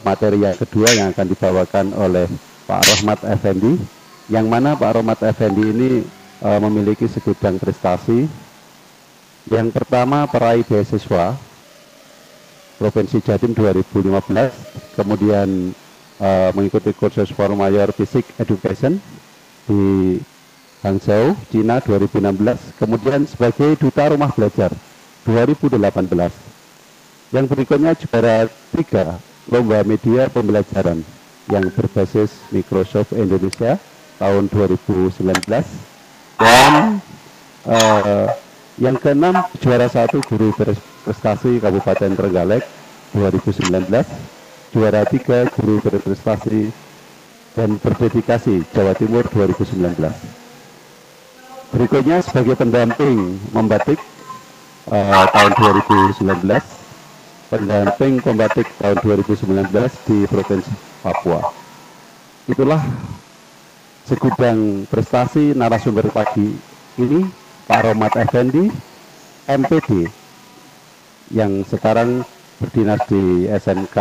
materi yang kedua yang akan dibawakan oleh Pak Rohmat Effendi, yang mana Pak Rohmat Effendi ini memiliki segudang prestasi. Yang pertama, peraih beasiswa Provinsi Jatim 2015, kemudian mengikuti kursus Formayor Basic Education di Hangzhou, Cina 2016, kemudian sebagai Duta Rumah Belajar 2018. Yang berikutnya juara 3 Lomba Media Pembelajaran yang berbasis Microsoft Indonesia tahun 2019. Dan eh, yang keenam juara 1 Guru Berprestasi Kabupaten Trenggalek 2019, juara 3 Guru Berprestasi dan Berdedikasi Jawa Timur 2019. Berikutnya sebagai pendamping membatik tahun 2019, pendamping pembatik tahun 2019 di Provinsi Papua. Itulah segudang prestasi narasumber pagi ini, Pak Rohmat Effendi, MPD, yang sekarang berdinas di SMK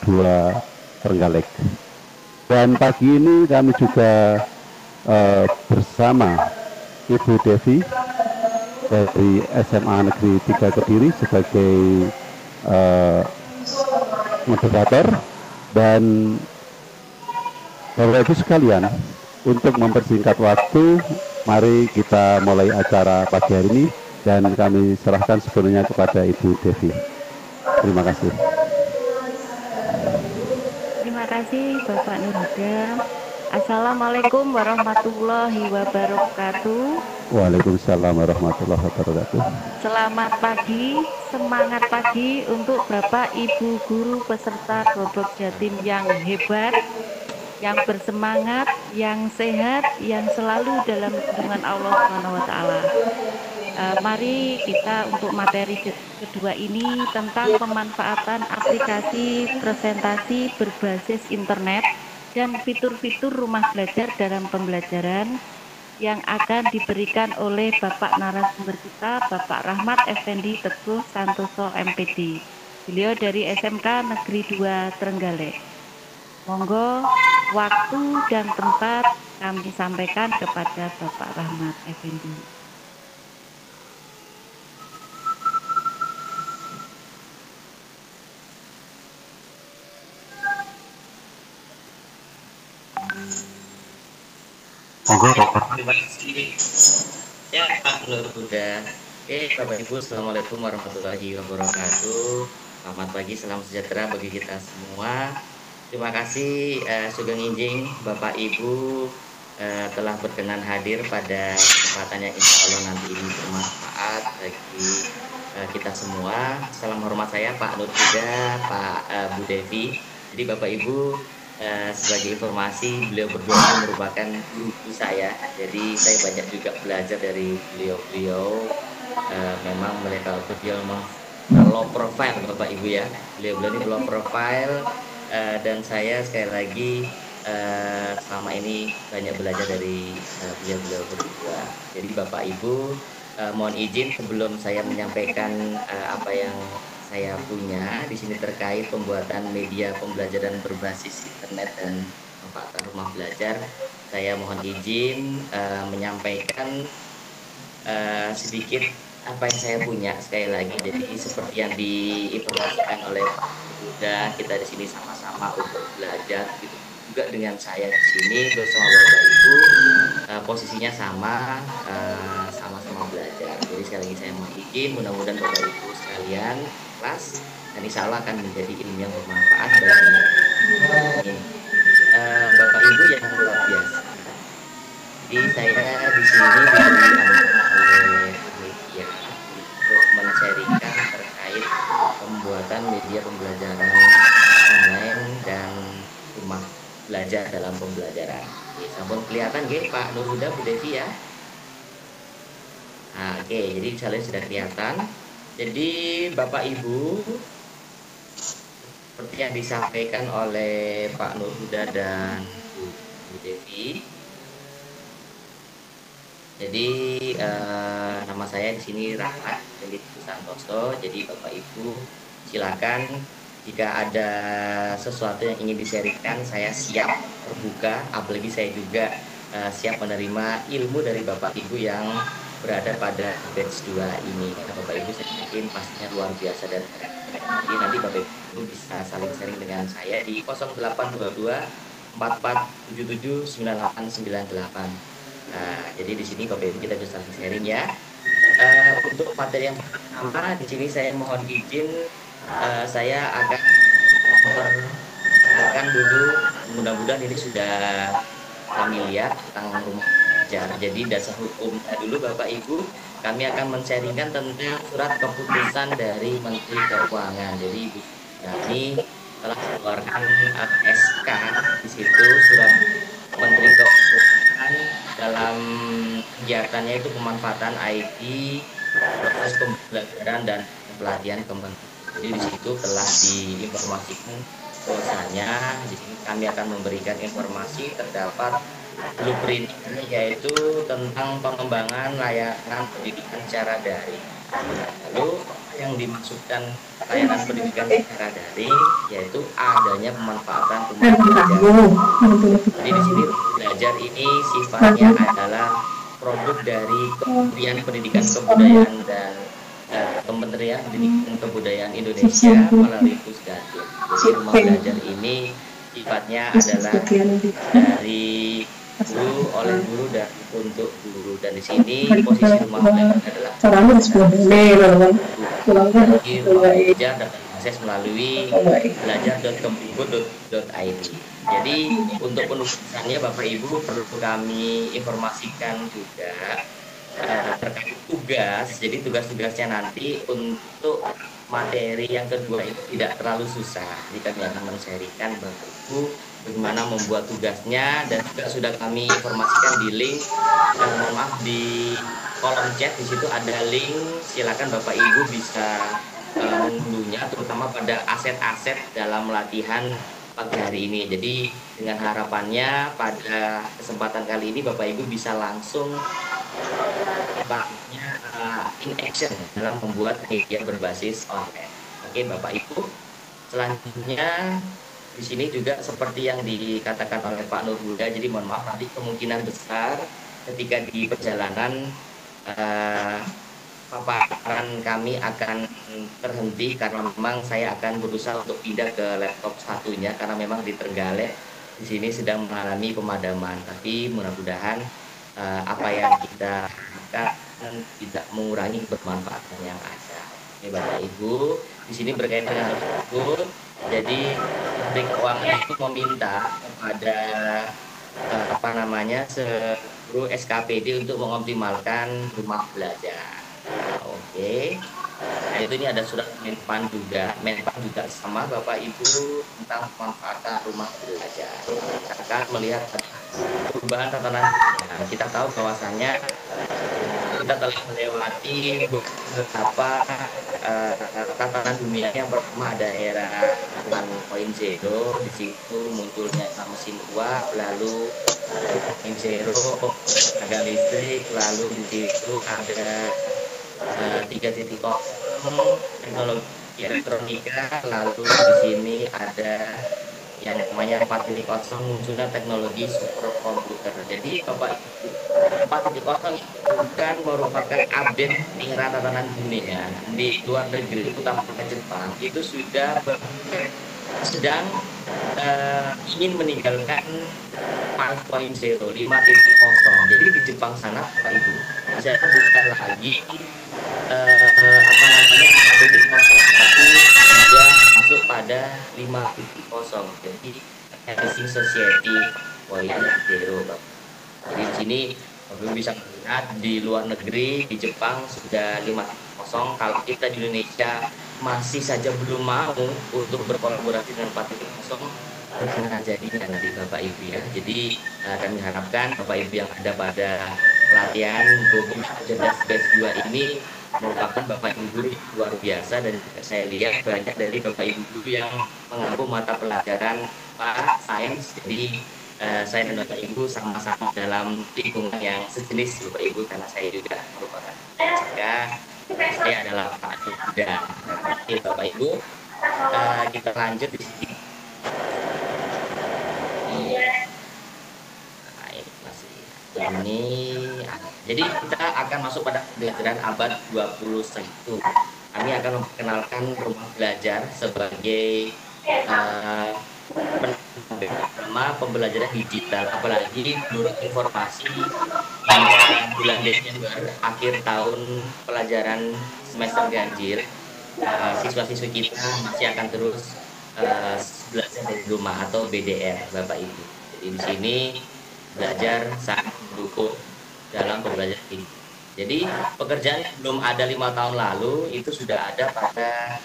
2 Trenggalek. Dan pagi ini kami juga bersama Ibu Devi dari SMA Negeri 3 Kediri sebagai moderator. Dan Bapak Ibu sekalian, untuk mempersingkat waktu, mari kita mulai acara pagi hari ini, dan kami serahkan sepenuhnya kepada Ibu Devi. Terima kasih. Terima kasih Bapak Nurhuda. Assalamualaikum warahmatullahi wabarakatuh. Waalaikumsalam warahmatullahi wabarakatuh. Selamat pagi, semangat pagi untuk Bapak Ibu guru peserta Godok Jatim yang hebat, yang bersemangat, yang sehat, yang selalu dalam lindungan Allah Subhanahu wa taala. Mari kita untuk materi kedua ini tentang pemanfaatan aplikasi presentasi berbasis internet dan fitur-fitur rumah belajar dalam pembelajaran yang akan diberikan oleh Bapak narasumber kita, Bapak Rahmat Effendi Teguh Santoso MPD. Beliau dari SMK Negeri 2 Trenggalek. Monggo waktu dan tempat kami sampaikan kepada Bapak Rahmat Effendi. Terima kasih. Ya, Pak Nur Huda. Oke, Bapak Ibu, Assalamualaikum warahmatullahi wabarakatuh. Selamat pagi, salam sejahtera bagi kita semua. Terima kasih Sugeng Injing, Bapak Ibu telah berkenan hadir pada kesempatan yang insya Allah nanti ini bermanfaat bagi kita semua. Salam hormat saya Pak Nur Huda, Pak Bu Devi. Jadi Bapak Ibu, sebagai informasi, beliau berdua merupakan guru saya. Jadi saya banyak juga belajar dari beliau-beliau. Memang beliau memang low profile Bapak Ibu ya. Beliau ini low profile, dan saya sekali lagi selama ini banyak belajar dari beliau-beliau berdua. Jadi Bapak Ibu, mohon izin sebelum saya menyampaikan apa yang saya punya di sini terkait pembuatan media pembelajaran berbasis internet dan manfaat rumah belajar. Saya mohon izin menyampaikan sedikit apa yang saya punya sekali lagi. Jadi seperti yang diinformasikan oleh Pak Buddha, kita di sini sama-sama untuk belajar gitu. Juga dengan saya di sini bersama Bapak Ibu, posisinya sama, sama-sama belajar. Jadi sekali lagi saya mohon izin, mudah-mudahan Bapak Ibu sekalian kelas dan insya Allah akan menjadi ilmu yang bermanfaat bagi Bapak Ibu yang luar biasa. Jadi saya di sini diberi amanah oleh panitia untuk men-sharingkan terkait pembuatan media pembelajaran online dan rumah belajar dalam pembelajaran. Sampun kelihatan nggih Pak Nur Huda, Bu Devi ya. Nah, oke, jadi challenge sudah kelihatan. Jadi Bapak Ibu, seperti yang disampaikan oleh Pak Nur Huda dan Bu Devi. Jadi nama saya di sini Rahmat Effendi Santoso. Jadi Bapak Ibu silakan Jika ada sesuatu yang ingin di-sharingkan, saya siap terbuka, apalagi saya juga siap menerima ilmu dari Bapak Ibu yang berada pada batch 2 ini. Karena Bapak Ibu saya yakin pastinya luar biasa dan jadi nanti Bapak Ibu bisa saling sharing dengan saya di 0822 4477 9898. Nah, jadi di sini Bapak Ibu kita bisa saling sharing ya. Untuk materi yang pertama di sini saya mohon izin saya akan memperkenalkan dulu, mudah-mudahan ini sudah familiar tentang rumah belajar. Jadi dasar hukumnya dulu Bapak Ibu, kami akan men-sharingkan tentang surat keputusan dari Menteri Keuangan. Jadi Ibu kami telah mengeluarkan SK di situ surat Menteri Keuangan dalam kegiatannya itu pemanfaatan IT, proses pembelajaran dan pelatihan kementerian. Jadi di situ telah diinformasikan bahwasanya di sini kami akan memberikan informasi terdapat blueprint yaitu tentang pengembangan layanan pendidikan secara daring. Lalu yang dimaksudkan layanan pendidikan secara daring yaitu adanya pemanfaatan rumah belajar. Jadi di sini belajar ini sifatnya adalah produk dari Kementerian Pendidikan Kebudayaan dan Kementerian Pendidikan Kebudayaan Indonesia melalui Pusdadin. Jadi rumah belajar ini sifatnya adalah dari guru, oleh guru dan untuk guru, dan di sini posisi rumah belajar adalah jadi rumah belajar dapat akses melalui belajar.kemdikbud.id. Jadi untuk penulisannya Bapak Ibu perlu kami informasikan juga terkait tugas. Jadi tugas-tugasnya nanti untuk materi yang kedua itu tidak terlalu susah. Jadi kami akan men-sharingkan Bapak Ibu bagaimana membuat tugasnya, dan juga sudah kami informasikan di link mohon maaf di kolom chat. Di situ ada link, silakan Bapak Ibu bisa mengunduhnya, terutama pada aset-aset dalam latihan pagi hari ini. Jadi dengan harapannya pada kesempatan kali ini Bapak Ibu bisa langsung in action dalam membuat media berbasis online. Oke Bapak Ibu, selanjutnya di sini juga seperti yang dikatakan oleh Pak Nur Huda, jadi mohon maaf nanti kemungkinan besar ketika di perjalanan paparan kami akan terhenti karena memang saya akan berusaha untuk pindah ke laptop satunya karena memang di Trenggalek di sini sedang mengalami pemadaman. Tapi mudah-mudahan apa yang kita lakukan tidak mengurangi bermanfaatan yang ada. Oke Bapak Ibu, di sini berkaitan dengan tersebut. Jadi Menteri Keuangan itu meminta kepada seluruh SKPD untuk mengoptimalkan rumah belajar. Oke. Nah, itu ini ada surat Menpan juga sama Bapak Ibu tentang pemanfaatan rumah belajar. Kita akan melihat perubahan tatanan. Nah, kita tahu bahwasannya kita telah melewati beberapa tatanan dunia. Yang pertama ada era 1.0, di situ munculnya mesin uap, lalu 0.0 tenaga listrik, lalu di situ ada 3.0 teknologi elektronika, lalu di sini ada yang namanya 4.0 munculnya teknologi superkomputer. Jadi Bapak 4.0 bukan merupakan update era tatanan dunia. Di luar negeri, utamanya Jepang, itu sudah sedang ingin meninggalkan 5.0. Jadi di Jepang sana Bapak Ibu saya bukan lagi tapi sudah masuk pada 5.0. Jadi Rising Society 4.0. Jadi di sini Bapak bisa melihat di luar negeri, di Jepang sudah 5.0. Kalau kita di Indonesia masih saja belum mau untuk berkolaborasi dengan 4.0, bagaimana jadinya nanti Bapak Ibu ya. Jadi kami harapkan Bapak Ibu yang ada pada pelatihan Bogor Cerdas Batch 2 ini merupakan Bapak Ibu guru luar biasa, dan saya lihat banyak dari Bapak Ibu guru yang mengampu mata pelajaran sains. Jadi saya dan Bapak Ibu sama-sama dalam lingkungan yang sejenis Bapak Ibu, karena saya juga merupakan saya adalah Pak Huda. Bapak Ibu, kita lanjut di sini. Nah, ini masih ini. Jadi kita akan masuk pada pembelajaran abad 21. Kami akan memperkenalkan rumah belajar sebagai pertama pembelajaran digital, apalagi menurut informasi bulan Desember akhir tahun pelajaran semester ganjil, siswa-siswi kita masih akan terus belajar dari rumah atau BDR, Bapak Ibu. Jadi di sini belajar sangat mendukung dalam pembelajaran ini. Jadi pekerjaan yang belum ada 5 tahun lalu itu sudah ada pada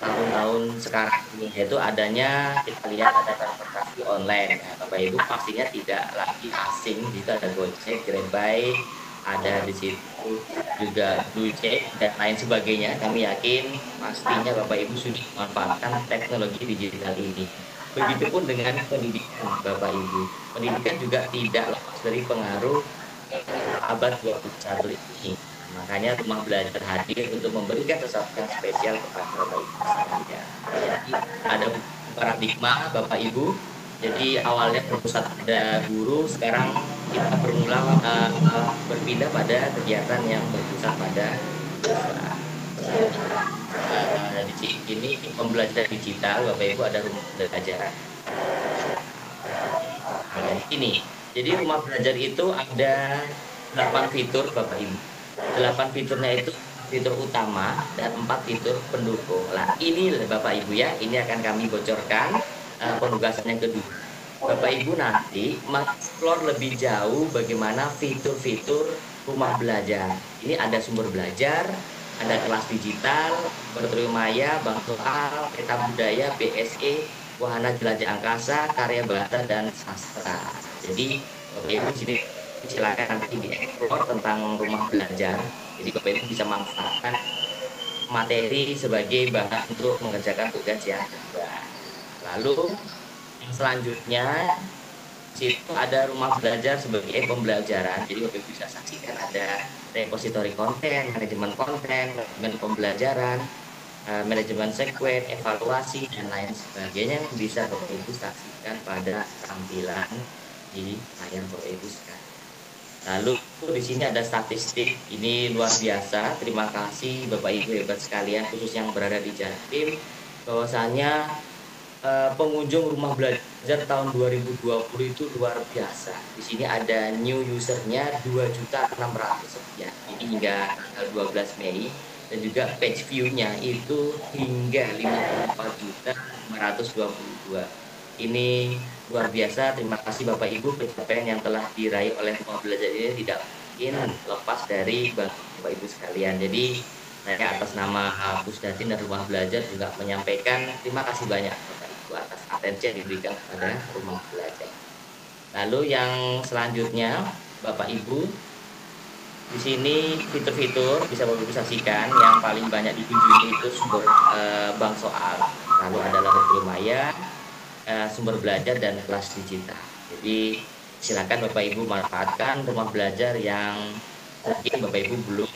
tahun-tahun sekarang ini, yaitu adanya kita lihat ada transportasi online. Nah, Bapak Ibu pastinya tidak lagi asing jika ada Gojek, GrabBuy, ada di situ juga Blue-Check dan lain sebagainya. Kami yakin pastinya Bapak Ibu sudah memanfaatkan teknologi digital ini. Begitupun dengan pendidikan Bapak Ibu. Pendidikan juga tidak lepas dari pengaruh abad 21 ini. Makanya rumah belajar hadir untuk memberikan sesuatu yang spesial kepada Bapak Ibu sekalian. Jadi ada paradigma Bapak Ibu. Jadi awalnya berpusat pada guru, sekarang kita berulang berpindah pada kegiatan yang berpusat pada siswa. Di sini pembelajaran digital, Bapak Ibu ada rumah belajar. Nah, ini. Jadi rumah belajar itu ada 8 fitur Bapak Ibu. 8 fiturnya itu fitur utama dan 4 fitur pendukung. Nah, ini Bapak Ibu ya, ini akan kami bocorkan penugasan yang kedua. Bapak Ibu nanti mengeksplor lebih jauh bagaimana fitur-fitur rumah belajar. Ini ada sumber belajar, ada kelas digital, laboratorium maya, bank soal, peta budaya, BSE, wahana jelajah angkasa, karya bahasa dan sastra. Jadi Bapak Ibu sini silakan nanti dieksplor tentang rumah belajar. Jadi Bapak Ibu bisa manfaatkan materi sebagai bahan untuk mengerjakan tugas yang ada. Lalu yang selanjutnya situ ada rumah belajar sebagai pembelajaran. Jadi Bapak Ibu bisa saksikan ada repositori konten, manajemen pembelajaran, manajemen sekuen, evaluasi dan lain sebagainya yang bisa Bapak Ibu saksikan pada tampilan di layar Bapak Ibu sekalian. Lalu di sini ada statistik, ini luar biasa. Terima kasih Bapak Ibu hebat sekalian, khusus yang berada di Jatim, bahwasanya pengunjung rumah belajar tahun 2020 itu luar biasa. Di sini ada new usernya 2.600.000 sekian. Ini hingga tanggal 12 Mei dan juga page view-nya itu hingga 54.522. Ini luar biasa. Terima kasih Bapak Ibu, pencapaian yang telah diraih oleh rumah belajar ini tidak mungkin lepas dari Bapak Ibu sekalian. Jadi saya atas nama Pusdatin dan rumah belajar juga menyampaikan terima kasih banyak Bapak Ibu atas atensi yang diberikan kepada rumah belajar. Lalu yang selanjutnya Bapak Ibu, di sini fitur-fitur bisa Bapak Ibu saksikan yang paling banyak dikunjungi itu sumber bank soal, lalu ada laboratorium maya, sumber belajar dan kelas digital. Jadi silakan Bapak Ibu manfaatkan rumah belajar yang mungkin Bapak Ibu belum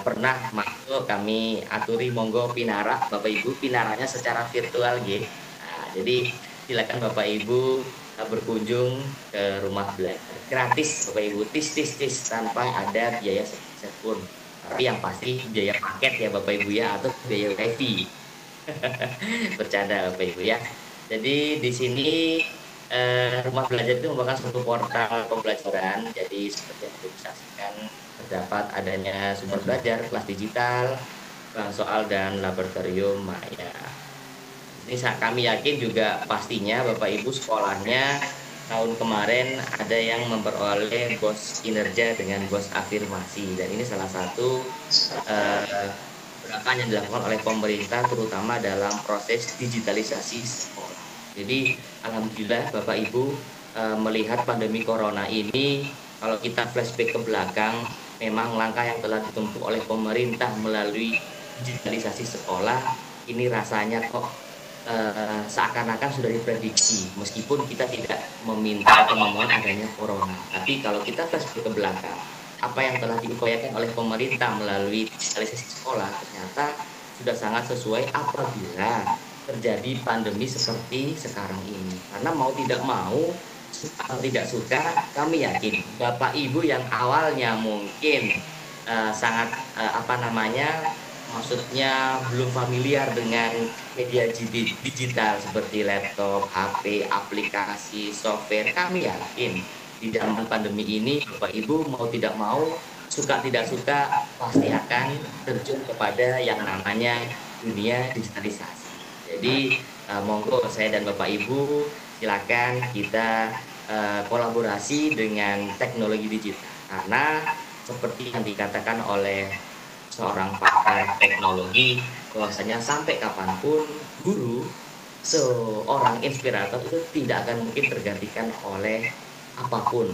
pernah masuk, kami aturi monggo pinara Bapak Ibu, pinaranya secara virtual gitu. Nah, jadi silakan Bapak Ibu berkunjung ke rumah belajar gratis Bapak Ibu, tis tanpa ada biaya sedikit pun. Tapi yang pasti biaya paket ya Bapak Ibu ya, atau biaya wifi. Bercanda Bapak Ibu ya. Jadi di sini rumah belajar itu merupakan suatu portal pembelajaran. Jadi seperti yang kita saksikan terdapat adanya sumber belajar, kelas digital, bank soal dan laboratorium maya. Ini kami yakin juga pastinya Bapak Ibu sekolahnya tahun kemarin ada yang memperoleh BOS kinerja dengan BOS afirmasi, dan ini salah satu gerakan yang dilakukan oleh pemerintah terutama dalam proses digitalisasi sekolah. Jadi alhamdulillah Bapak Ibu melihat pandemi corona ini, kalau kita flashback ke belakang, memang langkah yang telah ditempuh oleh pemerintah melalui digitalisasi sekolah ini rasanya kok seakan-akan sudah diprediksi, meskipun kita tidak meminta atau memohon adanya corona. Tapi kalau kita flashback ke belakang, apa yang telah diupayakan oleh pemerintah melalui digitalisasi sekolah ternyata sudah sangat sesuai apabila terjadi pandemi seperti sekarang ini. Karena mau tidak mau, suka atau tidak suka, kami yakin Bapak Ibu yang awalnya mungkin sangat maksudnya belum familiar dengan media digital seperti laptop, HP, aplikasi, software. Kami yakin di zaman pandemi ini Bapak Ibu mau tidak mau, suka tidak suka, pasti akan terjun kepada yang namanya dunia digitalisasi. Jadi monggo saya dan Bapak Ibu silakan kita kolaborasi dengan teknologi digital, karena seperti yang dikatakan oleh seorang pakar teknologi bahwasanya sampai kapanpun guru, seorang inspirator itu tidak akan mungkin tergantikan oleh apapun,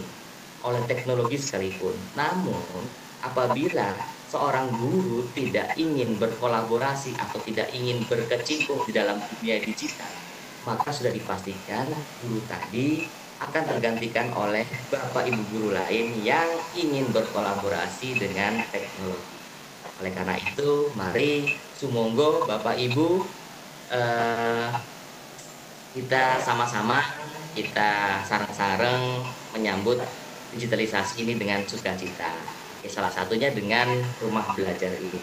oleh teknologi sekalipun. Namun apabila seorang guru tidak ingin berkolaborasi atau tidak ingin berkecimpung di dalam dunia digital, maka sudah dipastikan guru tadi akan tergantikan oleh Bapak Ibu guru lain yang ingin berkolaborasi dengan teknologi. Oleh karena itu, mari sumonggo Bapak Ibu kita sama-sama kita sareng-sareng menyambut digitalisasi ini dengan sukacita. Salah satunya dengan rumah belajar ini.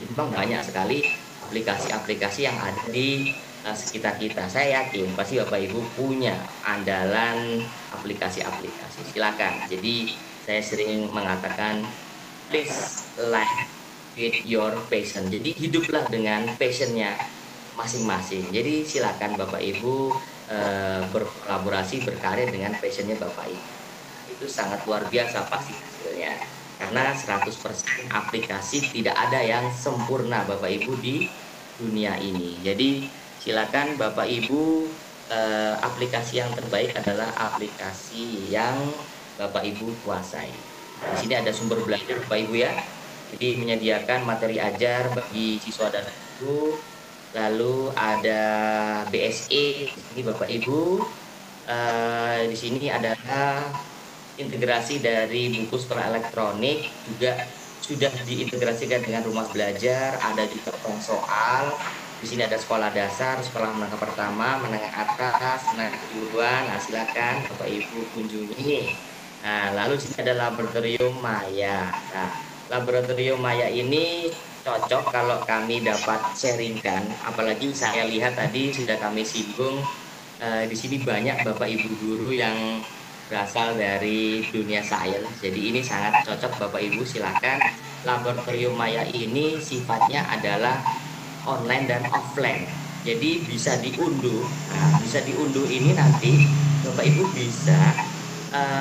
Memang banyak sekali aplikasi-aplikasi yang ada di sekitar kita. Saya yakin pasti Bapak Ibu punya andalan aplikasi-aplikasi. Silakan. Jadi saya sering mengatakan please live with your passion. Jadi hiduplah dengan passionnya masing-masing. Jadi silakan Bapak Ibu berkolaborasi, berkarya dengan passionnya Bapak Ibu. Itu sangat luar biasa pasti hasilnya. Karena 100% aplikasi tidak ada yang sempurna Bapak Ibu di dunia ini. Jadi silakan Bapak Ibu, aplikasi yang terbaik adalah aplikasi yang Bapak Ibu kuasai. Di sini ada sumber belajar Bapak Ibu ya. Jadi menyediakan materi ajar bagi siswa dan guru. Lalu ada BSE di sini Bapak Ibu. Di sini adalah integrasi dari buku sekolah elektronik, juga sudah diintegrasikan dengan rumah belajar. Ada juga soal. Di sini ada sekolah dasar, sekolah menengah pertama, menengah atas, menengah kejuruan. Nah, silakan Bapak Ibu kunjungi. Nah, lalu di sini ada laboratorium maya. Nah, laboratorium maya ini cocok kalau kami dapat sharingkan. Apalagi saya lihat tadi sudah kami singgung, di sini banyak Bapak Ibu guru yang berasal dari dunia sains. Jadi ini sangat cocok Bapak Ibu, silakan. Laboratorium maya ini sifatnya adalah online dan offline. Jadi bisa diunduh. Nah, bisa diunduh ini nanti Bapak Ibu bisa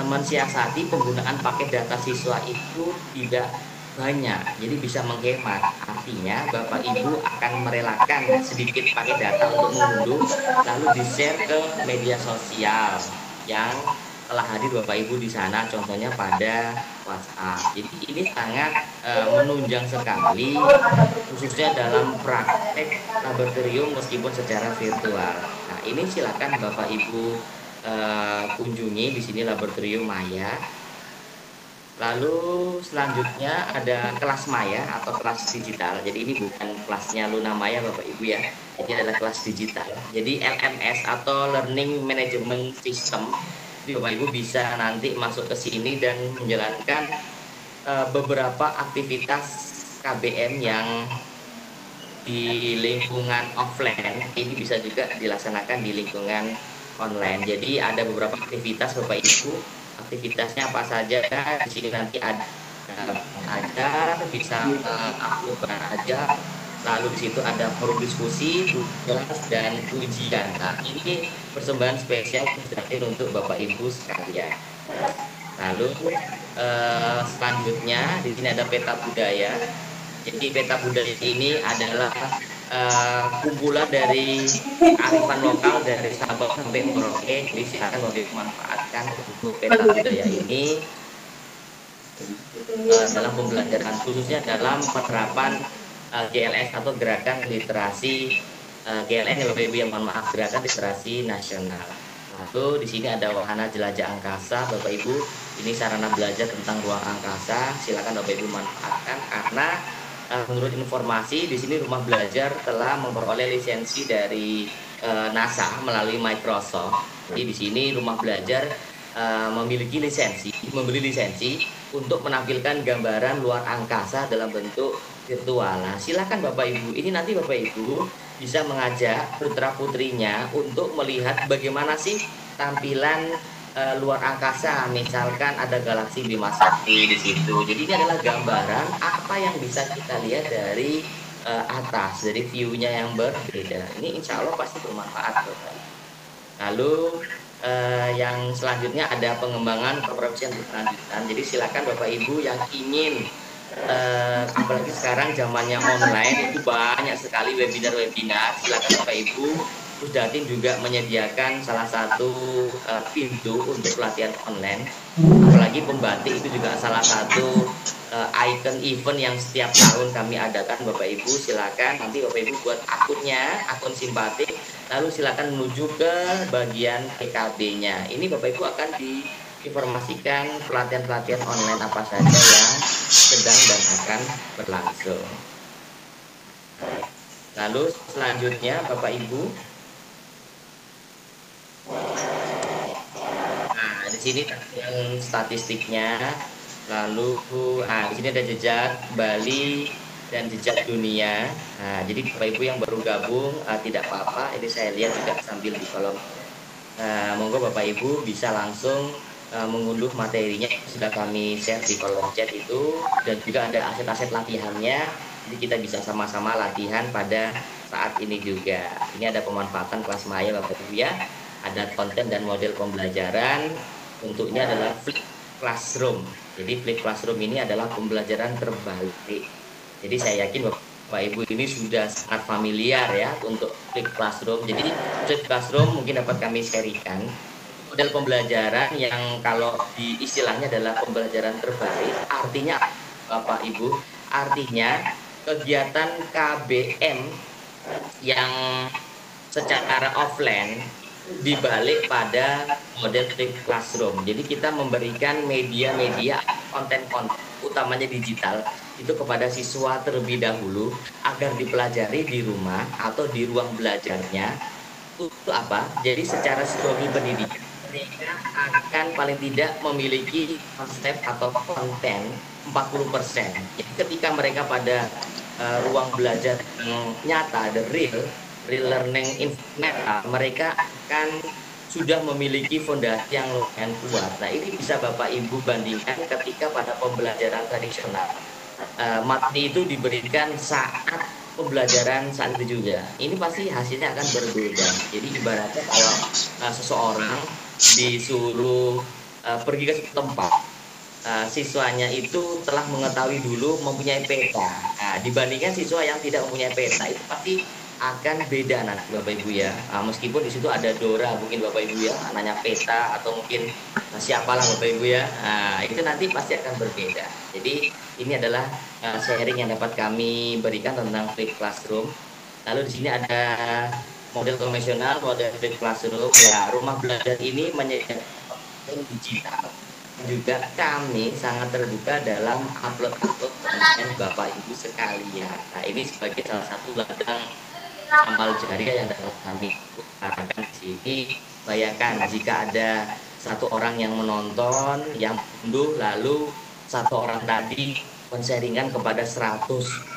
mensiasati penggunaan paket data siswa itu tidak banyak, jadi bisa menghemat. Artinya Bapak Ibu akan merelakan sedikit paket data untuk mengunduh, lalu di-share ke media sosial yang telah hadir Bapak Ibu di sana, contohnya pada WhatsApp. Jadi ini sangat menunjang sekali, khususnya dalam praktek laboratorium meskipun secara virtual. Nah, ini silakan Bapak Ibu kunjungi di sini laboratorium maya. Lalu selanjutnya ada kelas maya atau kelas digital. Jadi ini bukan kelasnya Luna Maya Bapak Ibu ya. Ini adalah kelas digital. Jadi LMS atau Learning Management System. Jadi Bapak Ibu bisa nanti masuk ke sini dan menjalankan beberapa aktivitas KBM yang di lingkungan offline. Ini bisa juga dilaksanakan di lingkungan online. Jadi ada beberapa aktivitas Bapak Ibu. Aktivitasnya apa saja? Di sini nanti ada ajar, bisa upload aja. Lalu di situ ada forum diskusi, tugas dan ujian. Nah, ini persembahan spesial untuk Bapak Ibu sekalian. Lalu selanjutnya di sini ada peta budaya. Jadi peta budaya ini adalah kumpulan dari kearifan lokal dari Sabang sampai Merauke. Jadi silakan dimanfaatkan untuk peta budaya ini dalam pembelajaran, khususnya dalam penerapan GLS atau Gerakan Literasi GLS ya Bapak Ibu, yang mohon maaf, Gerakan Literasi Nasional. Lalu di sini ada wahana jelajah angkasa Bapak Ibu. Ini sarana belajar tentang ruang angkasa. Silakan Bapak Ibu manfaatkan karena menurut informasi di sini rumah belajar telah memperoleh lisensi dari NASA melalui Microsoft. Jadi di sini rumah belajar membeli lisensi untuk menampilkan gambaran luar angkasa dalam bentuk virtual. Nah, silakan Bapak Ibu. Ini nanti Bapak Ibu bisa mengajak putra putrinya untuk melihat bagaimana sih tampilan luar angkasa, misalkan ada galaksi Bima Sakti di situ. Jadi ini adalah gambaran apa yang bisa kita lihat dari atas, dari view-nya yang berbeda. Ini insya Allah pasti bermanfaat, Bapak. Lalu yang selanjutnya ada pengembangan keprofesian berkelanjutan. Jadi silakan Bapak Ibu yang ingin apalagi sekarang zamannya online itu banyak sekali webinar-webinar. Silakan Bapak Ibu, Pusdatin juga menyediakan salah satu pintu untuk pelatihan online. Apalagi pembatik itu juga salah satu icon event yang setiap tahun kami adakan. Bapak Ibu silakan nanti Bapak Ibu buat akunnya, akun simpatik, lalu silakan menuju ke bagian PKB-nya. Ini Bapak Ibu akan diinformasikan pelatihan-pelatihan online apa saja yang sedang dan akan berlangsung. Lalu selanjutnya Bapak Ibu, nah di sini yang statistiknya. Lalu di sini ada jejak Bali dan jejak dunia. Nah, jadi Bapak Ibu yang baru gabung tidak apa-apa. Ini saya lihat juga sambil di kolom. Monggo Bapak Ibu bisa langsung mengunduh materinya, sudah kami share di kolom chat itu, dan juga ada aset-aset latihannya. Jadi kita bisa sama-sama latihan pada saat ini juga. Ini ada pemanfaatan kelas maya Bapak Ibu ya. Ada konten dan model pembelajaran. Bentuknya adalah flip classroom. Jadi flip classroom ini adalah pembelajaran terbalik. Jadi saya yakin Bapak Ibu ini sudah sangat familiar ya untuk flip classroom. Jadi flip classroom mungkin dapat kami sharingkan. Model pembelajaran yang kalau di istilahnya adalah pembelajaran terbalik. Artinya Bapak Ibu, artinya kegiatan KBM yang secara offline dibalik pada model flip classroom. Jadi kita memberikan media-media konten-konten utamanya digital itu kepada siswa terlebih dahulu agar dipelajari di rumah atau di ruang belajarnya. Untuk apa? Jadi secara psikologi pendidikan mereka akan paling tidak memiliki konsep atau konten 40%. Jadi ketika mereka pada ruang belajar yang nyata, the real learning internet, mereka akan sudah memiliki fondasi yang lumayan kuat. Nah ini bisa Bapak Ibu bandingkan ketika pada pembelajaran tradisional. Materi itu diberikan saat pembelajaran saat itu juga. Ini pasti hasilnya akan berbeda. Jadi ibaratnya kalau seseorang disuruh pergi ke suatu tempat, siswanya itu telah mengetahui dulu mempunyai peta. Nah, dibandingkan siswa yang tidak mempunyai peta itu pasti akan beda nanti Bapak Ibu ya. Meskipun di situ ada Dora mungkin Bapak Ibu ya, anaknya peta atau mungkin siapalah Bapak Ibu ya. Itu nanti pasti akan berbeda. Jadi ini adalah sharing yang dapat kami berikan tentang flip classroom. Lalu di sini ada model konvensional, model flip classroom. Ya, rumah belajar ini menyediakan digital. Juga kami sangat terbuka dalam upload konten Bapak Ibu sekalian. Nah, ini sebagai salah satu ladang amal jariah yang dapat kami utarakan di sini. Bayangkan jika ada satu orang yang menonton, yang unduh, lalu satu orang tadi men-sharingkan kepada 100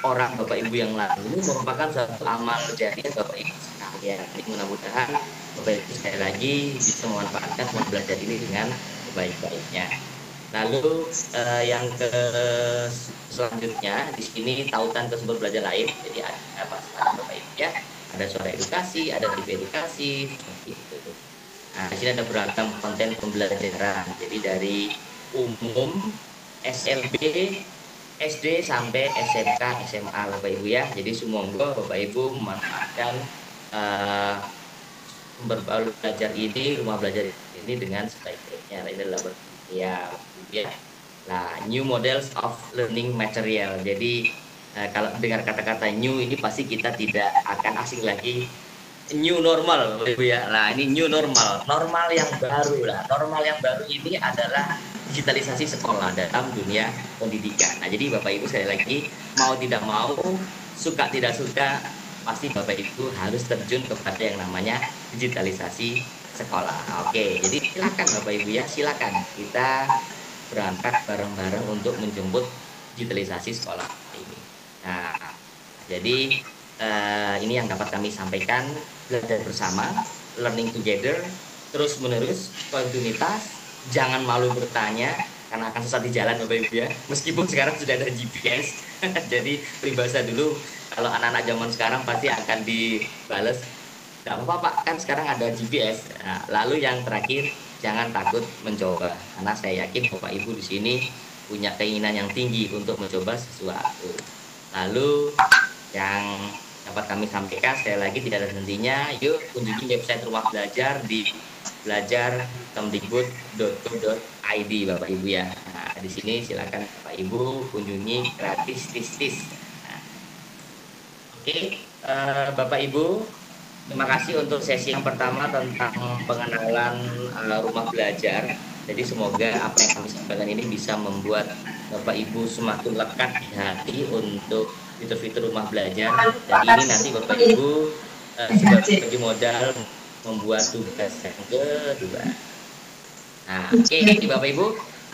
orang Bapak Ibu yang lain. Ini merupakan satu amal jariah Bapak Ibu sekalian. Jadi mudah-mudahan Bapak Ibu sekali lagi bisa memanfaatkan semua belajar ini dengan baik-baiknya. Lalu yang selanjutnya di sini tautan ke sumber belajar lain. Jadi ada apa Bapak Ibu ya? Ada suara edukasi, ada TV edukasi, seperti itu. Nah, di sini ada beragam konten pembelajaran. Jadi dari umum, SLB, SD sampai SMK, SMA Bapak Ibu ya. Jadi semoga Bapak Ibu memanfaatkan sumber belajar ini, rumah belajar ini dengan sebaik-baiknya. Ini adalah ya. Nah, new models of learning material. Jadi kalau dengar kata-kata new ini pasti kita tidak akan asing lagi. New normal Ibu ya. Nah, ini new normal, normal yang baru lah. Normal yang baru ini adalah digitalisasi sekolah dalam dunia pendidikan. Nah, jadi Bapak Ibu sekali lagi mau tidak mau, suka tidak suka, pasti Bapak Ibu harus terjun kepada yang namanya digitalisasi sekolah. Oke, jadi silakan Bapak Ibu ya, silakan kita berangkat bareng-bareng untuk menjemput digitalisasi sekolah ini. Nah, jadi ini yang dapat kami sampaikan, belajar bersama, learning together, terus menerus, kontinuitas, jangan malu bertanya, karena akan sesat di jalan Bapak Ibu ya, meskipun sekarang sudah ada GPS. Jadi peribahasa dulu, kalau anak-anak zaman sekarang pasti akan dibales, nggak apa-apa Pak, kan sekarang ada GPS. Nah, lalu yang terakhir, jangan takut mencoba, karena saya yakin Bapak Ibu di sini punya keinginan yang tinggi untuk mencoba sesuatu. Lalu yang dapat kami sampaikan sekali lagi tidak ada hentinya, yuk kunjungi website Rumah Belajar di belajar.kemdikbud.go.id Bapak Ibu ya. Nah, di sini silakan Bapak Ibu kunjungi gratis tis. Nah, oke, Bapak Ibu, terima kasih untuk sesi yang pertama tentang pengenalan rumah belajar. Jadi semoga apa yang kami sampaikan ini bisa membuat Bapak Ibu semakin lekat di hati untuk fitur-fitur rumah belajar. Jadi ini nanti Bapak Ibu sebagai modal membuat tugas yang kedua. Nah, oke, Bapak Ibu,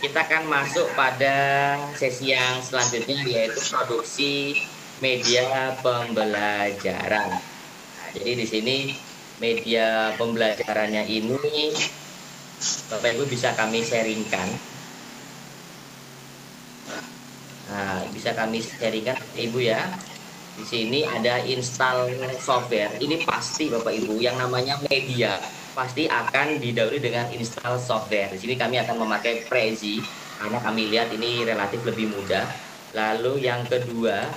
kita akan masuk pada sesi yang selanjutnya, yaitu produksi media pembelajaran. Jadi di sini media pembelajarannya ini Bapak Ibu bisa kami sharingkan. Nah, bisa kami sharingkan Ibu ya. Di sini ada install software. Ini pasti Bapak Ibu yang namanya media pasti akan didahului dengan install software. Di sini kami akan memakai Prezi karena kami lihat ini relatif lebih mudah. Lalu yang kedua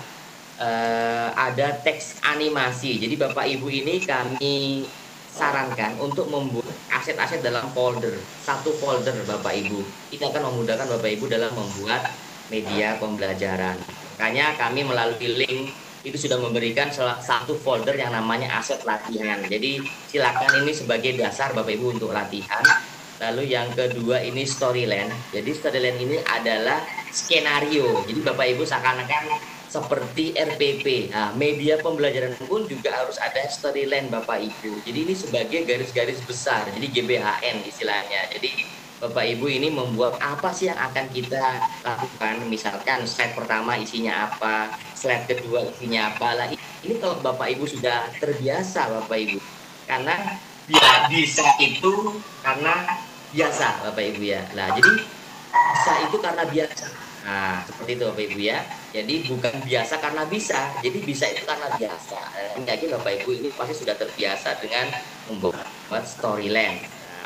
ada teks animasi. Jadi Bapak Ibu ini kami sarankan untuk membuat aset-aset dalam folder, satu folder Bapak Ibu. Ini akan memudahkan Bapak Ibu dalam membuat media pembelajaran. Makanya kami melalui link itu sudah memberikan satu folder yang namanya aset latihan. Jadi silakan ini sebagai dasar Bapak Ibu untuk latihan. Lalu yang kedua ini storyline. Jadi storyline ini adalah skenario. Jadi Bapak Ibu seakan-akan seperti RPP. Nah, media pembelajaran pun juga harus ada storyline Bapak Ibu. Jadi ini sebagai garis-garis besar, jadi GBHN istilahnya. Jadi Bapak Ibu ini membuat apa sih yang akan kita lakukan. Misalkan slide pertama isinya apa, slide kedua isinya apa. Lah, ini kalau Bapak Ibu sudah terbiasa Bapak Ibu. Karena bisa itu karena biasa Bapak Ibu ya. Nah, jadi bisa itu karena biasa. Nah, seperti itu Bapak Ibu ya. Jadi bukan biasa karena bisa, jadi bisa itu karena biasa. Dan yakin Bapak Ibu ini pasti sudah terbiasa dengan membuat storyline,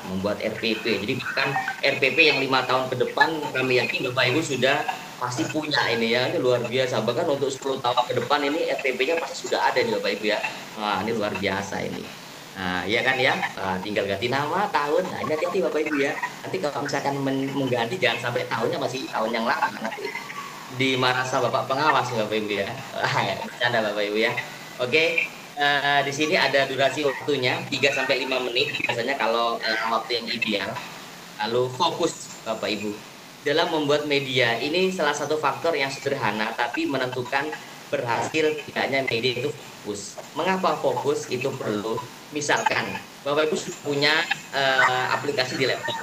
membuat RPP. Jadi bukan RPP yang 5 tahun ke depan, kami yakin Bapak Ibu sudah pasti punya ini ya, ini luar biasa. Bahkan untuk 10 tahun ke depan ini RPP-nya pasti sudah ada nih Bapak Ibu ya. Wah, ini luar biasa ini. Nah, ya kan ya, tinggal ganti nama, tahun. Nah, ini hati-hati Bapak Ibu ya. Nanti kalau misalkan mengganti jangan sampai tahunnya masih tahun yang lama, nanti dimarasa Bapak pengawas Bapak Ibu ya. Bercanda Bapak Ibu ya. Oke, di sini ada durasi waktunya 3-5 menit biasanya kalau waktu yang ideal. Lalu fokus Bapak Ibu dalam membuat media. Ini salah satu faktor yang sederhana tapi menentukan berhasil tidaknya media itu fokus. Mengapa fokus itu perlu? Misalkan Bapak Ibu sudah punya aplikasi di laptop,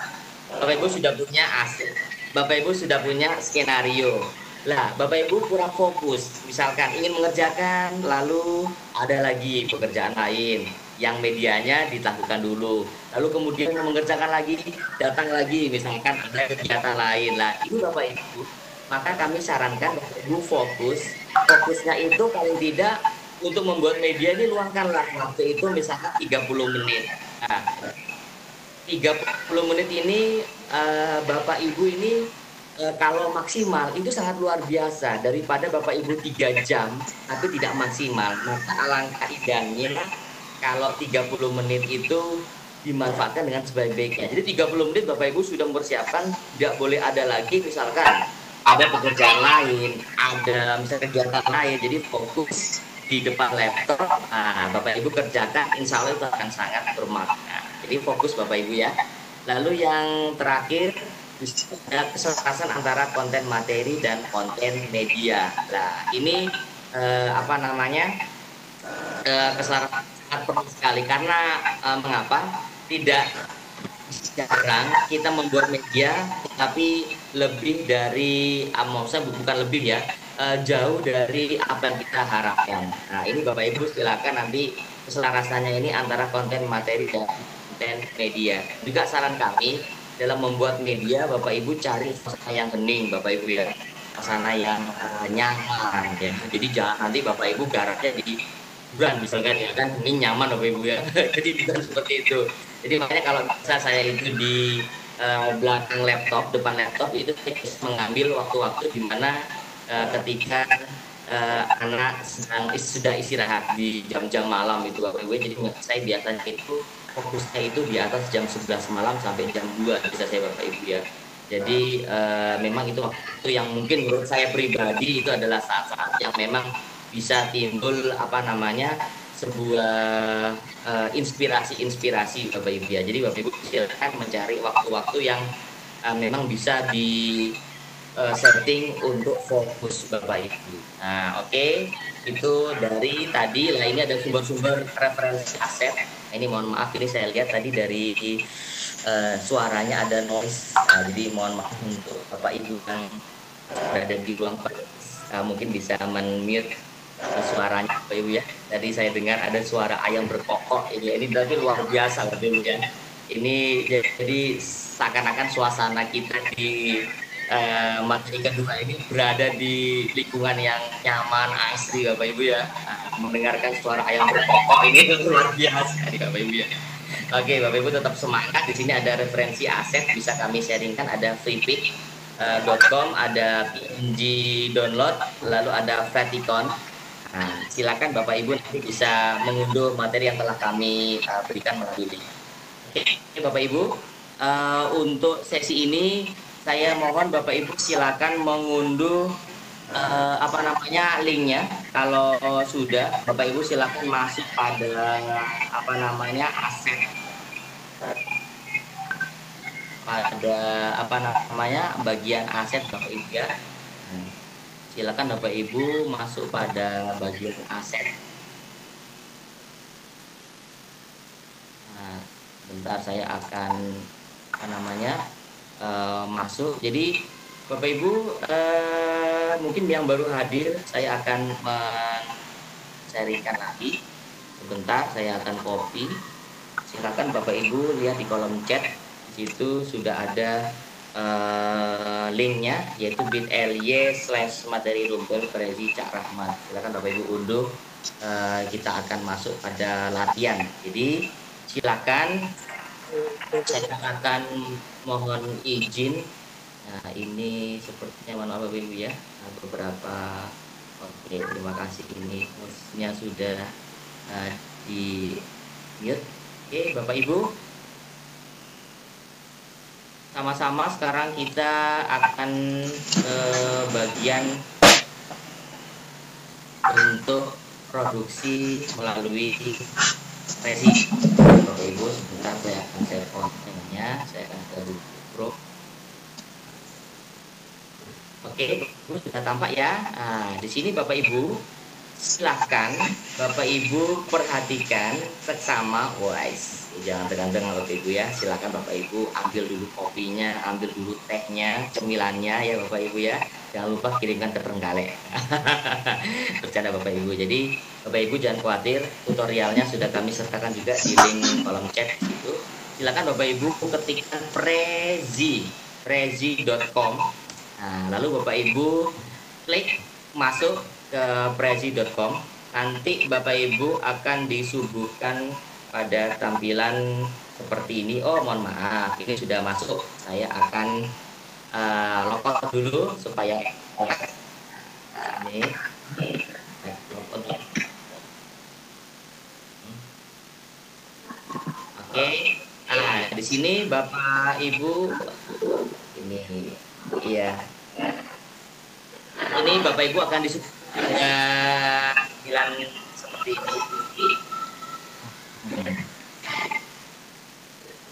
Bapak Ibu sudah punya aset, Bapak Ibu sudah punya skenario. Lah, Bapak Ibu kurang fokus, misalkan ingin mengerjakan, lalu ada lagi pekerjaan lain yang medianya dilakukan dulu, lalu kemudian mengerjakan lagi, datang lagi, misalkan ada kegiatan lain. Lah, itu Bapak Ibu, maka kami sarankan Bapak Ibu fokusnya itu paling tidak untuk membuat media ini luangkanlah waktu itu misalkan 30 menit. Nah, 30 menit ini Bapak Ibu ini kalau maksimal itu sangat luar biasa daripada Bapak Ibu 3 jam tapi tidak maksimal. Maka alangkah indahnya kalau 30 menit itu dimanfaatkan dengan sebaik-baiknya. Jadi 30 menit Bapak Ibu sudah mempersiapkan, tidak boleh ada lagi misalkan ada pekerjaan lain, ada misalnya kegiatan lain, jadi fokus di depan laptop. Nah, Bapak Ibu kerjakan, insya Allah itu akan sangat bermakna. Jadi fokus Bapak Ibu ya. Lalu yang terakhir di situ ada keselarasan antara konten materi dan konten media. Nah, ini apa namanya keselarasan sangat perlu sekali karena mengapa tidak jarang kita membuat media tapi lebih dari maksudnya bukan lebih ya jauh dari apa yang kita harapkan. Nah ini Bapak Ibu silakan nanti keselarasannya ini antara konten materi dan konten media. Juga saran kami dalam membuat media Bapak Ibu cari suasana yang hening Bapak Ibu ya, suasana yang nyaman ya. Jadi jangan nanti Bapak Ibu garapnya di bulan misalkan ya kan ini nyaman Bapak Ibu ya. Jadi bukan seperti itu. Jadi makanya kalau bisa saya itu di belakang laptop, depan laptop itu saya bisa mengambil waktu-waktu di mana ketika anak sedang sudah istirahat di jam-jam malam itu Bapak Ibu. Jadi saya biasanya itu fokusnya itu di atas jam 11 malam sampai jam 2 bisa saya Bapak Ibu ya. Jadi memang itu waktu yang mungkin menurut saya pribadi itu adalah saat-saat yang memang bisa timbul apa namanya sebuah inspirasi-inspirasi Bapak Ibu ya. Jadi Bapak Ibu silakan mencari waktu-waktu yang memang bisa di setting untuk fokus Bapak Ibu. Nah, oke. Itu dari tadi lah ini ada sumber-sumber referensi aset. Nah, ini mohon maaf ini saya lihat tadi dari suaranya ada noise. Jadi mohon maaf untuk Bapak Ibu yang berada di ruang mungkin bisa men-mute suaranya Bapak Ibu ya. Tadi saya dengar ada suara ayam berkokok ini berarti luar biasa Bapak Ibu ya. Ini jadi seakan-akan suasana kita di materi kedua ini berada di lingkungan yang nyaman asri Bapak Ibu ya. Mendengarkan suara ayam berkokok ini luar biasa nih Bapak Ibu ya. Oke Bapak Ibu tetap semangat. Di sini ada referensi aset bisa kami sharingkan, ada freepik.com, ada PNG download, lalu ada Faticon. Nah, silakan Bapak Ibu nanti bisa mengunduh materi yang telah kami berikan melalui link. Oke Bapak Ibu, untuk sesi ini saya mohon Bapak Ibu silakan mengunduh apa namanya linknya. Kalau sudah Bapak Ibu silakan masuk pada apa namanya aset, pada apa namanya bagian aset Bapak Ibu ya. Silakan Bapak Ibu masuk pada bagian aset. Nah, bentar saya akan apa namanya masuk. Jadi Bapak Ibu mungkin yang baru hadir saya akan men-sharingkan lagi. Sebentar saya akan copy. Silakan Bapak Ibu lihat di kolom chat. Di situ sudah ada linknya yaitu bit.ly/materi rumpun Prezi Cak Rahmat. Silakan Bapak Ibu unduh. Kita akan masuk pada latihan. Jadi silakan saya akan mohon izin. Nah ini sepertinya mana Bapak Ibu ya beberapa. Oke terima kasih ini hostnya sudah di mute. Oke Bapak Ibu sama-sama sekarang kita akan ke bagian untuk produksi melalui Prezi. Bapak Ibu sebentar saya akan share kontennya, saya akan ke Pro. Oke, sudah tampak ya. Nah, di sini Bapak Ibu silahkan Bapak Ibu perhatikan seksama, wise. Jangan tegang-tegang Bapak Ibu ya. Silakan Bapak Ibu ambil dulu kopinya, ambil dulu tehnya, cemilannya ya Bapak Ibu ya. Jangan lupa kirimkan ke Trenggalek. Bercanda Bapak Ibu. Jadi Bapak Ibu jangan khawatir, tutorialnya sudah kami sertakan juga di link kolom chat itu. Silakan Bapak Ibu ketikkan prezi.com. Nah, lalu Bapak Ibu klik masuk ke prezi.com. Nanti Bapak Ibu akan disuguhkan pada tampilan seperti ini. Oh mohon maaf ini sudah masuk, saya akan logout dulu supaya ini oke. Nah di sini Bapak Ibu ini iya ini Bapak Ibu akan disuguhkan tampilan seperti ini.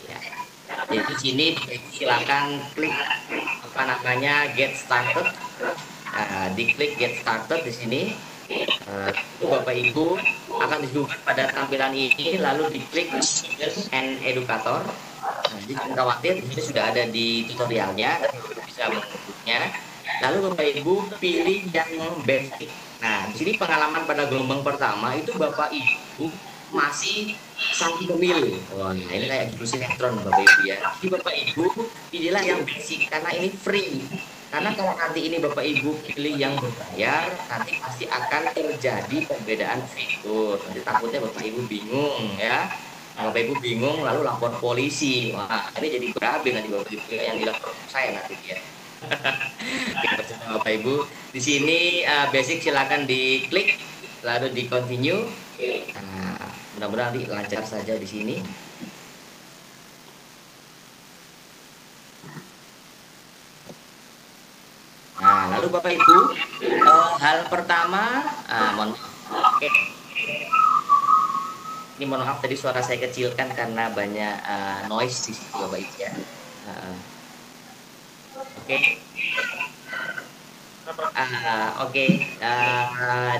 Ya. Jadi sini silakan klik apa namanya get started. Diklik get started di sini. Itu Bapak Ibu akan disuguhkan pada tampilan ini, lalu diklik student and educator. Jadi jangan khawatir, ini sudah ada di tutorialnya, bisa mengikutnya. Lalu Bapak Ibu pilih yang basic. Nah, di sini pengalaman pada gelombang pertama itu Bapak Ibu masih satu pemilu. Oh, nah ini kayak gitu sinetron Bapak Ibu ya. Jadi Bapak Ibu pilihlah yang basic karena ini free. Karena kalau nanti ini Bapak Ibu pilih yang berbayar, nanti pasti akan terjadi perbedaan fitur. Nanti takutnya Bapak Ibu bingung ya. Nah, Bapak Ibu bingung lalu lapor polisi. Wah, ini jadi berabe nanti Bapak Ibu yang dilapor saya nanti ya. Bapak Ibu, di sini basic silakan diklik lalu di continue. Nah, mudah-mudahan nanti lancar saja di sini. Nah, lalu Bapak Ibu, hal pertama, oke. Ini mohon maaf tadi suara saya kecilkan karena banyak noise di situ Bapak Ibu ya. Oke. Oke.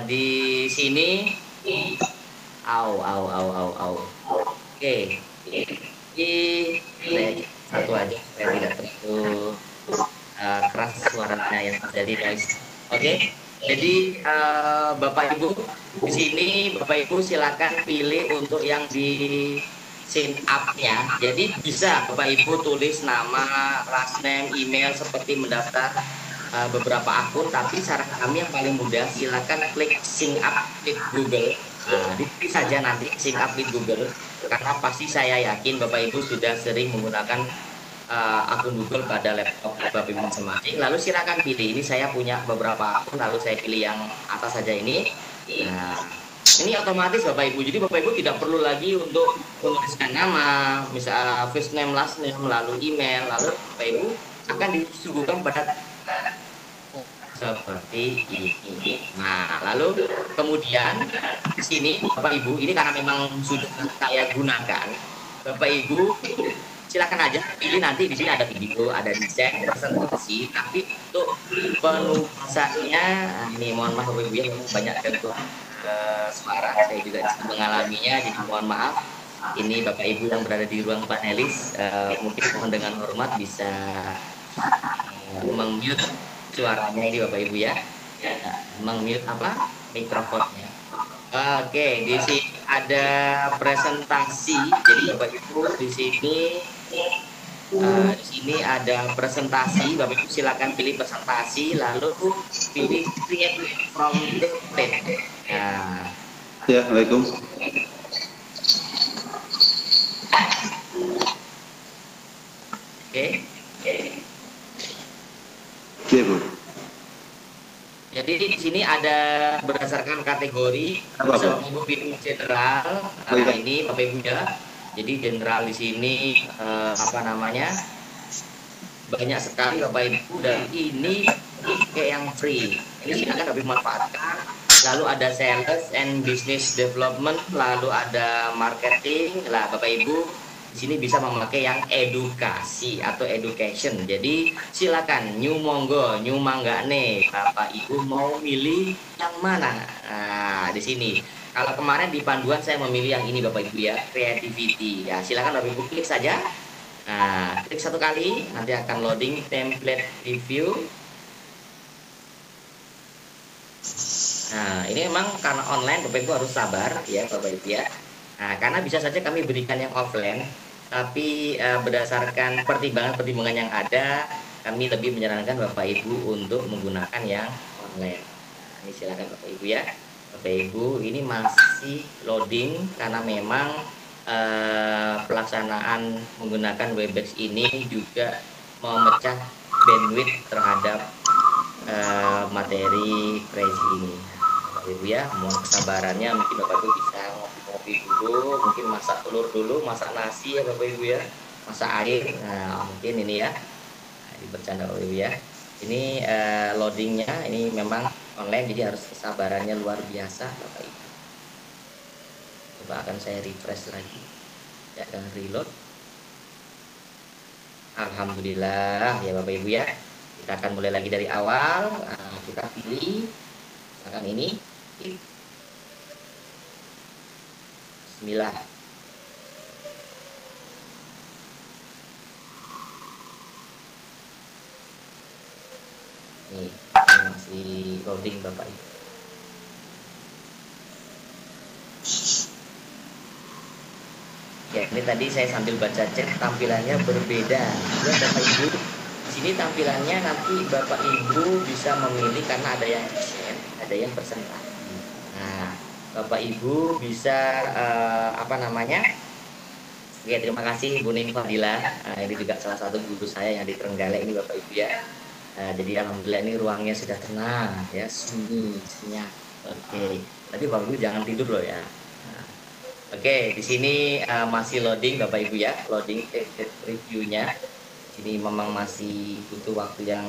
Di sini, Oke. Ini satu aja, saya tidak terlalu keras suaranya yang terjadi guys. Oke. Jadi Bapak Ibu di sini Bapak Ibu silakan pilih untuk yang di sign up-nya. Jadi bisa Bapak Ibu tulis nama, last name, email seperti mendaftar beberapa akun. Tapi saran kami yang paling mudah silakan klik sign up with Google. Nah, dipilih saja nanti sign up with Google karena pasti saya yakin Bapak Ibu sudah sering menggunakan akun Google pada laptop Bapak Ibu masing-masing. Lalu silakan pilih. Ini saya punya beberapa akun, lalu saya pilih yang atas saja ini. Nah, ini otomatis Bapak Ibu. Jadi Bapak Ibu tidak perlu lagi untuk menuliskan nama, misal first name, last name, lalu email, lalu Bapak Ibu akan disuguhkan pada seperti ini. Nah, lalu kemudian di sini Bapak Ibu, ini karena memang sudah saya gunakan, Bapak Ibu silakan aja pilih nanti di sini ada video, ada desain, presentasi. Tapi untuk penulisannya, ini mohon maaf Bapak Ibu ya, banyak gangguan suara, saya juga mengalaminya, jadi mohon maaf. Ini Bapak Ibu yang berada di ruang panelis, mungkin mohon dengan hormat bisa meng-mute suaranya ini Bapak Ibu ya, meng-mute apa mikrofonnya. Oke, di sini ada presentasi. Jadi Bapak Ibu di sini ada presentasi. Bapak Ibu silakan pilih presentasi, lalu pilih create from template. Nah, ya, Assalamualaikum. Oke. Oke, Bu. Jadi di sini ada berdasarkan kategori, Bapak Ibu pilih general. Ini Bapak Ibu ya. Jadi general di sini apa namanya? Banyak sekali Bapak Ibu, dan ini kayak yang free. Ini silakan Bapak Ibu manfaatkan. Lalu ada sales and business development, lalu ada marketing. Lah Bapak Ibu di sini bisa memakai yang edukasi atau education. Jadi silakan new monggo, new manggane. Bapak Ibu mau milih yang mana? Nah, di sini. Kalau kemarin di panduan saya memilih yang ini Bapak Ibu ya, creativity. Ya, silakan Bapak Ibu klik saja. Nah, klik satu kali nanti akan loading template review. Nah, ini memang karena online Bapak Ibu harus sabar ya Bapak Ibu ya. Nah, karena bisa saja kami berikan yang offline, tapi berdasarkan pertimbangan-pertimbangan yang ada, kami lebih menyarankan Bapak Ibu untuk menggunakan yang online. Nah, ini silakan Bapak Ibu ya. Bapak Ibu, ini masih loading karena memang pelaksanaan menggunakan Webex ini juga memecah bandwidth terhadap materi Prezi ini. Bapak Ibu ya, mohon kesabarannya, mungkin Bapak Ibu bisa ngopi dulu, mungkin masak telur dulu, masak nasi ya Bapak Ibu ya, masak air. Nah, mungkin ini ya, ini bercanda Bapak Ibu ya. Ini loadingnya ini memang online, jadi harus kesabarannya luar biasa Bapak Ibu. Coba akan saya refresh lagi, saya akan reload. Alhamdulillah ya Bapak Ibu ya. Kita akan mulai lagi dari awal. Kita pilih misalkan ini. Bismillah. Nih, ini masih loading Bapak Ibu. Ya, ini tadi saya sambil baca chat, tampilannya berbeda. Ya, Bapak Ibu, di sini tampilannya nanti Bapak Ibu bisa memilih karena ada yang share, ada yang presentasi. Nah, Bapak Ibu bisa apa namanya? Ya, terima kasih Bu Ning Fadila. Ini juga salah satu guru saya yang di Trenggalek ini Bapak Ibu ya. Jadi alhamdulillah ini ruangnya sudah tenang ya, sunyi, senyap. Oke, tapi Bapak Ibu jangan tidur loh ya. Oke, di sini masih loading Bapak Ibu ya, loading reviewnya. Ini memang masih butuh waktu yang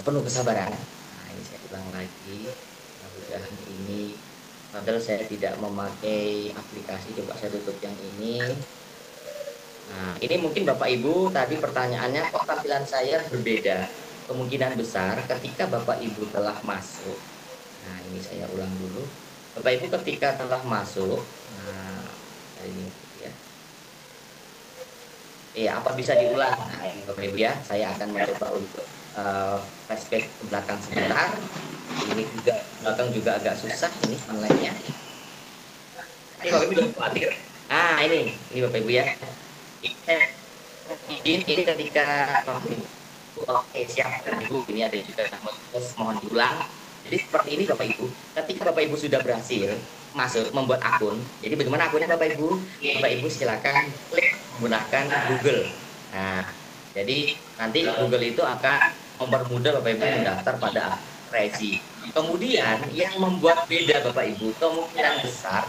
penuh kesabaran. Nah, ini saya ulang lagi. Mudah-mudahan ini, padahal saya tidak memakai aplikasi. Coba saya tutup yang ini. Nah, ini mungkin Bapak Ibu tadi pertanyaannya kok tampilan saya berbeda. Kemungkinan besar ketika Bapak Ibu telah masuk. Nah, ini saya ulang dulu. Bapak Ibu ketika telah masuk, nah ini ya. Apa bisa diulang? Nah, ini Bapak Ibu ya, saya akan mencoba untuk flashback ke belakang sebentar. Ini juga belakang juga agak susah ini online-nya. Ini Bapak Ibu jangan khawatir. Ini Bapak Ibu ya. Ini ketika oke siap Ibu, ini ada juga mohon diulang. Jadi seperti ini Bapak Ibu, ketika Bapak Ibu sudah berhasil masuk membuat akun, jadi bagaimana akunnya Bapak Ibu? Bapak Ibu silakan klik menggunakan Google. Nah, jadi nanti Google itu akan mempermudah Bapak Ibu mendaftar pada Prezi. Kemudian yang membuat beda Bapak Ibu, kemungkinan besar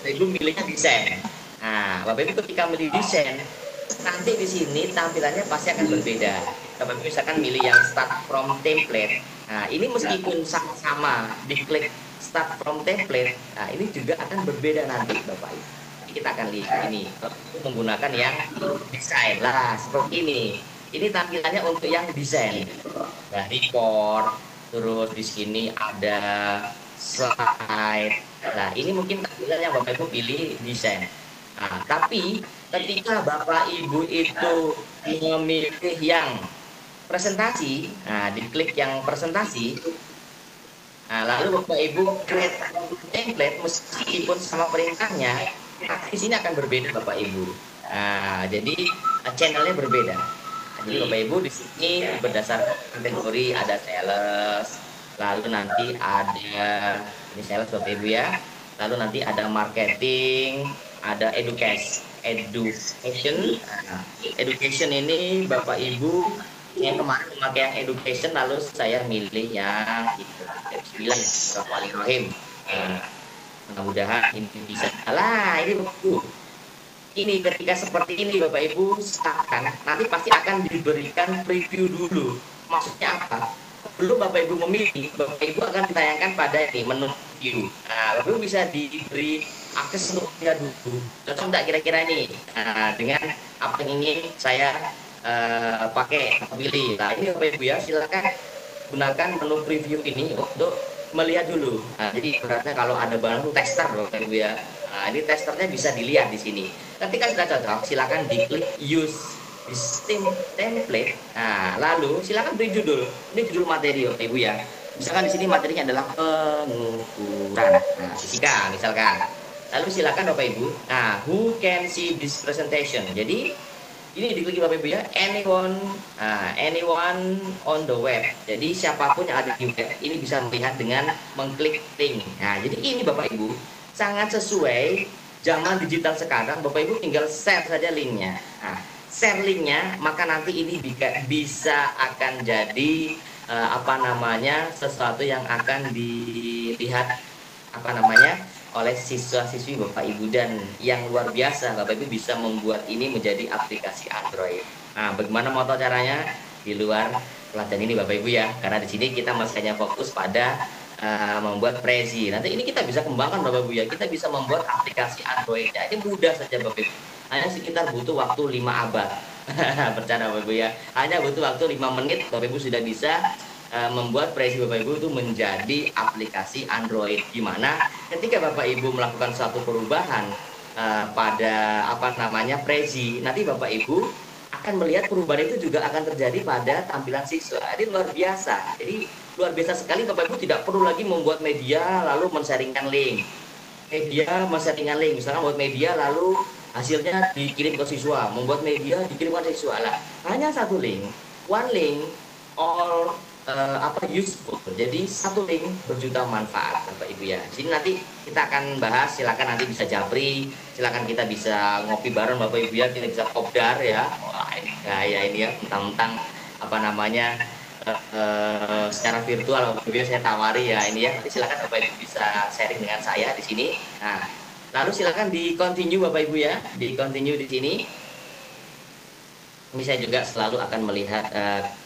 Bapak Ibu milihnya desain. Nah, Bapak Ibu ketika milih desain, nanti di sini tampilannya pasti akan berbeda. Bapak Ibu misalkan milih yang start from template. Nah, ini meskipun sama-sama diklik start from template, nah ini juga akan berbeda nanti Bapak Ibu. Kita akan lihat ini menggunakan yang desain lah seperti ini. Ini tampilannya untuk yang desain. Nah, record, terus di sini ada slide. Nah, ini mungkin tampilan yang Bapak Ibu pilih desain. Nah, tapi ketika Bapak Ibu itu memilih yang presentasi, nah diklik yang presentasi, nah lalu Bapak Ibu create template meskipun sama perintahnya, di sini akan berbeda Bapak Ibu. Nah, jadi channelnya berbeda. Jadi Bapak Ibu di sini berdasarkan kategori ada sales, lalu nanti ada ini sales Bapak Ibu ya, lalu nanti ada marketing, ada education. Nah, education ini Bapak Ibu yang kemarin memakai yang education, lalu saya milih yang itu. Bismillahirrahmanirrahim. Mudah-mudahan ini bisa. Ini Bapak Ibu. Ini ketika seperti ini Bapak Ibu silakan. Nanti pasti akan diberikan preview dulu. Maksudnya apa? Belum Bapak Ibu memilih, Bapak Ibu akan ditayangkan pada ini menu view. Nah, Bapak Ibu bisa diberi akses untuk lihat dulu. Cocok tidak kira-kira ini dengan apa yang ingin saya pakai pilih. Nah, ini Bapak Ibu ya, silakan gunakan menu preview ini untuk melihat dulu. Nah, jadi berarti kalau ada barang tester Bapak Ibu ya. Nah, ini testernya bisa dilihat di sini. Ketika sudah cocok, silakan diklik use Steam template. Nah, lalu silakan beri judul. Ini judul materi Bapak Ibu ya. Misalkan di sini materinya adalah pengukuran. Nah, fisika misalkan. Lalu silakan Bapak Ibu. Nah, who can see this presentation? Jadi ini diklik Bapak Ibu ya, anyone on the web. Jadi siapapun yang ada di web ini bisa melihat dengan mengklik link. Nah, jadi ini Bapak Ibu sangat sesuai zaman digital sekarang. Bapak Ibu tinggal share saja linknya. Nah, share linknya, maka nanti ini bisa akan jadi sesuatu yang akan dilihat oleh siswa-siswi Bapak Ibu, dan yang luar biasa Bapak Ibu bisa membuat ini menjadi aplikasi Android. Nah, bagaimana mau tahu caranya di luar pelatihan ini Bapak Ibu ya, karena di sini kita masih hanya fokus pada membuat Prezi. Nanti ini kita bisa kembangkan Bapak Ibu ya, kita bisa membuat aplikasi Android. Ini mudah saja Bapak Ibu, hanya sekitar butuh waktu 5 abad. Bercanda Bapak Ibu ya. Hanya butuh waktu 5 menit Bapak Ibu sudah bisa membuat Prezi Bapak Ibu itu menjadi aplikasi Android, di mana ketika Bapak Ibu melakukan suatu perubahan pada apa namanya Prezi, nanti Bapak Ibu akan melihat perubahan itu juga akan terjadi pada tampilan siswa. Ini luar biasa. Jadi luar biasa sekali, Bapak Ibu tidak perlu lagi membuat media lalu men-sharingkan link. Misalkan buat media lalu hasilnya dikirim ke siswa, membuat media dikirimkan ke siswa lah. Hanya satu link, one link, all useful. Jadi satu link berjuta manfaat Bapak Ibu ya. Sini nanti kita akan bahas, silakan nanti bisa japri, silakan kita bisa ngopi bareng Bapak Ibu ya, kita bisa kopdar ya. Wah, ini gaya ini ya, mentang-mentang apa namanya secara virtual Bapak Ibu saya tawari ya ini ya. Nanti silakan Bapak Ibu bisa sharing dengan saya di sini. Nah, lalu silakan di continue Bapak Ibu ya, di continue di sini. Ini saya juga selalu akan melihat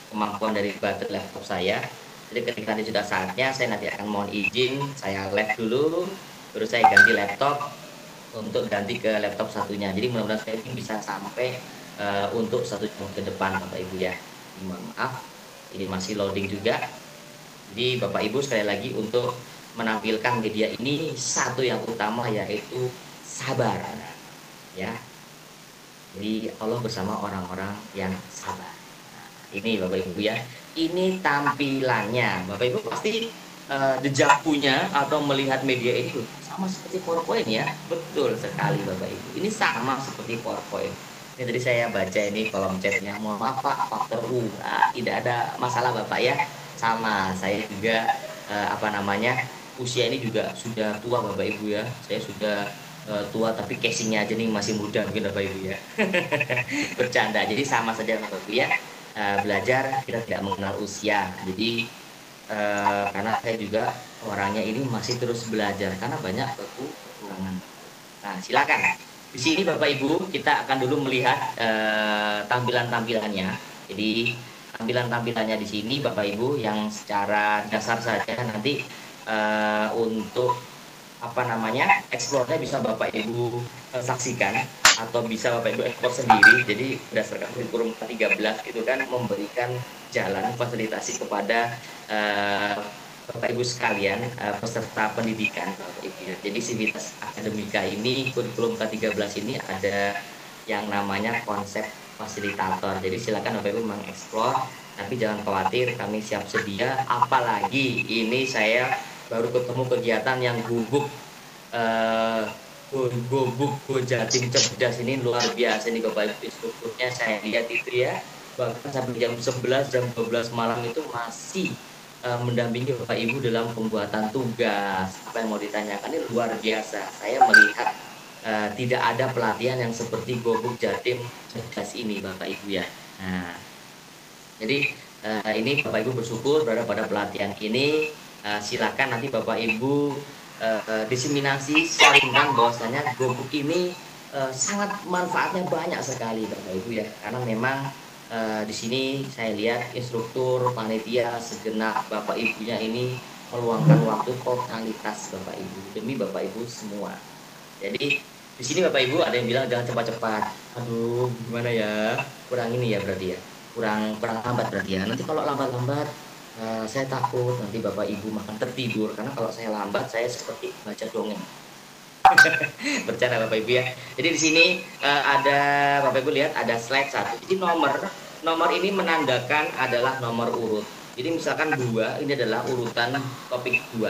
kemampuan dari baterai laptop saya. Jadi ketika nanti sudah saatnya, saya nanti akan mohon izin, saya live dulu, terus saya ganti laptop untuk ganti ke laptop satunya. Jadi mudah-mudahan saya bisa sampai untuk 1 jam ke depan Bapak Ibu ya. Mohon maaf, ini masih loading juga. Jadi Bapak Ibu sekali lagi untuk menampilkan media ini satu yang utama yaitu sabar ya. Jadi Allah bersama orang-orang yang sabar. Ini Bapak Ibu ya, ini tampilannya. Bapak Ibu pasti dejakunya atau melihat media itu sama seperti PowerPoint ya. Betul sekali Bapak Ibu, ini sama seperti PowerPoint. Ini tadi saya baca ini kolom chatnya, mohon maaf Pak, faktor U. Tidak ada masalah Bapak ya. Sama, saya juga apa namanya, usia ini juga sudah tua Bapak Ibu ya. Saya sudah tua tapi casingnya aja nih masih muda mungkin Bapak Ibu ya. Bercanda, jadi sama saja Bapak Ibu ya. Belajar kita tidak mengenal usia. Jadi karena saya juga orangnya ini masih terus belajar karena banyak kekurangan. Nah, silakan. Di sini Bapak Ibu kita akan dulu melihat tampilan-tampilannya. Jadi tampilan-tampilannya di sini Bapak Ibu yang secara dasar saja, nanti untuk apa namanya explore-nya bisa Bapak Ibu saksikan atau bisa Bapak Ibu ekspor sendiri. Jadi berdasarkan kurikulum 13 itu kan memberikan jalan fasilitasi kepada Bapak Ibu sekalian peserta pendidikan Bapak Ibu. Jadi Sivitas Akademika ini kurikulum K13 ini ada yang namanya konsep fasilitator. Jadi silakan Bapak Ibu mengeksplor, tapi jangan khawatir, kami siap sedia. Apalagi ini saya baru ketemu kegiatan yang gubuk Jatim Cerdas ini luar biasa nih Bapak Ibu. Instrukturnya saya lihat itu ya, bahkan sampai jam 11, jam 12 malam itu masih mendampingi Bapak Ibu dalam pembuatan tugas. Apa yang mau ditanyakan ini luar biasa. Saya melihat tidak ada pelatihan yang seperti Gubuk Jatim Cerdas ini Bapak Ibu ya. Nah, jadi ini Bapak Ibu bersyukur berada pada pelatihan ini. Silakan nanti Bapak Ibu diseminasi, sharingkan bahwasanya Gubuk ini sangat manfaatnya banyak sekali Bapak Ibu ya. Karena memang di sini saya lihat instruktur, panitia, segenap Bapak Ibunya ini meluangkan waktu totalitas Bapak Ibu demi Bapak Ibu semua. Jadi di sini Bapak Ibu ada yang bilang jangan cepat-cepat. Aduh, gimana ya? Kurang ini ya berarti ya. Kurang lambat berarti ya. Nanti kalau lambat-lambat saya takut nanti Bapak Ibu makan tertidur, karena kalau saya lambat saya seperti baca dongeng. Bercanda Bapak Ibu ya. Jadi di sini ada Bapak Ibu lihat ada slide 1. Jadi nomor ini menandakan adalah nomor urut. Jadi misalkan 2 ini adalah urutan topik 2.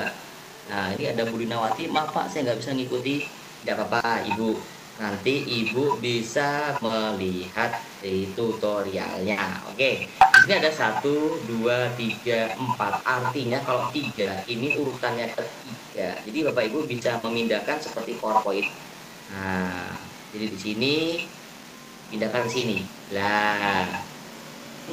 Nah, ini ada Bu Dinawati, maaf Pak saya nggak bisa ngikuti. Tidak apa-apa Ibu, nanti Ibu bisa melihat di tutorialnya. Oke, di sini ada 1, 2, 3, 4. Artinya kalau 3 ini urutannya ketiga. Jadi Bapak Ibu bisa memindahkan seperti PowerPoint. Nah, jadi di sini pindahkan ke sini. Lah,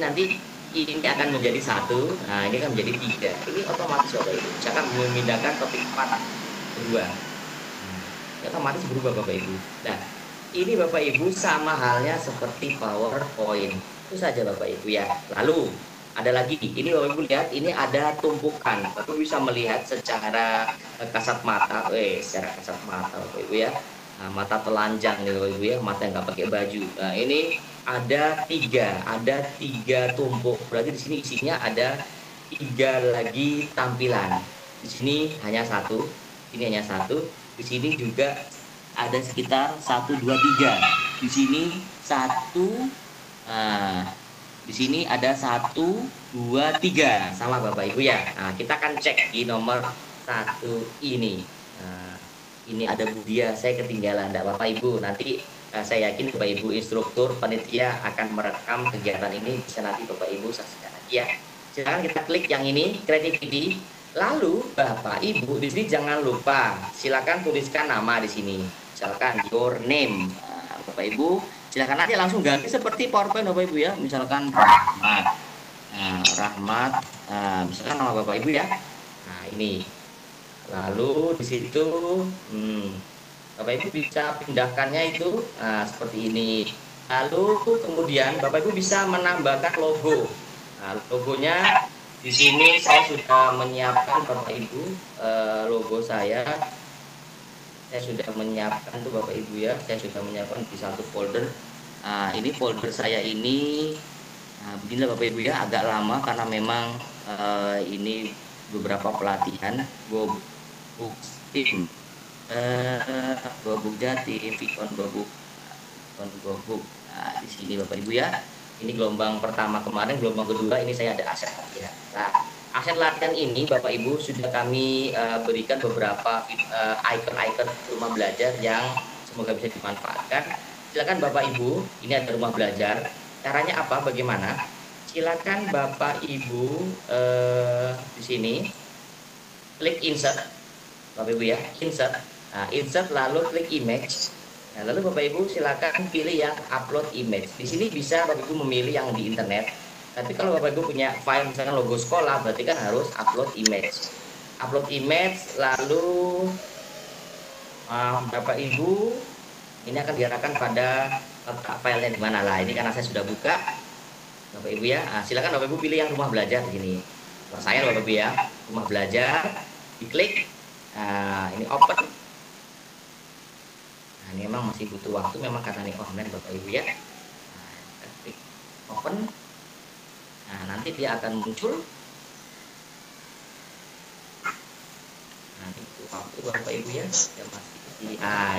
nanti ini akan menjadi 1. Nah, ini akan menjadi 3. Ini otomatis Bapak Ibu. Saya akan memindahkan topik 4 kedua. Otomatis berubah Bapak Ibu. Nah, ini Bapak Ibu sama halnya seperti PowerPoint. Itu saja Bapak Ibu ya. Lalu ada lagi, ini Bapak Ibu lihat, ini ada tumpukan. Bapak Ibu bisa melihat secara kasat mata, secara kasat mata Bapak Ibu ya. Nah, mata telanjang nih Bapak Ibu ya, mata yang nggak pakai baju. Nah, ini ada tiga tumpuk. Berarti di sini isinya ada 3 lagi tampilan. Di sini hanya satu, ini hanya satu. Di sini juga ada sekitar 1, 2, 3. Di sini satu. Nah, di sini ada 1, 2, 3 sama Bapak Ibu ya. Nah, kita akan cek di nomor 1 ini. Nah, ini ada Budia, saya ketinggalan, enggak Bapak Ibu. Nanti saya yakin Bapak Ibu instruktur panitia akan merekam kegiatan ini, bisa nanti Bapak Ibu saksikan lagi ya. Silakan kita klik yang ini, creativity. Lalu Bapak Ibu di sini jangan lupa, silakan tuliskan nama di sini. Misalkan your name. Nah, Bapak Ibu silakan nanti langsung ganti seperti PowerPoint Bapak Ibu ya. Misalkan Rahmat. Nah, Rahmat. Nah, misalkan nama Bapak Ibu ya. Nah, ini. Lalu di situ Bapak Ibu bisa pindahkannya itu seperti ini. Lalu kemudian Bapak Ibu bisa menambahkan logo. Nah, logonya di sini saya sudah menyiapkan Bapak Ibu logo saya. Saya sudah menyiapkan tuh Bapak Ibu ya. Saya sudah menyiapkan di satu folder. Ini folder saya ini. Beginilah Bapak Ibu ya, agak lama karena memang ini beberapa pelatihan Gobuk Tim, Gobuk Jatim, Vicon Gobuk. Nah, di sini Bapak Ibu ya. Ini gelombang pertama kemarin, gelombang kedua ini saya ada aset latihan. Nah, aset latihan ini Bapak Ibu sudah kami berikan beberapa icon-icon rumah belajar yang semoga bisa dimanfaatkan. Silakan Bapak Ibu, ini ada rumah belajar. Caranya apa? Bagaimana? Silakan Bapak Ibu di sini klik insert, Bapak Ibu ya, insert. Nah, insert lalu klik image. Nah, lalu Bapak Ibu silakan pilih yang upload image. Di sini bisa Bapak Ibu memilih yang di internet. Tapi kalau Bapak Ibu punya file misalkan logo sekolah, berarti kan harus upload image. Upload image, lalu Bapak Ibu ini akan diarahkan pada letak filenya di mana lah. Ini karena saya sudah buka, Bapak Ibu ya. Nah, silakan Bapak Ibu pilih yang rumah belajar di sini. Kalau saya Bapak Ibu ya, rumah belajar, diklik. Nah, ini open. Nah, ini memang masih butuh waktu memang karena ini online Bapak Ibu ya. Nah, klik open. Nah, nanti dia akan muncul. Nah, itu waktu Bapak Ibu ya.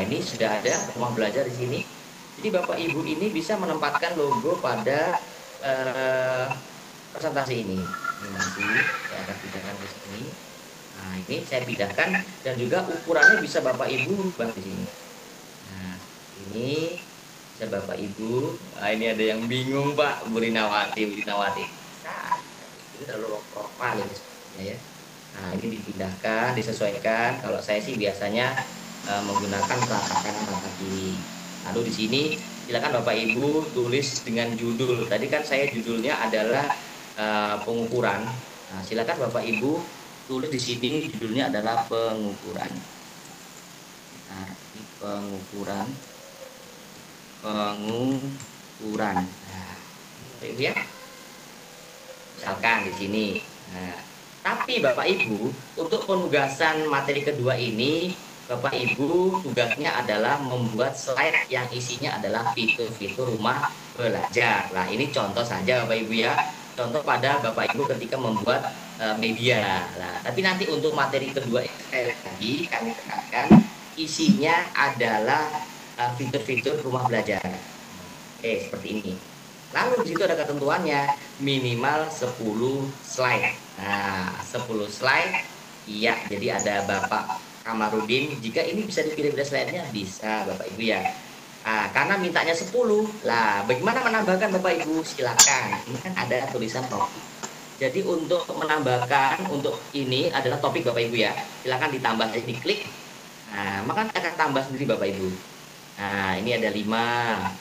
Ini sudah ada rumah belajar di sini. Jadi Bapak Ibu ini bisa menempatkan logo pada presentasi ini. Ini masih saya akan pindahkan ke sini. Nah, ini saya pindahkan dan juga ukurannya bisa Bapak Ibu ubah di sini. Nah, ini bisa Bapak Ibu. Nah, ini ada yang bingung Pak, Bu Rinawati. Nah, ini terlalu profil ya. Nah, ini dipindahkan, disesuaikan. Kalau saya sih biasanya menggunakan rata kanan rata kiri. Lalu di sini silakan Bapak Ibu tulis dengan judul. Tadi kan saya judulnya adalah pengukuran. Nah, silakan Bapak Ibu tulis di sini judulnya adalah pengukuran. Nah, ini pengukuran. Nah, Bapak Ibu ya. Misalkan di sini. Nah, tapi Bapak Ibu untuk penugasan materi kedua ini Bapak Ibu tugasnya adalah membuat slide yang isinya adalah fitur-fitur rumah belajar. Nah, ini contoh saja Bapak Ibu ya. Contoh pada Bapak Ibu ketika membuat media. Nah, tapi nanti untuk materi kedua lagi kami tekankan isinya adalah fitur-fitur rumah belajar. Oke, seperti ini. Lalu di situ ada ketentuannya minimal 10 slide. Nah, 10 slide. Iya, jadi ada Bapak Kamarudin, jika ini bisa dipilih slide-nya bisa Bapak Ibu ya. Karena mintanya 10 lah, bagaimana menambahkan Bapak Ibu? Silakan, ini kan ada tulisan topik. Jadi untuk menambahkan untuk ini adalah topik Bapak Ibu ya. Silakan ditambah, diklik. Nah, maka akan tambah sendiri Bapak Ibu. Nah, ini ada 5.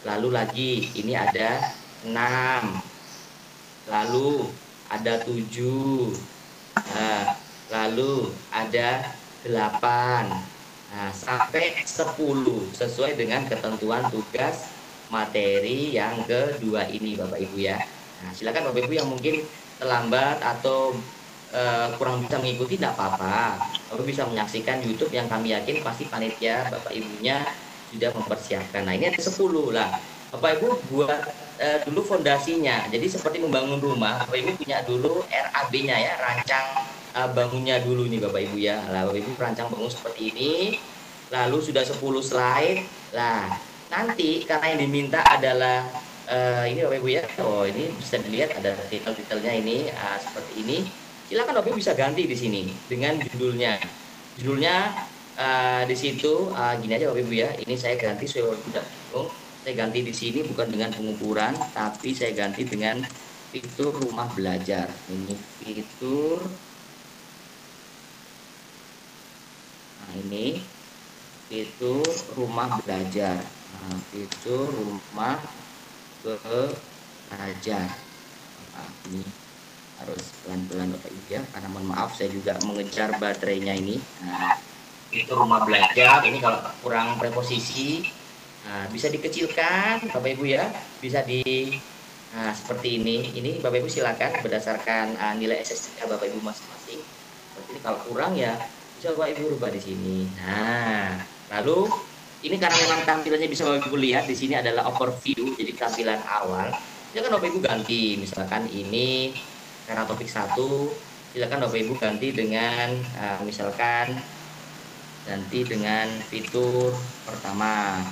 Lalu lagi ini ada 6. Lalu ada 7. Lalu ada 8. Nah, sampai 10 sesuai dengan ketentuan tugas materi yang kedua ini Bapak Ibu ya. Nah, silakan Bapak Ibu yang mungkin terlambat atau kurang bisa mengikuti tidak apa-apa. Bapak bisa menyaksikan YouTube yang kami yakin pasti panitia Bapak Ibunya sudah mempersiapkan. Nah, ini ada 10 lah. Bapak Ibu buat dulu fondasinya. Jadi seperti membangun rumah, Bapak Ibu punya dulu RAB-nya ya, rancang bangunnya dulu nih Bapak Ibu ya. Lah Bapak Ibu rancang bangun seperti ini. Lalu sudah 10 slide. Lah, nanti karena yang diminta adalah ini Bapak Ibu ya. Oh, ini bisa dilihat ada detail-detailnya ini seperti ini. Silakan Bapak Ibu bisa ganti di sini dengan judulnya. Judulnya di situ gini aja Bapak Ibu ya. Ini saya ganti supaya tidak bingung. Saya ganti di sini bukan dengan pengukuran, tapi saya ganti dengan fitur rumah belajar. Ini fitur, nah ini fitur rumah belajar. Nah, fitur rumah belajar. Nah, ini harus pelan-pelan Bapak Ibu ya, karena mohon maaf saya juga mengejar baterainya ini. Nah, fitur rumah belajar ini kalau kurang preposisi. Nah, bisa dikecilkan Bapak Ibu ya, bisa seperti ini Bapak Ibu silakan berdasarkan nilai SSC Bapak Ibu masing-masing. Seperti ini, kalau kurang ya bisa Bapak Ibu rubah di sini. Nah, lalu ini karena memang tampilannya bisa Bapak Ibu lihat di sini adalah overview, jadi tampilan awal. Silakan Bapak Ibu ganti, misalkan ini karena topik 1, silakan Bapak Ibu ganti dengan misalkan ganti dengan fitur pertama.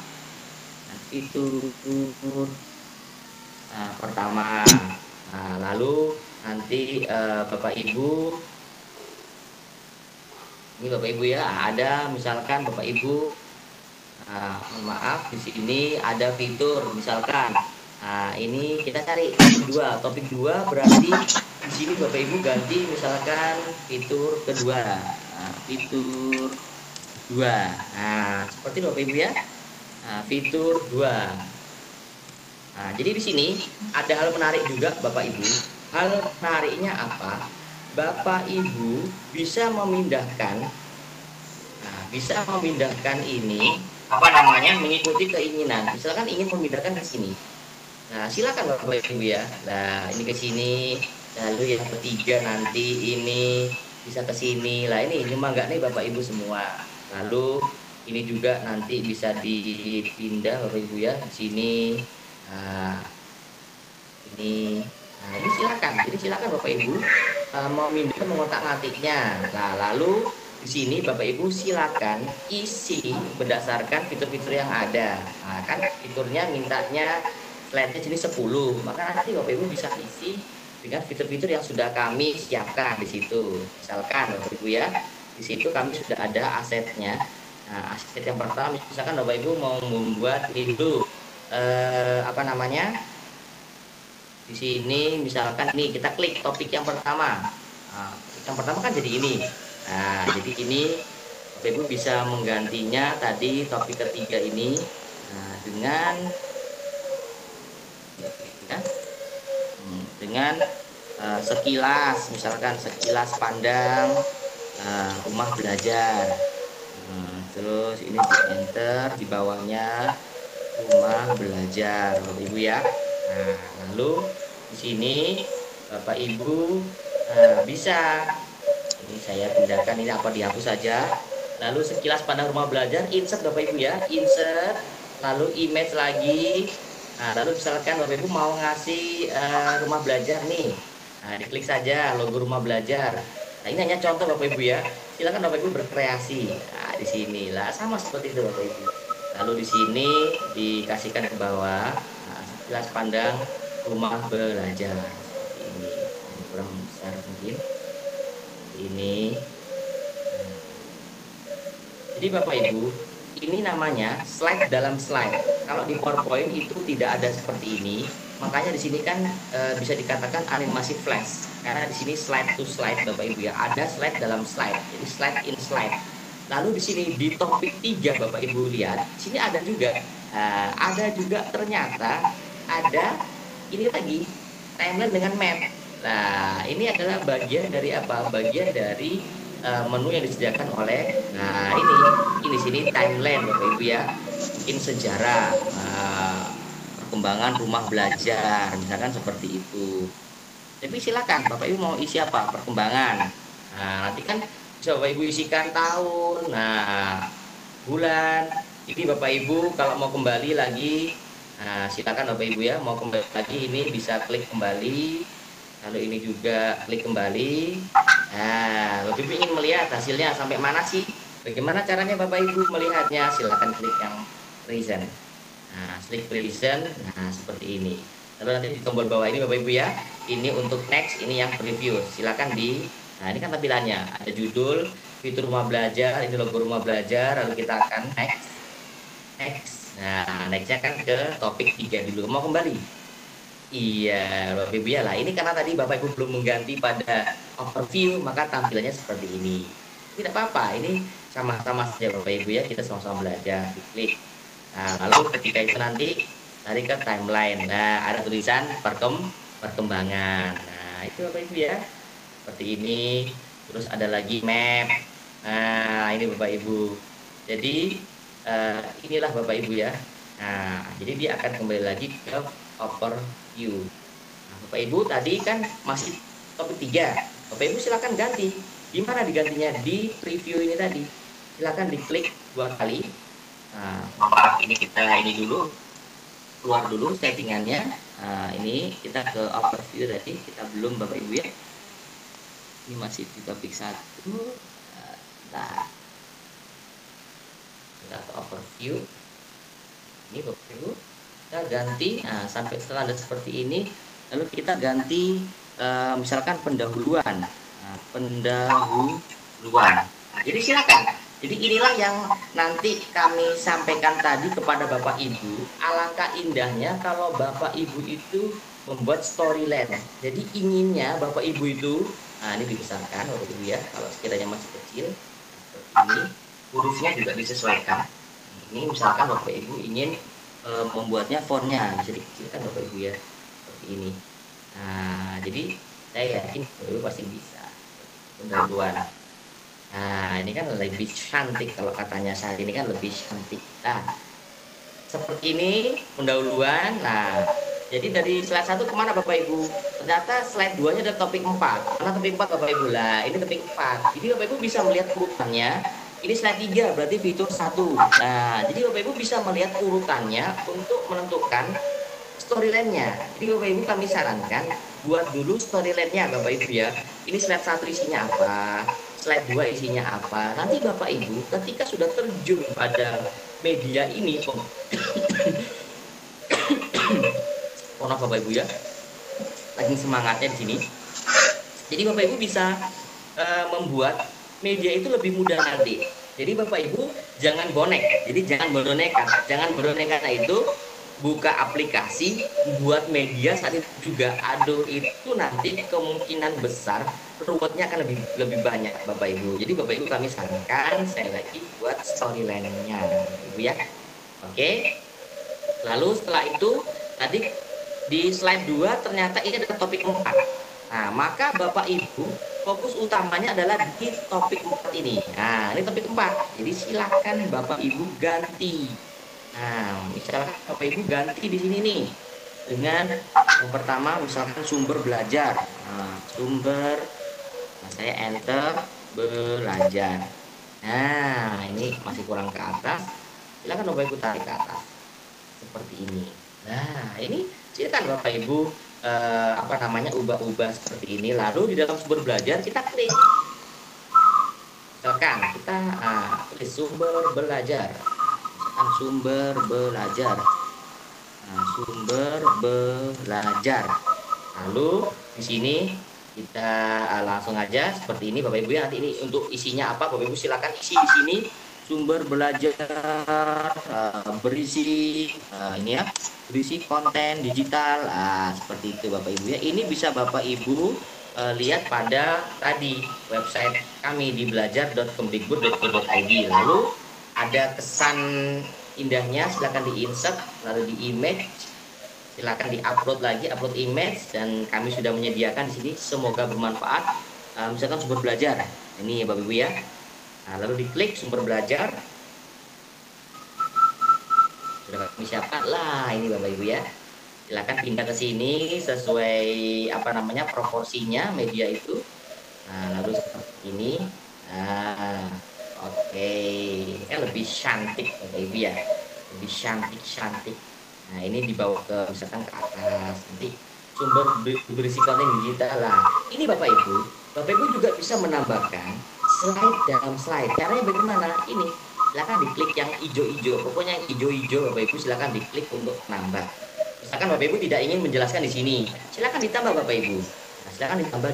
Fitur pertama. Nah, lalu nanti Bapak Ibu, ini Bapak Ibu ya, ada misalkan Bapak Ibu, mohon maaf di sini ada fitur misalkan, ini kita cari topik 2 berarti di sini Bapak Ibu ganti misalkan fitur kedua, fitur 2. Nah, seperti Bapak Ibu ya. Nah, fitur 2. Nah, jadi di sini ada hal menarik juga Bapak Ibu. Hal menariknya apa? Bapak Ibu bisa memindahkan ini mengikuti keinginan. Misalkan ingin memindahkan ke sini. Nah, silakan Bapak Ibu ya. Nah, ini ke sini. Lalu yang ketiga nanti ini bisa ke sini. Lah ini cuma enggak nih Bapak Ibu semua. Lalu ini juga nanti bisa dipindah Bapak Ibu ya di sini. Nah, ini silakan. Jadi silakan Bapak Ibu mau pindah mengotak-ngatiknya. Nah, lalu di sini Bapak Ibu silakan isi berdasarkan fitur-fitur yang ada. Nah, kan fiturnya mintanya slide-nya sini 10. Maka nanti Bapak Ibu bisa isi dengan fitur-fitur yang sudah kami siapkan di situ. Misalkan Bapak Ibu ya, di situ kami sudah ada asetnya. Nah, aset yang pertama misalkan Bapak Ibu mau membuat ini dulu di sini misalkan nih kita klik topik yang pertama. Nah, yang pertama kan jadi ini. Nah, jadi ini Bapak Ibu bisa menggantinya tadi topik ketiga ini dengan sekilas, misalkan sekilas pandang rumah belajar. Terus ini di enter di bawahnya rumah belajar Bapak Ibu ya. Nah, lalu di sini Bapak Ibu bisa, ini saya pindahkan, ini apa dihapus saja. Lalu sekilas pandang rumah belajar, insert Bapak Ibu ya, insert, lalu image lagi. Nah, lalu misalkan Bapak Ibu mau ngasih rumah belajar nih. Nah, diklik saja logo rumah belajar. Nah, ini hanya contoh Bapak Ibu ya. Silakan Bapak Ibu berkreasi. Nah, di sini lah sama seperti itu Bapak Ibu. Lalu di sini dikasihkan ke bawah. Nah, sekilas pandang rumah belajar. Ini kurang besar mungkin. Ini. Jadi Bapak Ibu, ini namanya slide dalam slide. Kalau di PowerPoint itu tidak ada seperti ini. Makanya di sini kan bisa dikatakan animasi flash. Karena di sini slide to slide Bapak Ibu ya. Ada slide dalam slide. Jadi slide in slide. Lalu di sini di topik 3 Bapak Ibu lihat, di sini ada juga ternyata ada ini lagi timeline dengan map. Nah, ini adalah bagian dari apa? Bagian dari menu yang disediakan oleh ini sini timeline Bapak Ibu ya. Mungkin sejarah perkembangan rumah belajar, misalkan seperti itu. Tapi silakan Bapak Ibu mau isi apa? Perkembangan. Nah, nanti kan bisa Bapak Ibu isikan tahun, bulan. Jadi Bapak Ibu kalau mau kembali lagi Nah, silakan Bapak Ibu ya, mau kembali lagi ini bisa klik kembali, lalu ini juga klik kembali. Nah, Bapak Ibu ingin melihat hasilnya sampai mana sih? Bagaimana caranya Bapak Ibu melihatnya? Silakan klik yang present. Nah, klik present. Nah, seperti ini. Lalu nanti di tombol bawah ini Bapak Ibu ya, ini untuk next, ini yang preview. Silakan nah ini kan tampilannya, ada judul, fitur rumah belajar, ini logo rumah belajar, lalu kita akan next. Nah, nextnya kan ke topik 3 dulu. Mau kembali? Iya, Bapak Ibu ya lah. Ini karena tadi Bapak Ibu belum mengganti pada overview, maka tampilannya seperti ini. Tidak apa-apa, ini sama-sama saja Bapak Ibu ya, kita sama-sama belajar. Klik. Nah, lalu ketika itu nanti tarik ke timeline. Nah, ada tulisan perkembangan. Nah, itu Bapak Ibu ya. Seperti ini. Terus ada lagi map. Nah, ini Bapak Ibu. Jadi inilah Bapak Ibu ya. Nah, jadi dia akan kembali lagi ke overview. Nah, Bapak Ibu tadi kan masih topik 3. Bapak Ibu silakan ganti. Gimana digantinya? Di preview ini tadi. Silakan diklik 2 kali. Nah, ini kita ini dulu, keluar dulu settingannya. Nah, ini kita ke overview tadi, kita belum Bapak Ibu ya. Ini masih di topik 1. Nah, kita ke overview. Ini Bapak Ibu, kita ganti. Nah, sampai setelah ada seperti ini, lalu kita ganti misalkan pendahuluan. Nah, pendahuluan. Nah, jadi silakan. Jadi inilah yang nanti kami sampaikan tadi kepada Bapak Ibu. Alangkah indahnya kalau Bapak Ibu itu membuat storyline. Jadi inginnya Bapak Ibu itu, nah ini dibesarkan Bapak Ibu ya, kalau sekiranya masih kecil, seperti ini, hurufnya juga disesuaikan. Ini misalkan Bapak Ibu ingin membuatnya fontnya, bisa dikecilkan Bapak Ibu ya, seperti ini. Nah, jadi saya yakin Bapak Ibu pasti bisa. Pendahuluan. Nah, ini kan lebih cantik kalau katanya saya, ini kan lebih cantik. Nah, seperti ini pendahuluan. Nah, jadi dari slide 1 kemana Bapak Ibu? Ternyata slide 2-nya ada topik 4. Karena topik 4 Bapak Ibu lah, ini topik 4. Jadi Bapak Ibu bisa melihat urutannya. Ini slide 3 berarti fitur 1. Nah, jadi Bapak Ibu bisa melihat urutannya untuk menentukan storyline-nya. Jadi Bapak Ibu kami sarankan buat dulu storyline-nya Bapak Ibu ya. Ini slide 1 isinya apa? Slide 2 isinya apa? Nanti Bapak Ibu ketika sudah terjun pada media ini, mohon maaf Bapak Ibu ya, lagi semangatnya di sini. Jadi Bapak Ibu bisa membuat media itu lebih mudah nanti. Jadi Bapak Ibu jangan bonek. Jadi jangan bonekan itu buka aplikasi, buat media saat itu juga. Aduh, itu nanti kemungkinan besar ruwetnya akan lebih banyak Bapak Ibu. Jadi Bapak Ibu kami sarankan saya lagi buat storyline-nya Ibu ya. Oke. Lalu setelah itu tadi di slide 2 ternyata ini ada topik 4. Nah, maka Bapak Ibu fokus utamanya adalah di topik 4 ini. Nah, ini topik 4. Jadi silakan Bapak Ibu ganti. Nah, misalkan Bapak Ibu ganti di sini nih dengan yang pertama misalkan sumber belajar. Nah, saya enter belajar. Nah, ini masih kurang ke atas. Silakan Bapak Ibu tarik ke atas seperti ini. Nah, ini silakan Bapak Ibu ubah-ubah seperti ini. Lalu di dalam sumber belajar kita klik. Misalkan kita tulis sumber belajar. Sumber belajar. Nah, sumber belajar. Lalu di sini kita langsung aja seperti ini Bapak Ibu ya. Nanti ini untuk isinya apa Bapak Ibu silakan isi di sini. Sumber belajar berisi ini ya, berisi konten digital. Seperti itu Bapak Ibu ya. Ini bisa Bapak Ibu lihat pada tadi website kami di belajar.kemdikbud.go.id. Lalu ada kesan indahnya, silakan di insert, lalu di image, silakan di upload lagi, upload image, dan kami sudah menyediakan di sini. Semoga bermanfaat. Misalkan sumber belajar, ini ya Bapak Ibu ya. Nah, lalu diklik sumber belajar, sudah kami siapkan lah ini Bapak Ibu ya. Silakan pindah ke sini sesuai proporsinya media itu. Nah, lalu seperti ini. Nah, oke, kan lebih cantik Bapak Ibu ya, lebih cantik. Nah, ini dibawa ke misalkan ke atas. Nanti sumber berisi konten digital lah. Ini Bapak Ibu juga bisa menambahkan slide dalam slide. Caranya bagaimana? Ini silakan diklik yang hijau-hijau. Pokoknya yang hijau-hijau Bapak Ibu silakan diklik untuk nambah. Misalkan Bapak Ibu tidak ingin menjelaskan di sini, silakan ditambah Bapak Ibu. Nah, silakan ditambah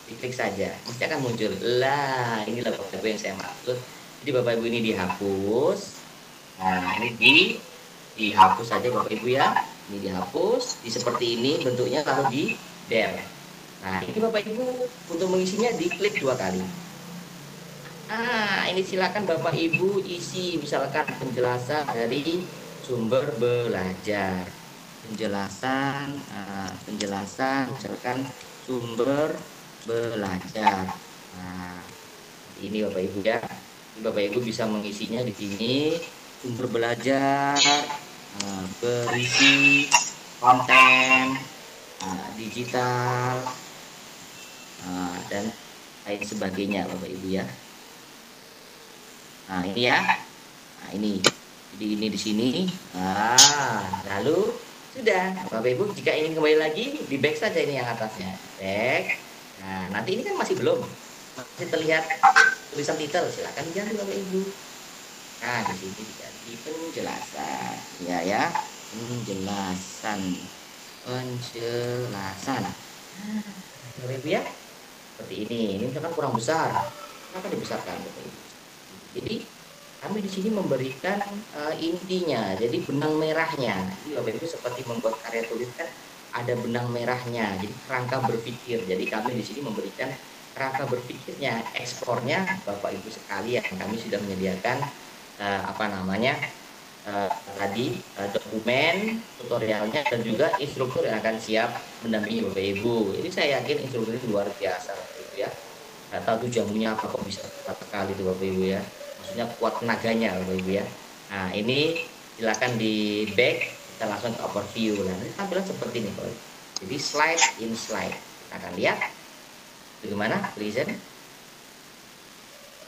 diklik saja, mesti akan muncul. Lah, inilah Bapak Ibu yang saya maksud. Jadi Bapak Ibu ini dihapus. Nah, ini dihapus saja Bapak Ibu ya. Ini dihapus, seperti ini bentuknya, lalu di delete. Nah, ini Bapak Ibu untuk mengisinya diklik 2 kali. Nah, ini silakan Bapak Ibu isi misalkan penjelasan dari sumber belajar. Penjelasan misalkan sumber belajar. Nah, ini Bapak Ibu ya. Ini Bapak Ibu bisa mengisinya di sini, sumber belajar, berisi konten digital, dan lain sebagainya Bapak Ibu ya. Nah, ini ya. Nah, ini. Jadi ini di sini. Lalu sudah. Bapak Ibu jika ingin kembali lagi, di back saja ini yang atasnya. Back. Nah, nanti ini kan masih belum. Masih terlihat tulisan titel, silakan diganti Bapak Ibu. Nah, di sini diganti penjelasan. Ya. Penjelasan. Bapak Ibu ya. Seperti ini. Ini misalkan kurang besar. Kenapa dibesarkan Bapak Ibu? Jadi kami di sini memberikan intinya, jadi benang merahnya. Jadi Bapak Ibu seperti membuat karya tulis kan ada benang merahnya, jadi kerangka berpikir. Jadi kami di sini memberikan kerangka berpikirnya, ekspornya Bapak Ibu sekalian. Kami sudah menyediakan tadi dokumen tutorialnya dan juga instruktur yang akan siap mendampingi Bapak Ibu. Ini saya yakin instruktur ini luar biasa Bapak Ibu ya. Nggak tahu tuh jamunya apa kok bisa sekali itu Bapak Ibu ya. Maksudnya kuat tenaganya Bapak Ibu ya. Nah, ini silakan di back, kita langsung ke overview. Nah, ini tampilan seperti ini Bapak Ibu. Jadi slide in slide. Kita akan lihat bagaimana present.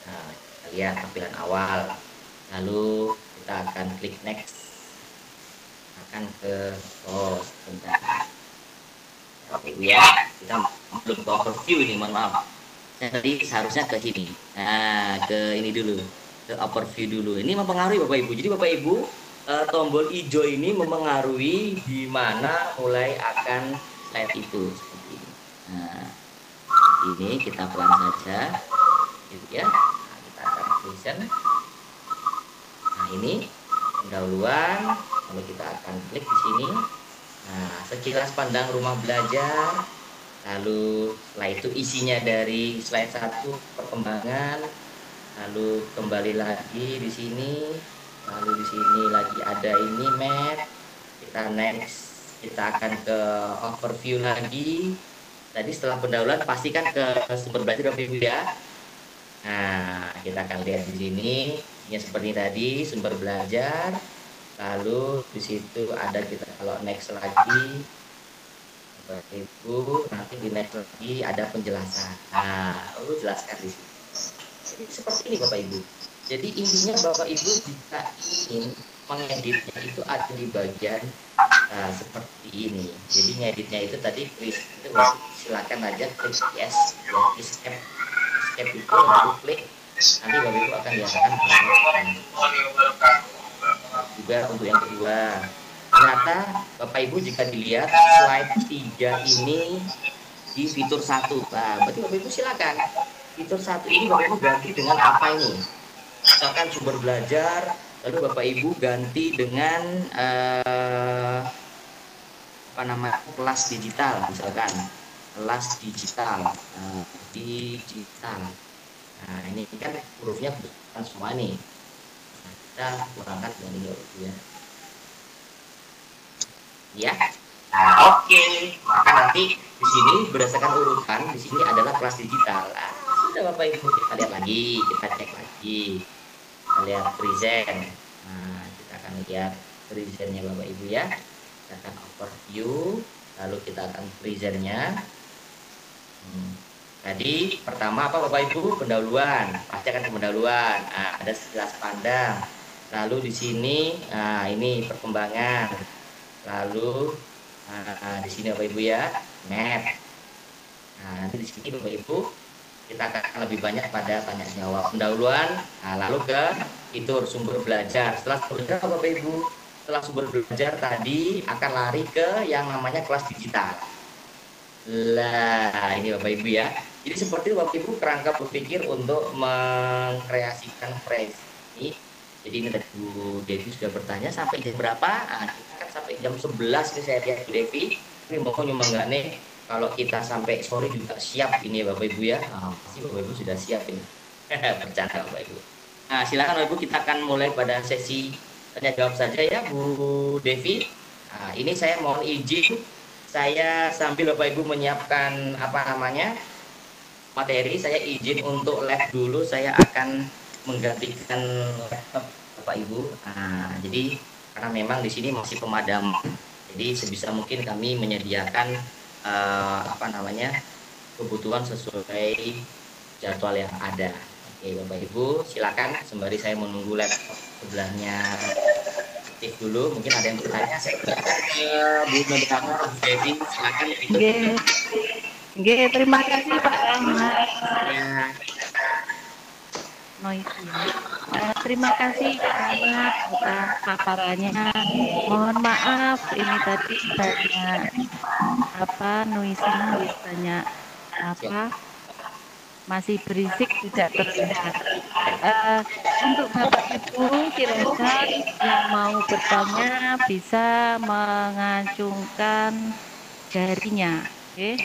Nah, kita lihat tampilan awal. Lalu kita akan klik next. Akan ke sebentar. Bapak Ibu ya, kita belum ke overview ini, mohon maaf. Tadi seharusnya ke sini. Nah, ke ini dulu, ke overview dulu. Ini mempengaruhi Bapak Ibu. Jadi Bapak Ibu, tombol hijau ini mempengaruhi di mana mulai akan slide itu seperti ini. Nah, ini kita pelan saja, gitu ya. Nah, kita akan present. Nah, ini pendahuluan. Lalu kita akan klik di sini. Nah, sekilas pandang rumah belajar. Lalu setelah itu isinya dari slide 1 perkembangan, lalu kembali lagi di sini, lalu di sini lagi ada ini map. Kita next, kita akan ke overview lagi. Tadi setelah pendahuluan pastikan ke sumber belajar Bapak Ibu ya. Nah, kita akan lihat di sini ya seperti tadi sumber belajar. Lalu di situ ada kita kalau next lagi Bapak Ibu, nanti di next lagi ada penjelasan. Nah, lalu jelaskan di sini. Jadi seperti ini Bapak Ibu. Jadi intinya Bapak Ibu jika ingin mengeditnya itu ada di bagian seperti ini. Jadi ngeditnya itu tadi itu silakan aja klik yes, escape itu lalu klik. Nanti Bapak Ibu akan diarahkan juga untuk yang kedua. Ternyata Bapak Ibu jika dilihat slide 3 ini di fitur 1. Nah, berarti Bapak Ibu silakan. Fitur 1 ini Bapak Ibu ganti dengan apa ini? Misalkan sumber belajar, lalu Bapak Ibu ganti dengan kelas digital misalkan. Kelas digital. Digital. Nah, ini kan hurufnya bukan semua nih. Nah, kita kurangkan dengan ini ya. Ya, nah, oke. Maka nanti di sini berdasarkan urutan di sini adalah kelas digital. Nah, sudah Bapak Ibu kita lihat lagi, kita cek lagi, kita lihat present. Nah, kita akan lihat presentnya Bapak Ibu ya. Kita akan overview, lalu kita akan presentnya. Tadi pertama apa Bapak Ibu? Pendahuluan. Pasti akan pendahuluan. Nah, ada sekilas pandang. Lalu di sini, nah ini perkembangan. Lalu di sini Bapak Ibu ya, map. Nah, nanti di sini Bapak Ibu kita akan lebih banyak pada tanya jawab pendahuluan. Nah, lalu ke fitur sumber belajar. Setelah sumber belajar Bapak Ibu, setelah sumber belajar tadi akan lari ke yang namanya kelas digital. Lah, ini Bapak Ibu ya. Jadi seperti Bapak Ibu kerangka berpikir untuk mengkreasikan phrase ini. Jadi ini tadi Bu Devi sudah bertanya sampai jam berapa? Nah, kita kan sampai jam 11 nih saya lihat Bu Devi. Ini mau nyumbang nggak nih? Kalau kita sampai sore juga siap ini ya Bapak Ibu ya. Pasti Bapak Ibu sudah siap ini. Bercanda Bapak Ibu. Nah, silakan Bapak Ibu kita akan mulai pada sesi tanya jawab saja ya Bu Devi. Nah, ini saya mohon izin saya sambil Bapak Ibu menyiapkan materi, saya izin untuk live dulu. Saya akan menggantikan laptop Bapak Ibu. Nah, jadi karena memang di sini masih pemadaman, jadi sebisa mungkin kami menyediakan kebutuhan sesuai jadwal yang ada. Oke Bapak Ibu, silakan sembari saya menunggu laptop sebelahnya aktif dulu. Mungkin ada yang bertanya, saya ke Bu Medana, Bu Devi, silakan. Terima kasih Pak Rahmat. Ya. Terima kasih Pak Rahmat atas paparannya. Mohon maaf ini tadi banyak noise banyak masih berisik, tidak terlihat. Untuk Bapak Ibu silakan yang mau bertanya bisa mengacungkan jarinya. Oke.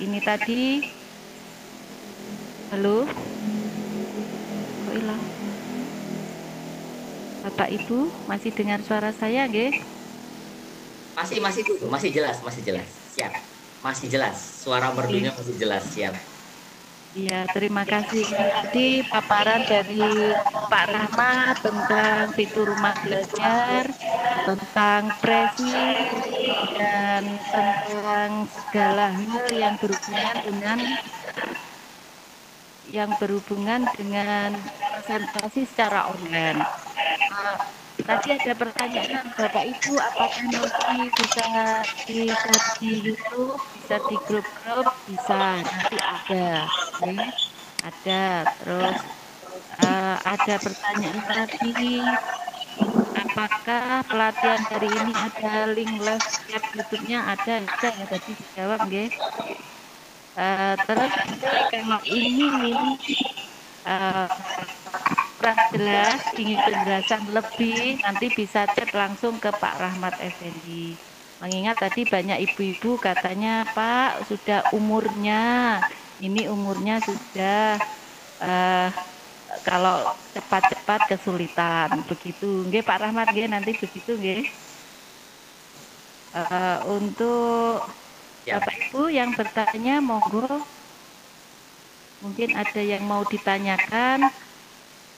Ini tadi. Halo. Kok hilang? Bapak Ibu masih dengar suara saya, nggih? Masih jelas. Siap. Masih jelas. Suara merdunya masih jelas, siap. Iya, terima kasih. Tadi paparan dari Pak Rahmat tentang fitur rumah belajar, tentang presi, dan tentang segala hal yang berhubungan dengan presentasi secara online. Tadi ada pertanyaan Bapak Ibu, apakah nanti bisa di-share di YouTube, bisa di grup-grup, bisa, nanti ada, ya. Ada. Terus ada pertanyaan lagi, apakah pelatihan hari ini ada link live chat YouTube-nya? Ada ya, tadi dijawab, nggih. Terus kalau ini kurang jelas, ingin penjelasan lebih, nanti bisa chat langsung ke Pak Rahmat Effendi. Mengingat tadi banyak ibu-ibu katanya, Pak, sudah umurnya, ini umurnya sudah kalau cepat-cepat kesulitan, begitu. Nggih Pak Rahmat, nggih nanti begitu, nggih. Untuk Bapak Ibu yang bertanya, monggo. Mungkin ada yang mau ditanyakan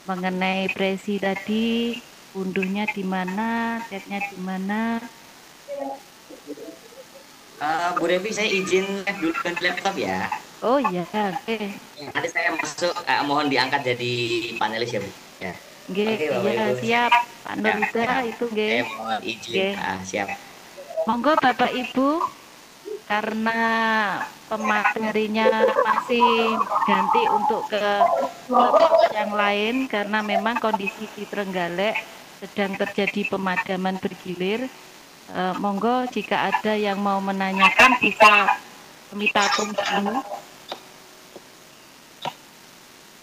mengenai presi tadi, unduhnya di mana, chatnya di mana. Bu Devi, saya izin live dulu dengan laptop ya. Oh iya, oke. Nanti saya masuk, mohon diangkat jadi panelis ya Bu. Ya. Iya, siap. Pak Nurida itu Saya mohon izin. Siap. Monggo Bapak Ibu, karena pematerinya masih ganti untuk ke yang lain karena memang kondisi di Trenggalek sedang terjadi pemadaman bergilir. Monggo jika ada yang mau menanyakan bisa minta tunggu.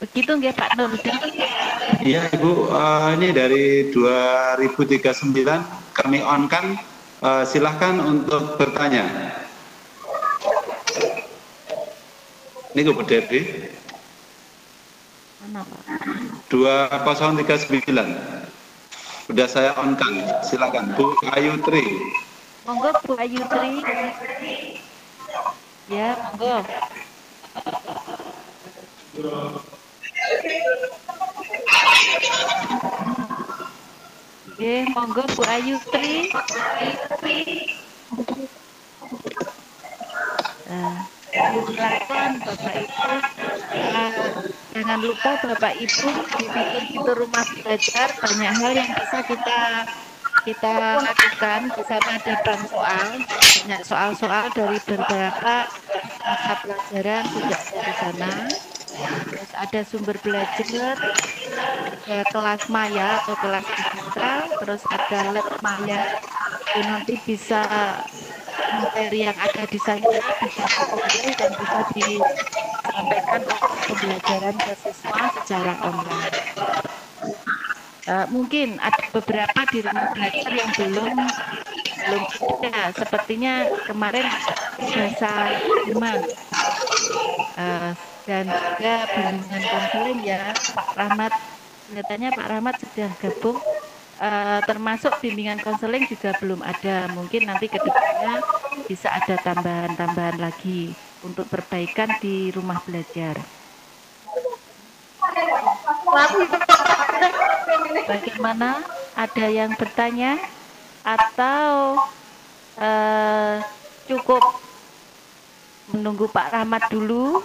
Begitu nggih Pak Nurda? Iya Ibu, ini dari 2039 kami on kan, silahkan untuk bertanya. Ini Bu Devi. Mana Pak? 2039. Sudah saya on kan, silakan Bu Ayu Tri. Monggo Bu Ayu Tri. Ya, monggo. Monggo Bu Ayu Tri. Silakan Bapak Ibu, jangan lupa Bapak Ibu di fitur-fitur rumah belajar banyak hal yang bisa kita lakukan. Di sana ada bank soal, banyak soal-soal dari beberapa mata pelajaran sudah ada di sana. Terus ada sumber belajar, ada kelas maya atau kelas digital, terus ada lab maya. Itu nanti bisa materi yang ada di sana bisa diunduh dan bisa disampaikan untuk pembelajaran ke siswa secara online. Mungkin ada beberapa di rumah belajar yang belum ada. Sepertinya kemarin bahasa Jerman dan juga bimbingan konseling ya Pak Rahmat. Kelihatannya Pak Rahmat sudah gabung. Termasuk bimbingan konseling juga belum ada. Mungkin nanti kedepannya bisa ada tambahan-tambahan lagi untuk perbaikan di rumah belajar. Bagaimana? Ada yang bertanya? Atau cukup menunggu Pak Rahmat dulu?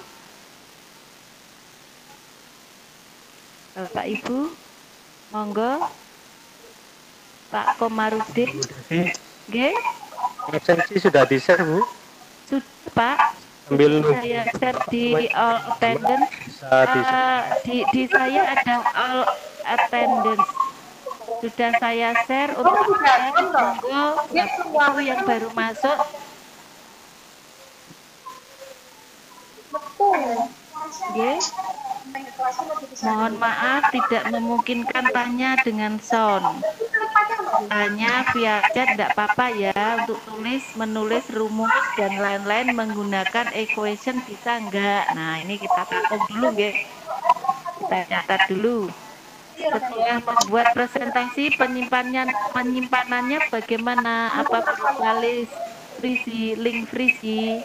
Bapak Ibu, monggo. Pak Komarudin. Oke. Absensi sudah di-share, Bu? Sudah, Pak. Ambil saya share di all attendance. Di saya ada all attendance. Sudah saya share untuk monggo yang baru masuk. Okay. Mohon maaf tidak memungkinkan tanya dengan sound. Tanya via chat tidak apa-apa ya, untuk menulis rumus dan lain-lain menggunakan equation bisa enggak? Nah ini kita pakai dulu ya. Kita catat dulu. Setelah membuat presentasi penyimpanannya bagaimana? Apa berupa link free?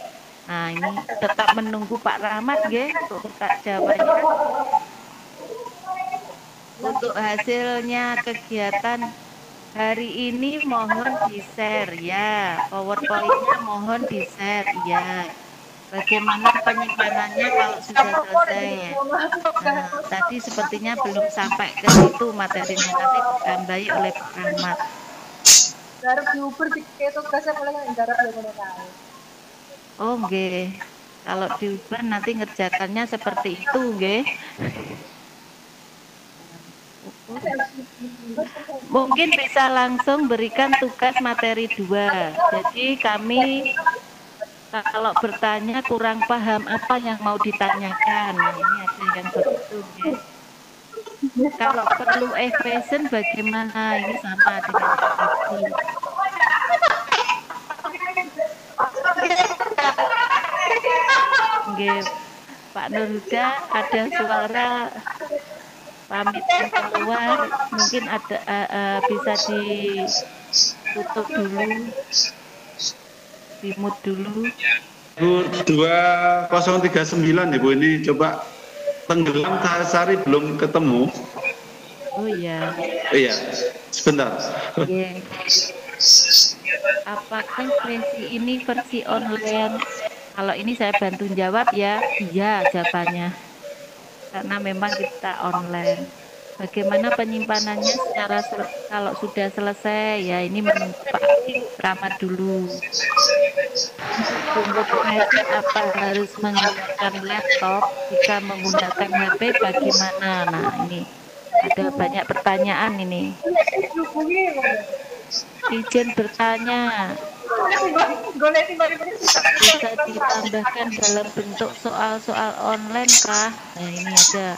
Nah ini tetap menunggu Pak Rahmat ya untuk buka jawabannya. Untuk hasilnya kegiatan hari ini mohon di-share ya. PowerPoint-nya mohon di-share ya. Bagaimana penyimpanannya kalau sudah selesai? Nah, tadi sepertinya belum sampai ke situ materinya, nanti ditambahi oleh Pak Rahmat. Oh nggih. Kalau di Uber nanti ngerjakannya seperti itu nggih. Mungkin bisa langsung berikan tugas materi 2. Jadi kami kalau bertanya kurang paham apa yang mau ditanyakan. Nah, ini ada yang begitu ya. Kalau perlu equation bagaimana? Ini sama dengan tadi. Nggih, Pak Nurhuda ada suara pamit keluar, mungkin ada bisa ditutup dulu, di mute dulu. Bu 2039 Ibu, ini coba tenggelam Sari belum ketemu. Oh iya. Iya, sebentar. Yeah. Apakah sesi ini versi online? Kalau ini saya bantu jawab ya, iya jawabannya. Karena memang kita online. Bagaimana penyimpanannya secara kalau sudah selesai ya, ini menunggu Pak Rahmat dulu. Untuk apa harus menggunakan laptop? Jika menggunakan HP bagaimana? Nah ini ada banyak pertanyaan ini. Izin bertanya. Bisa ditambahkan dalam bentuk soal-soal online kah? Nah ini ada.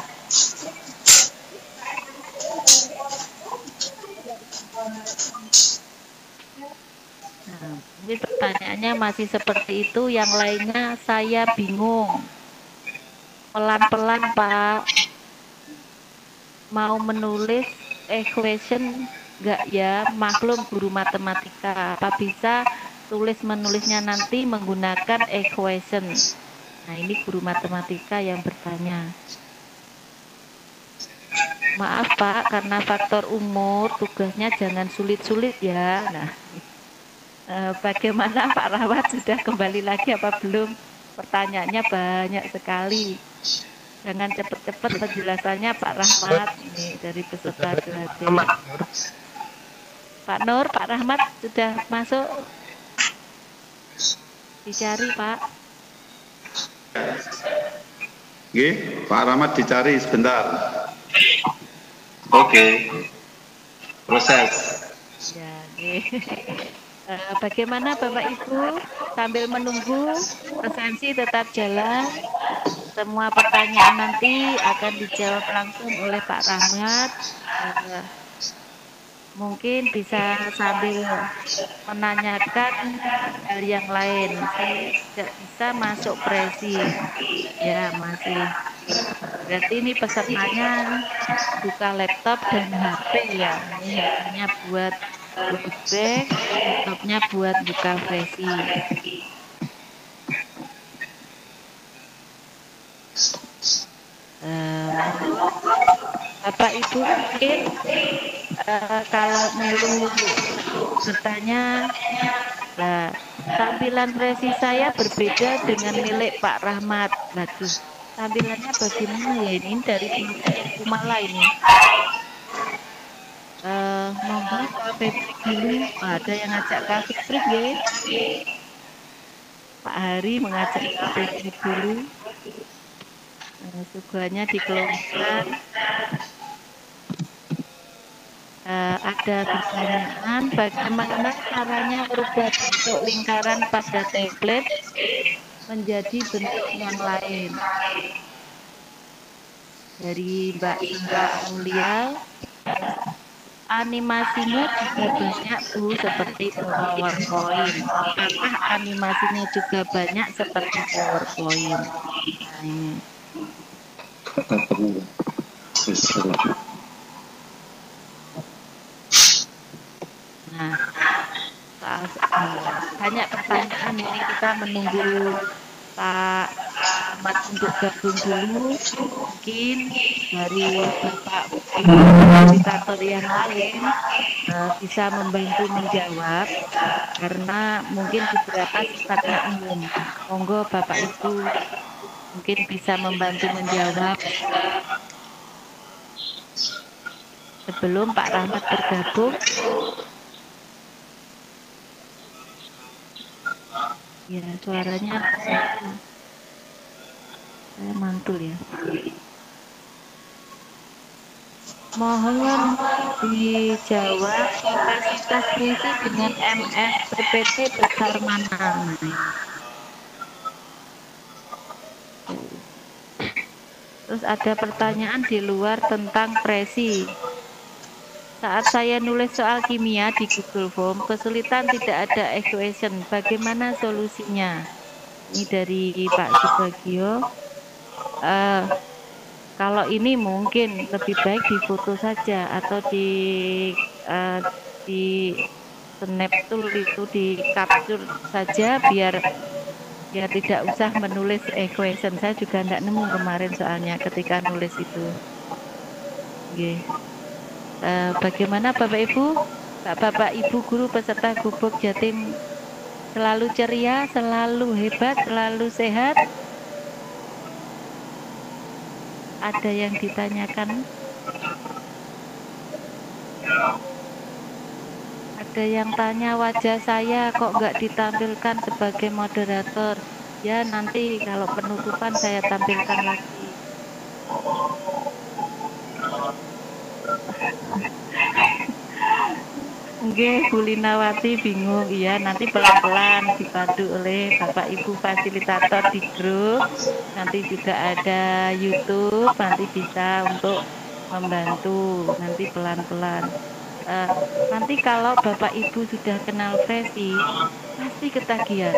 Nah, ini pertanyaannya masih seperti itu, yang lainnya saya bingung. Pelan-pelan Pak. Mau menulis equation enggak ya, maklum guru matematika. Apa bisa tulis menulisnya nanti menggunakan equation? Nah, ini guru matematika yang bertanya. Maaf Pak, karena faktor umur tugasnya jangan sulit-sulit ya. Nah, bagaimana Pak Rawat, sudah kembali lagi apa belum? Pertanyaannya banyak sekali. Jangan cepat-cepat penjelasannya Pak Rahmat ini dari peserta Jatim. Pak Nur, Pak Rahmat sudah masuk? Dicari Pak. Nggih, Pak Rahmat dicari sebentar. Oke. Proses. Ya, bagaimana Bapak Ibu sambil menunggu presensi tetap jalan. Semua pertanyaan nanti akan dijawab langsung oleh Pak Rahmat. Mungkin bisa sambil menanyakan hal yang lain. Saya tidak bisa masuk presi. Ya, masih. Berarti ini pesertanya buka laptop dan HP ya. Ini HP-nya buat playback, laptopnya buat buka presi. Bapak Ibu mungkin kalau melu bertanya, nah, tampilan presi saya berbeda dengan milik Pak Rahmat. Waduh, tampilannya bagaimana ya ini dari Kumala ini? Monggo Pak Febri dulu. Ada yang ngajak Kak Febri ya? Pak Hari mengajak Kak Febri dulu. Suguhannya dikeluarkan. Ada pertanyaan bagaimana caranya merubah bentuk lingkaran pada template menjadi bentuk yang lain. Dari Mbak Sarah Aulia, animasinya juga banyak Bu seperti PowerPoint. Apakah animasinya juga banyak seperti PowerPoint? Nah, ini. Nah, banyak pertanyaan ini kita menunggu Pak Ahmad untuk gabung dulu. Mungkin dari Bapak Ibu fasilitator yang lain bisa membantu menjawab karena mungkin beberapa sifatnya umum. Monggo Bapak Ibu mungkin bisa membantu menjawab sebelum Pak Rahmat bergabung. Ya, suaranya saya mantul ya. Mohon dijawab kapasitas presi dengan MS PPT besar mana? Terus ada pertanyaan di luar tentang presi. Saat saya nulis soal kimia di Google Form, kesulitan tidak ada equation. Bagaimana solusinya? Ini dari Pak Subagio. Kalau ini mungkin lebih baik difoto saja atau di snap tool itu di capture saja biar tidak usah menulis equation. Saya juga tidak nemu kemarin soalnya ketika nulis itu. Okay. Bagaimana Bapak Ibu? Bapak Ibu guru peserta Gubuk Jatim selalu ceria, selalu hebat, selalu sehat? Ada yang ditanyakan? Ada yang tanya wajah saya kok nggak ditampilkan sebagai moderator? Ya nanti kalau penutupan saya tampilkan lagi. Nggih, Bu Linawati bingung. Iya, nanti pelan-pelan dibantu oleh Bapak Ibu fasilitator di grup. Nanti juga ada YouTube, nanti bisa untuk membantu. Nanti pelan-pelan. Nanti kalau Bapak Ibu sudah kenal presi, pasti ketagihan.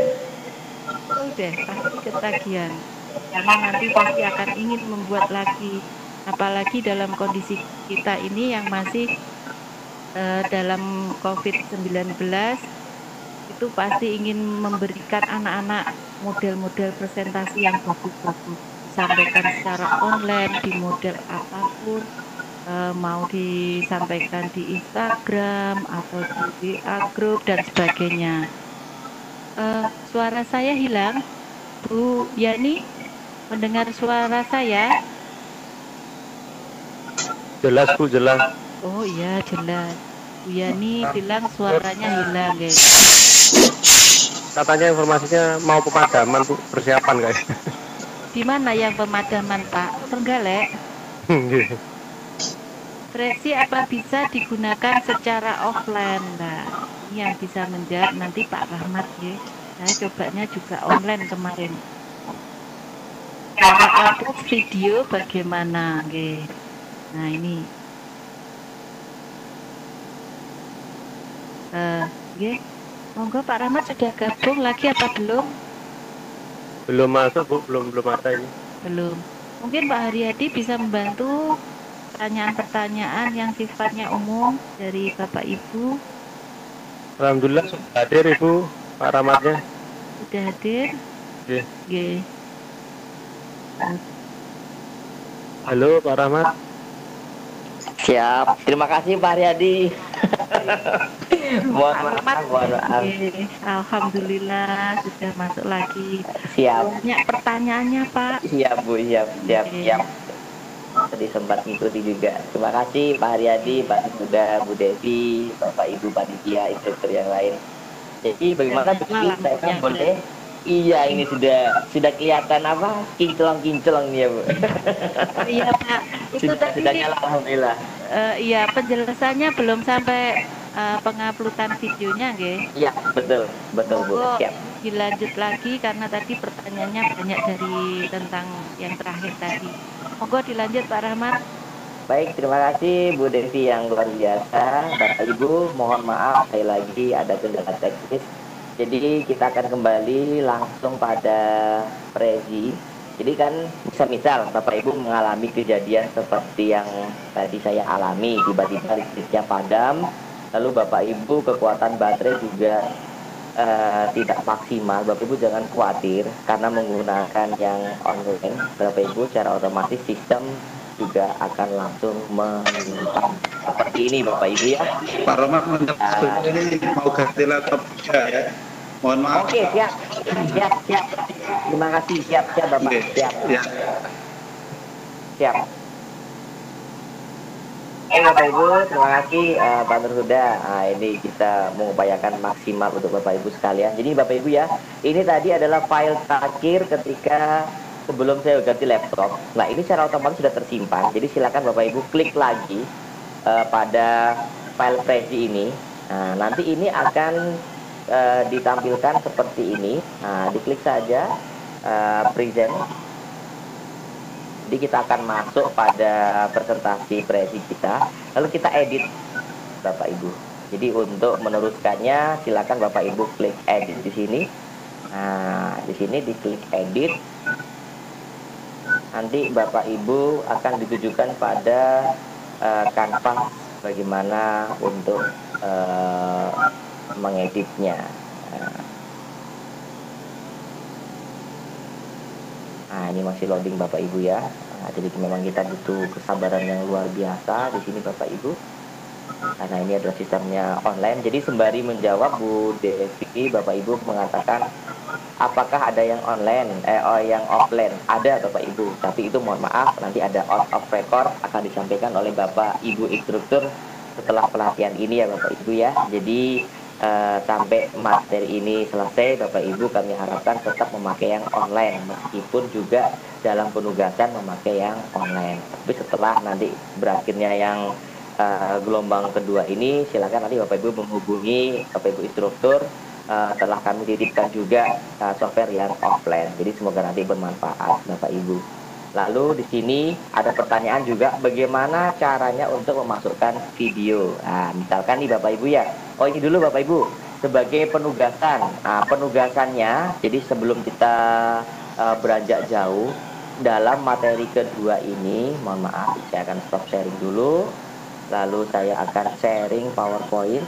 Udah, pasti ketagihan. Karena nanti pasti akan ingin membuat lagi. Apalagi dalam kondisi kita ini yang masih dalam COVID-19 itu pasti ingin memberikan anak-anak model-model presentasi yang bagus-bagus, disampaikan secara online di model apapun, mau disampaikan di Instagram atau di WA Group dan sebagainya. Suara saya hilang, Bu Yani, mendengar suara saya? Jelas Bu, jelas. Oh iya, jelas. Bu Yani bilang suaranya hilang, guys. Katanya informasinya mau pemadaman Bu, persiapan guys. Di mana yang pemadaman, Pak? Trenggalek? Presi apa bisa digunakan secara offline? Nah, ini yang bisa menjawab nanti Pak Rahmat ya. Saya cobanya juga online kemarin. Cara upload video bagaimana? Oke. Nah ini. Oke. Monggo Pak Rahmat sudah gabung lagi apa belum? Belum masuk Bu, belum ada ini. Belum. Mungkin Pak Haryadi bisa membantu pertanyaan-pertanyaan yang sifatnya umum dari Bapak Ibu. Alhamdulillah sudah hadir Ibu, Pak Rahmatnya. Sudah hadir? Oke. Oke. Halo Pak Rahmat. Siap. Terima kasih Pak Haryadi. mohon maaf. Oke. Alhamdulillah sudah masuk lagi. Siap. Banyak pertanyaannya Pak. Siap Bu, siap. Oke. Tadi sempat ngikuti juga. Terima kasih Pak Haryadi, Pak Suda, Bu Devi, Bapak Ibu panitia, instruktur yang lain. Jadi bagaimana begini saya kan boleh? Iya, ini sudah kelihatan apa? Kinclong-kinclong ya Bu. Iya Pak. Itu tadi sudah nyala alhamdulillah. Iya, penjelasannya belum sampai penguploadan videonya, nggih. Iya, betul Bu. Monggo Siap. dilanjut lagi karena tadi pertanyaannya banyak dari tentang yang terakhir tadi. Monggo dilanjut Pak Rahmat. Baik, terima kasih Bu Devi yang luar biasa. Bapak Ibu, mohon maaf sekali lagi ada kendala teknis. Jadi kita akan kembali langsung pada presi. Jadi kan misal Bapak Ibu mengalami kejadian seperti yang tadi saya alami, tiba-tiba listriknya padam, lalu Bapak Ibu kekuatan baterai juga tidak maksimal. Bapak Ibu jangan khawatir karena menggunakan yang online. Bapak Ibu secara otomatis sistem juga akan langsung menyimpan seperti ini Bapak Ibu ya. Pak Romak ini mau ganti laptop ya. Mohon maaf. Oke, siap. Terima kasih, siap Bapak. Oke, Siap. ya. Siap. Oke Bapak Ibu, terima kasih Pak Nurhuda. Nah, ini kita mengupayakan maksimal untuk Bapak Ibu sekalian. Jadi Bapak Ibu ya, ini tadi adalah file terakhir ketika sebelum saya ganti laptop. Nah, ini secara otomatis sudah tersimpan. Jadi silakan Bapak Ibu klik lagi pada file presi ini. Nah, nanti ini akan ditampilkan seperti ini. Nah, diklik saja present. Jadi kita akan masuk pada presentasi presi kita, lalu kita edit Bapak Ibu. Jadi untuk meneruskannya silakan Bapak Ibu klik edit di sini. Nah, di sini diklik edit. Nanti Bapak Ibu akan ditujukan pada kanvas bagaimana untuk mengeditnya. Nah, ini masih loading Bapak Ibu ya. Nah, jadi memang kita butuh kesabaran yang luar biasa di sini Bapak Ibu. Karena ini adalah sistemnya online. Jadi sembari menjawab Bu Devi, Bapak Ibu mengatakan apakah ada yang online, yang offline? Ada Bapak Ibu. Tapi itu mohon maaf, nanti ada out of record akan disampaikan oleh Bapak Ibu instruktur setelah pelatihan ini ya Bapak Ibu ya. Jadi sampai materi ini selesai Bapak Ibu kami harapkan tetap memakai yang online meskipun juga dalam penugasan memakai yang online. Tapi setelah nanti berakhirnya yang gelombang kedua ini silakan nanti Bapak Ibu menghubungi Bapak Ibu instruktur. Telah kami titipkan juga software yang offline. Jadi semoga nanti bermanfaat Bapak Ibu. Lalu di sini ada pertanyaan juga bagaimana caranya untuk memasukkan video. Nah, misalkan nih Bapak Ibu ya. Oh, ini dulu Bapak Ibu sebagai penugasan. Nah, penugasannya jadi sebelum kita beranjak jauh dalam materi kedua ini, mohon maaf saya akan stop sharing dulu. Lalu saya akan sharing PowerPoint.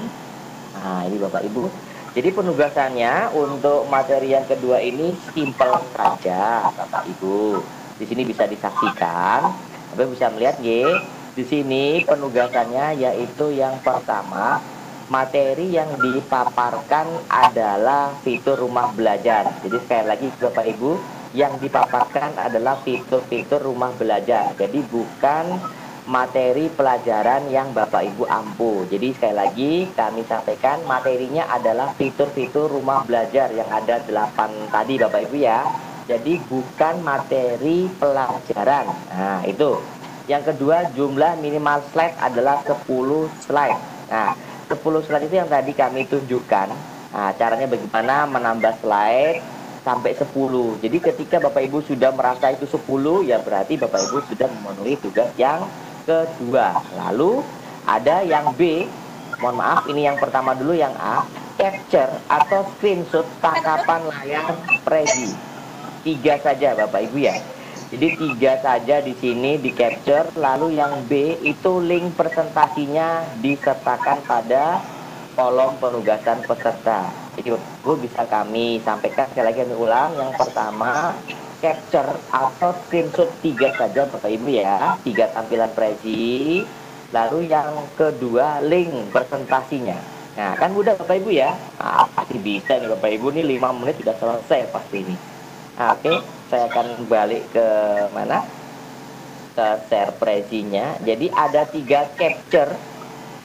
Nah, ini Bapak Ibu. Jadi penugasannya untuk materi yang kedua ini simpel saja Bapak Ibu. Di sini bisa disaksikan, Bapak bisa melihat di sini penugasannya yaitu yang pertama, materi yang dipaparkan adalah fitur rumah belajar. Jadi sekali lagi Bapak Ibu, yang dipaparkan adalah fitur-fitur rumah belajar. Jadi bukan materi pelajaran yang Bapak Ibu ampuh. Jadi sekali lagi kami sampaikan materinya adalah fitur-fitur rumah belajar yang ada 8 tadi Bapak Ibu ya. Jadi bukan materi pelajaran. Nah itu. Yang kedua, jumlah minimal slide adalah 10 slide. Nah 10 slide itu yang tadi kami tunjukkan. Nah caranya bagaimana menambah slide sampai 10. Jadi ketika Bapak Ibu sudah merasa itu 10, ya berarti Bapak Ibu sudah memenuhi tugas yang kedua. Lalu ada yang B, mohon maaf ini yang pertama dulu, yang A, capture atau screenshot tangkapan layar Prezi. 3 saja Bapak Ibu ya. Jadi 3 saja di sini di capture. Lalu yang B itu link presentasinya disertakan pada kolom penugasan peserta. Jadi Bapak Ibu bisa kami sampaikan sekali lagi, kami ulang. Yang pertama capture atau screenshot 3 saja Bapak Ibu ya, 3 tampilan Prezi. Lalu yang kedua link presentasinya. Nah kan mudah Bapak Ibu ya. Nah, pasti bisa nih Bapak Ibu, nih 5 menit sudah selesai pasti ini. Nah, oke, saya akan balik ke mana, ke share Prezinya. Jadi ada 3 capture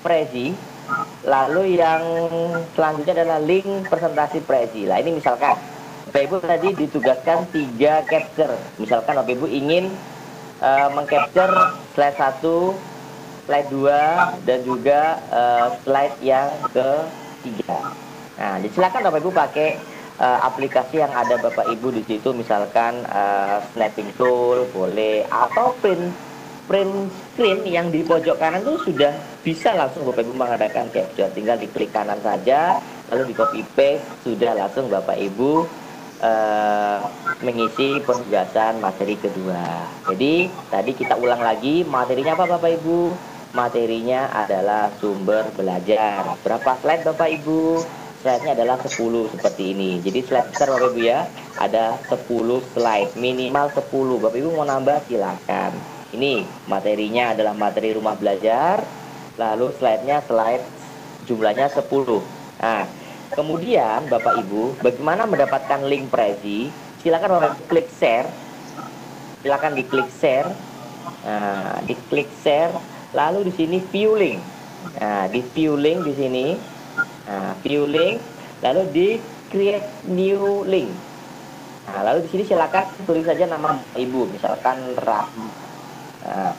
Prezi. Lalu yang selanjutnya adalah link presentasi Prezi. Lah ini misalkan Bapak Ibu tadi ditugaskan 3 capture. Misalkan Bapak Ibu ingin mengcapture slide 1, slide 2, dan juga slide yang ketiga. Nah, silakan Bapak Ibu pakai aplikasi yang ada Bapak Ibu di situ, misalkan snapping tool boleh, atau print screen yang di pojok kanan itu sudah bisa langsung Bapak Ibu mengadakan capture. Tinggal diklik kanan saja, lalu di copy paste, sudah langsung Bapak Ibu mengisi penugasan materi kedua. Jadi tadi kita ulang lagi, materinya apa Bapak Ibu? Materinya adalah sumber belajar. Berapa slide Bapak Ibu? Slide-nya adalah 10 seperti ini. Jadi slide besar Bapak Ibu ya, ada 10 slide, minimal 10. Bapak Ibu mau nambah silakan. Ini materinya adalah materi rumah belajar. Lalu slide-nya jumlahnya 10. Nah, kemudian Bapak Ibu, bagaimana mendapatkan link Prezi? Silakan Bapak Ibu klik share. Silakan diklik share. Nah, diklik share. Lalu di sini view link. Nah, di view link di sini. Nah, view link. Lalu di create new link. Nah, lalu di sini silakan tulis saja nama Ibu, misalkan Rahmat. Nah,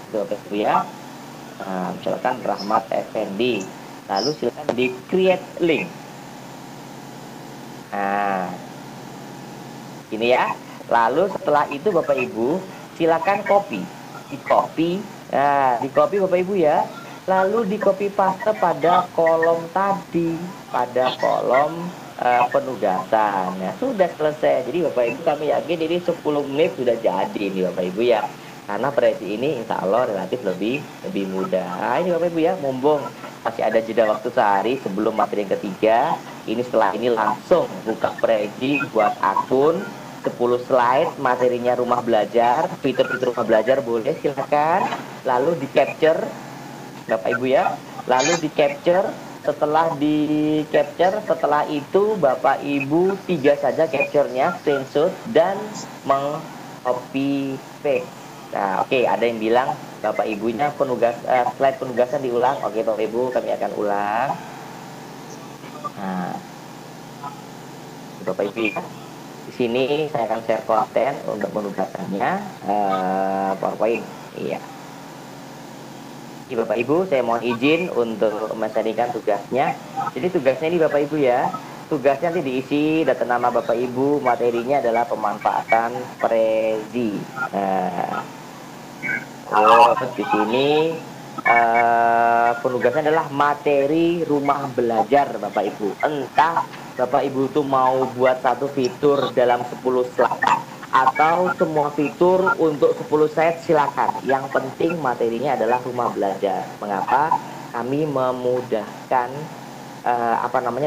itu Bapak Ibu ya. Nah, misalkan Rahmat Effendi. Lalu silakan di create link. Nah, ini ya. Lalu setelah itu Bapak Ibu silakan copy, di copy. Nah, di copy Bapak Ibu ya. Lalu di copy paste pada kolom tadi, pada kolom penugasan. Ya, sudah selesai. Jadi Bapak Ibu kami yakin ini 10 menit sudah jadi ini Bapak Ibu ya. Karena Prezi ini insya Allah relatif lebih mudah. Nah, ini Bapak Ibu ya, mumpung masih ada jeda waktu sehari sebelum materi yang ketiga. Ini setelah ini langsung buka Prezi, buat akun, 10 slide materinya rumah belajar, fitur-fitur rumah belajar boleh silakan. Lalu di capture Bapak Ibu ya. Lalu di capture, setelah itu Bapak Ibu 3 saja capture-nya, screenshot dan meng-copy paste. Nah, oke, ada yang bilang Bapak Ibunya slide penugasan diulang. Oke, Bapak Ibu kami akan ulang. Nah, Bapak Ibu ya. Di sini saya akan share konten untuk penugasannya, PowerPoint. Iya. Jadi Bapak Ibu, saya mohon izin untuk menshare tugasnya. Jadi tugasnya ini Bapak Ibu ya, tugasnya nanti diisi data nama Bapak Ibu, materinya adalah pemanfaatan Prezi. Terus di sini penugasannya adalah materi rumah belajar Bapak Ibu. Entah Bapak Ibu itu mau buat satu fitur dalam 10 slide atau semua fitur untuk 10 slide, silakan. Yang penting materinya adalah rumah belajar. Mengapa? Kami memudahkan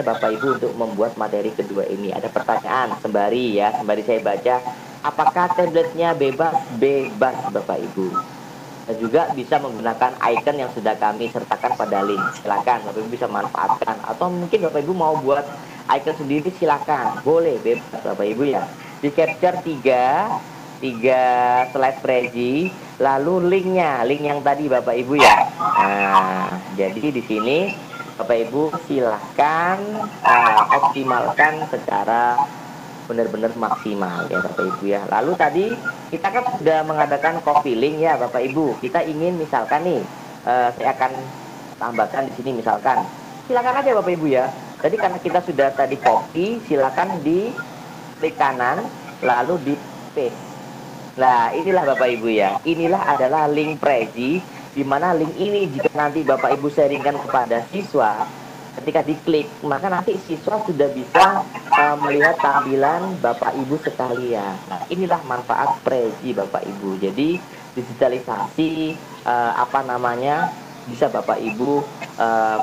Bapak Ibu untuk membuat materi kedua ini. Ada pertanyaan sembari saya baca. Apakah tabletnya bebas? Bebas Bapak Ibu. Dan juga bisa menggunakan icon yang sudah kami sertakan pada link. Silakan Bapak Ibu bisa manfaatkan. Atau mungkin Bapak Ibu mau buat icon sendiri, silakan. Boleh, bebas Bapak Ibu ya. Di capture 3, slide prezi, lalu link yang tadi Bapak Ibu ya. Nah, jadi di sini Bapak Ibu silahkan optimalkan secara benar-benar maksimal ya Bapak Ibu ya. Lalu tadi kita kan sudah mengadakan copy link ya Bapak Ibu. Kita ingin misalkan nih, saya akan tambahkan di sini misalkan, silakan aja Bapak Ibu ya. Jadi karena kita sudah tadi copy, silakan di klik kanan lalu di paste. Nah, inilah Bapak Ibu ya. Inilah adalah link prezi, di mana link ini jika nanti Bapak Ibu sharingkan kepada siswa, ketika diklik, maka nanti siswa sudah bisa melihat tampilan Bapak Ibu sekalian. Nah, inilah manfaat prezi Bapak Ibu. Jadi digitalisasi bisa Bapak Ibu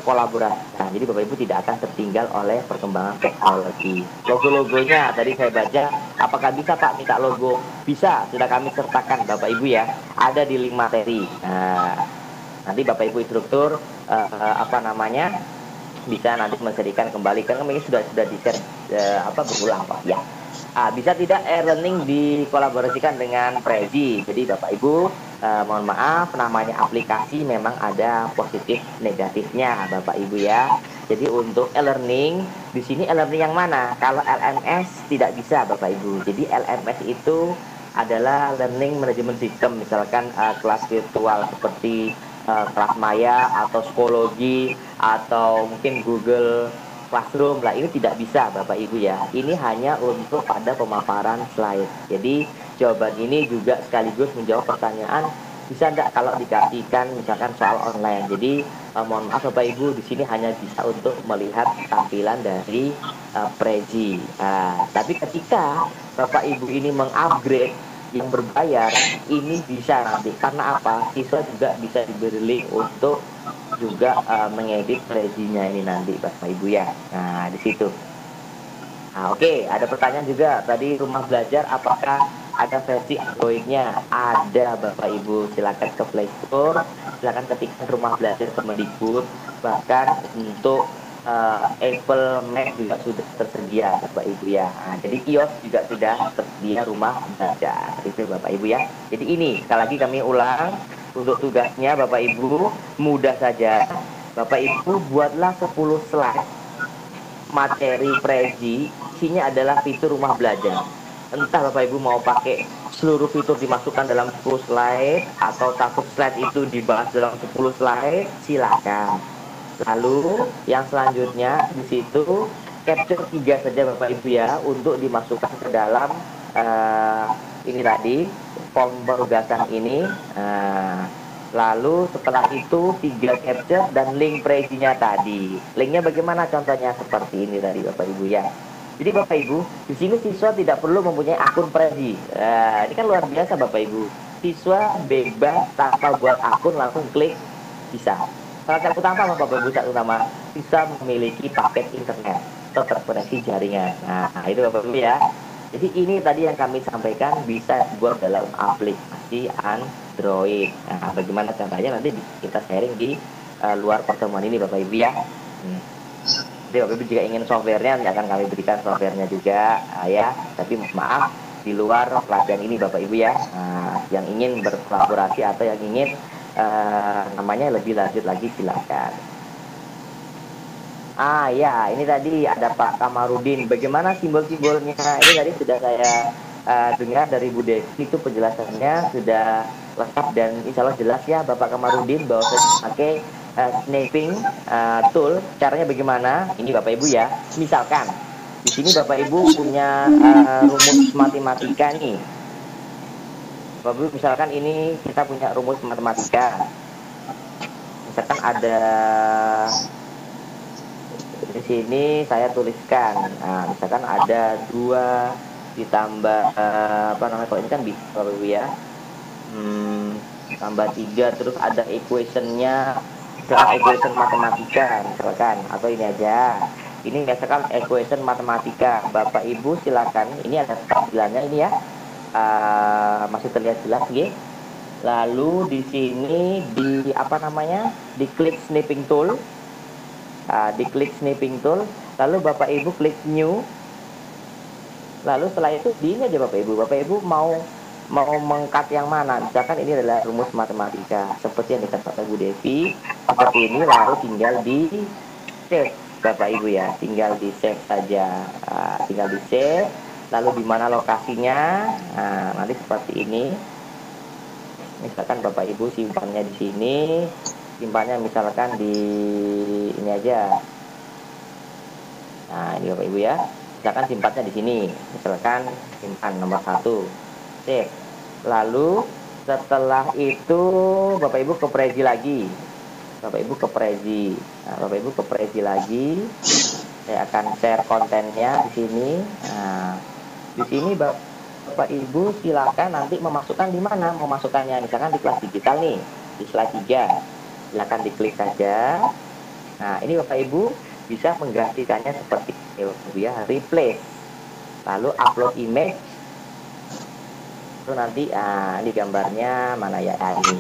kolaborasikan. Jadi Bapak Ibu tidak akan tertinggal oleh perkembangan teknologi. Logo-logonya tadi saya baca, apakah bisa Pak minta logo? Bisa, sudah kami sertakan Bapak Ibu ya. Ada di link materi. Nah, nanti Bapak Ibu instruktur bisa nanti menserikan kembali, karena ini sudah di share berulang Pak ya. Bisa tidak e-learning dikolaborasikan dengan prezi. Jadi Bapak Ibu mohon maaf, namanya aplikasi memang ada positif negatifnya Bapak Ibu ya. Jadi untuk e-learning di sini e-learning yang mana? Kalau LMS tidak bisa Bapak Ibu. Jadi LMS itu adalah learning management system, misalkan kelas virtual seperti kelas maya atau psikologi atau mungkin Google Classroom lah, ini tidak bisa Bapak Ibu ya. Ini hanya untuk pada pemaparan slide. Jadi jawaban ini juga sekaligus menjawab pertanyaan, bisa enggak kalau dikasihkan misalkan soal online. Jadi mohon maaf Bapak Ibu, di sini hanya bisa untuk melihat tampilan dari prezi. Tapi ketika Bapak Ibu ini mengupgrade yang berbayar, ini bisa nanti, karena apa? Siswa juga bisa diberi link untuk juga mengedit prezinya ini nanti Bapak Ibu ya. Nah, di situ. Nah, oke, ada pertanyaan juga tadi, rumah belajar apakah ada versi Android-nya? Ada Bapak Ibu, silakan ke Play Store, silakan ketikkan rumah belajar Kemendikbud, bahkan untuk Apple Mac juga sudah tersedia Bapak Ibu ya. Nah, jadi iOS juga sudah tersedia rumah belajar itu Bapak Ibu ya. Jadi ini sekali lagi kami ulang, untuk tugasnya Bapak Ibu mudah saja. Bapak Ibu buatlah 10 slide materi prezi, isinya adalah fitur rumah belajar. Entah Bapak Ibu mau pakai seluruh fitur dimasukkan dalam 10 slide atau satu slide itu dibahas dalam 10 slide, silakan. Lalu yang selanjutnya di situ capture 3 saja Bapak Ibu ya, untuk dimasukkan ke dalam ini tadi form penugasan ini. Lalu setelah itu 3 capture dan link prezinya tadi. Linknya bagaimana? Contohnya seperti ini tadi Bapak Ibu ya. Jadi Bapak Ibu, di sini siswa tidak perlu mempunyai akun prezi. Ini kan luar biasa Bapak Ibu. Siswa bebas tanpa buat akun, langsung klik bisa. Salah utama Bapak Ibu, utama bisa memiliki paket internet atau terkoneksi jaringan. Nah, itu Bapak Ibu ya. Jadi ini tadi yang kami sampaikan bisa dibuat dalam aplikasi Android. Nah, bagaimana caranya nanti kita sharing di luar pertemuan ini Bapak Ibu ya. Jadi Bapak Ibu jika ingin softwarenya, nanti akan kami berikan softwarenya juga ya. Tapi maaf, di luar pelatihan ini Bapak Ibu ya, yang ingin berkolaborasi atau yang ingin namanya lebih lanjut lagi silakan. Ya, ini tadi ada Pak Kamarudin. Bagaimana simbol-simbolnya? Ini tadi sudah saya dengar dari Bu Desi, itu penjelasannya sudah lengkap dan insya Allah jelas ya Bapak Kamarudin, bahwa saya pakai snapping tool. Caranya bagaimana? Ini Bapak Ibu ya. Misalkan di sini Bapak Ibu punya rumus matematika nih. Bapak Ibu, misalkan ini kita punya rumus matematika. Misalkan ada di sini saya tuliskan. Nah, misalkan ada 2 ditambah kalau ini kan bisa Bapak Ibu ya. Tambah 3, terus ada equationnya, misalkan equation matematika misalkan, atau ini aja. Ini misalkan equation matematika. Bapak Ibu silakan, ini ada tampilannya ini ya. Masih terlihat jelas ya. Lalu di sini di klik snipping tool. Diklik snipping tool, lalu Bapak Ibu klik new. Lalu setelah itu di ini aja Bapak Ibu mau mau mengkat yang mana, misalkan ini adalah rumus matematika seperti yang dikatakan Bu Devi seperti ini, lalu tinggal di save Bapak Ibu ya, tinggal di save saja. Tinggal di save, lalu di mana lokasinya, nanti seperti ini. Misalkan Bapak Ibu simpannya di sini, simpannya misalkan di ini aja. Nah ini Bapak Ibu ya, misalkan simpannya di sini, misalkan simpan nomor 1, save. Lalu setelah itu Bapak Ibu ke Prezi lagi, Bapak Ibu ke Prezi. Nah, Bapak Ibu ke Prezi lagi, saya akan share kontennya di sini. Nah, di sini Bapak Ibu silakan nanti memasukkan di mana memasukkannya, misalkan di kelas digital nih, di slide 3, silakan diklik saja. Nah ini Bapak Ibu bisa menggantikannya seperti ini ya, replace, lalu upload image, itu nanti ini gambarnya mana ya, ini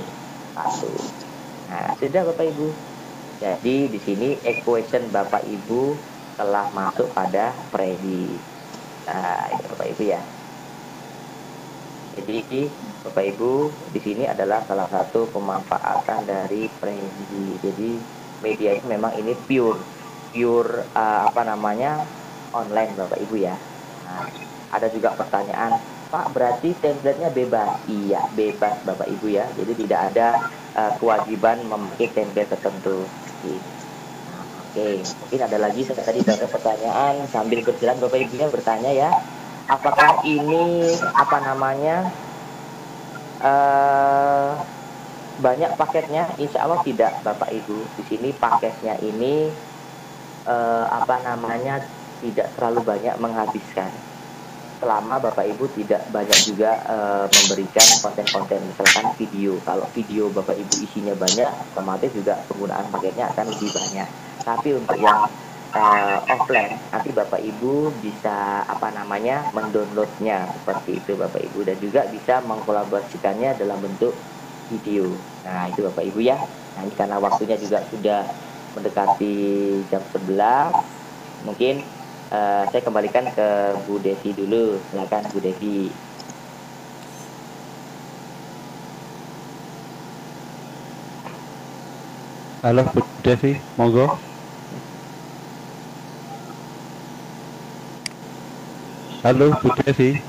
1. Nah sudah Bapak Ibu, jadi di sini equation Bapak Ibu telah masuk pada Prezi. Nah itu Bapak Ibu ya. Jadi Bapak Ibu di sini adalah salah satu pemanfaatan dari Prezi. Jadi media ini memang ini pure online Bapak Ibu ya. Nah, ada juga pertanyaan, Pak berarti template-nya bebas? Iya bebas Bapak Ibu ya. Jadi tidak ada kewajiban memakai template tertentu. Oke, mungkin ada lagi tadi ada pertanyaan sambil berjalan Bapak Ibunya bertanya ya. Apakah ini banyak paketnya? Insya Allah tidak Bapak Ibu. Di sini paketnya ini tidak terlalu banyak menghabiskan. Selama Bapak Ibu tidak banyak juga memberikan konten-konten misalkan video. Kalau video Bapak Ibu isinya banyak, otomatis juga penggunaan paketnya akan lebih banyak. Tapi untuk yang offline nanti Bapak Ibu bisa mendownloadnya seperti itu Bapak Ibu, dan juga bisa mengkolaborasikannya dalam bentuk video. Nah itu Bapak Ibu ya. Nah ini karena waktunya juga sudah mendekati jam 11, mungkin saya kembalikan ke Bu Devi dulu. Silakan Bu Devi. Halo Bu Devi, monggo. Halo Bu Devi.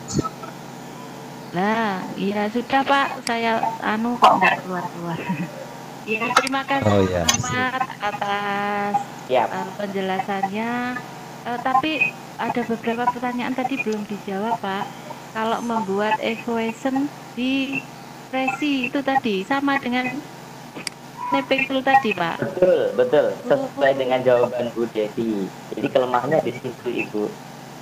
Nah, iya sudah Pak, saya kok nggak keluar-keluar. Ya, terima kasih Muhammad atas penjelasannya. Tapi ada beberapa pertanyaan tadi belum dijawab Pak. Kalau membuat equation di Prezi itu tadi sama dengan mapping tool tadi Pak? Betul, sesuai dengan jawaban Bu Devi. Jadi kelemahannya di situ Ibu.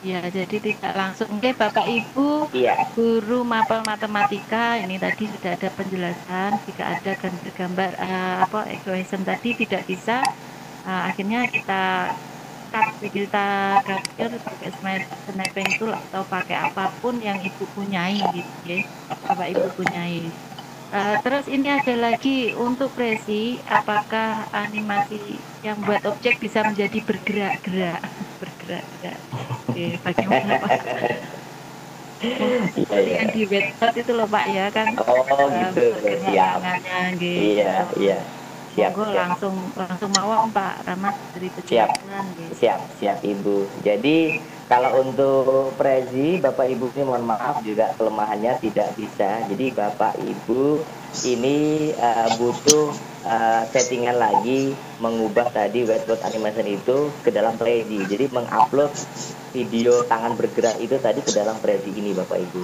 Ya, jadi tidak langsung. Oke, Bapak Ibu, guru mapel matematika, ini tadi sudah ada penjelasan. Jika ada gambar equation tadi tidak bisa, akhirnya kita capture pakai snapping tool atau pakai apapun yang Ibu punyai, gitu ya. Bapak Ibu punyai. Terus ini ada lagi untuk Prezi, apakah animasi yang buat objek bisa menjadi bergerak-gerak? Oke, bagaimana Pak? Yang di website itu loh Pak ya kan? Gitu. Iya. Monggo langsung mau Pak Rahmat dari penjelasan. Siap Ibu. Jadi kalau untuk Prezi Bapak Ibu ini mohon maaf juga kelemahannya tidak bisa. Jadi Bapak Ibu ini butuh settingan lagi mengubah tadi whiteboard animation itu ke dalam Prezi. Jadi mengupload video tangan bergerak itu tadi ke dalam Prezi ini Bapak Ibu.